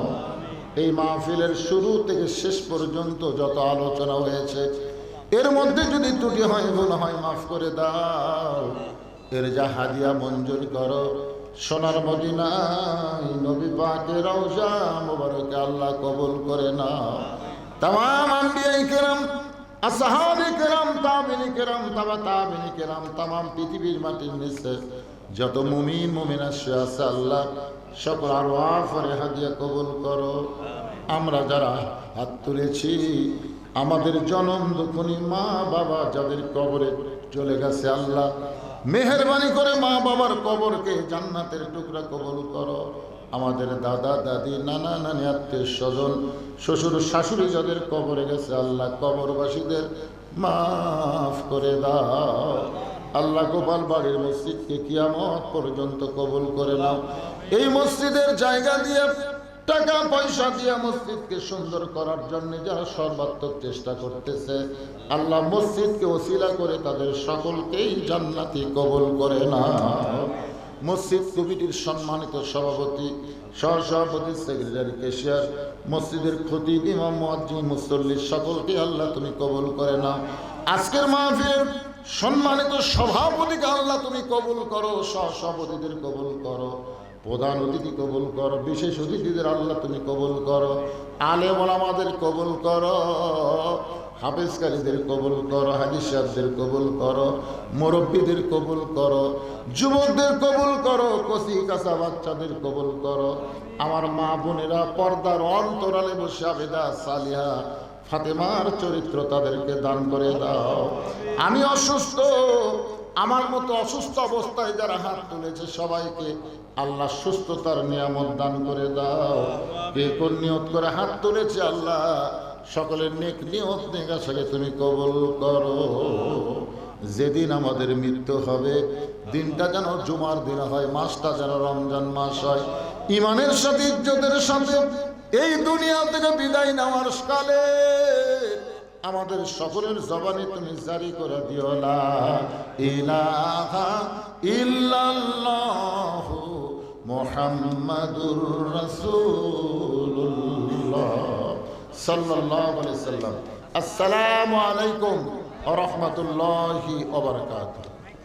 এই মাহফিলের শুরু থেকে শেষ পর্যন্ত যত আলোচনা হয়েছে, এর মধ্যে যদি ত্রুটি হয়, ভুল হয়, মাফ করে দাও। এর যা হাদিয়া মঞ্জুর করো, সোনার মদিনায় নবী পাকের রওজা মুবারকে আল্লাহ কবুল করে নাও। তামাম আম্বিয়ায়ে কেরাম, আসহাবে কেরাম, তাবিঈনে কেরাম, তাবা তাবিঈনে কেরাম, তামাম পৃথিবীর মাটির নিচে যত মুমিন মুমিনা শুয়ে আছে আল্লাহ সকল আরওয়াহ ফরিহাদ হাদিয়া কবুল করো। আমরা যারা হাত তুলেছি আমাদের জনম দুঃখনী মা বাবা যাদের কবরে চলে গেছে আল্লাহ মেহেরবানি করে মা বাবার কবরকে জান্নাতের টুকরা কবুল করো। আমাদের দাদা দাদি নানা নানি আত্মীয় স্বজন শ্বশুর শাশুড়ি যাদের কবরে গেছে আল্লাহ কবরবাসীদের মাফ করে দাও। আল্লাহ গোপাল বাড়ির মসজিদকে কিয়ামত পর্যন্ত কবুল করে নাও। এই মসজিদের জায়গা দিয়ে টাকা পয়সা দিয়ে মসজিদকে সুন্দর করার জন্য যারা সর্বাত্মক চেষ্টা করতেছে আল্লাহ মসজিদকে ওসিলা করে তাদের সকলকেই জান্নাতি কবুল করে নাও। মসজিদ কমিটির সম্মানিত সভাপতি সহসভাপতি সেক্রেটারি ক্যাশিয়ার মসজিদের খতিব ইমাম মুয়াজ্জিন মুসল্লি সকলকে আল্লাহ তুমি কবুল করে নাও। আজকের মাহফিলের সম্মানিত সভাপতিকে আল্লাহ তুমি কবুল করো, সহসভাপতিদের কবুল করো, প্রধান অতিথি কবুল করো, বিশেষ অতিথিদের আল্লাহ তুমি কবুল করো, আলেম ওলামাদের কবুল করো, হাফেজকারীদের কবুল করো, হাজি সাহেবদের কবুল করো, মুরব্বীদের কবুল করো, যুবকদের কবুল করো, কচি কাঁচা বাচ্চাদের কবুল করো। আমার মা বোনেরা পর্দার অন্তরালে বসে আবেদা সালিহা ফাতেমার চরিত্র তাদেরকে দান করে দাও। আমি অসুস্থ, আমার মতো অসুস্থ অবস্থায় যারা হাত তুলেছে সবাইকে আল্লাহ সুস্থতার নিয়ামত দান করে দাও। কে কোন নিয়ত করে হাত তুলেছে আল্লাহ সকলের নেক নিয়ত নেগাসাকে তুমি কবুল করো। যেদিন আমাদের মৃত্যু হবে দিনটা যেন জুমার দিন হয়, মাসটা যেন রমজান মাস হয়, ইমানের সাথে ইজ্জতের সাথে এই দুনিয়া থেকে বিদায় নেওয়ার কালে আমাদের সকলের জবানে তুমি জারি করে দিও লা ইলাহা ইল্লাল্লাহু মুহাম্মাদুর রাসূলুল্লাহ সাল্লাল্লাহু আলাইহি সাল্লাম। আসসালামু আলাইকুম ওয়া রাহমাতুল্লাহি ওয়া বারাকাতুহু।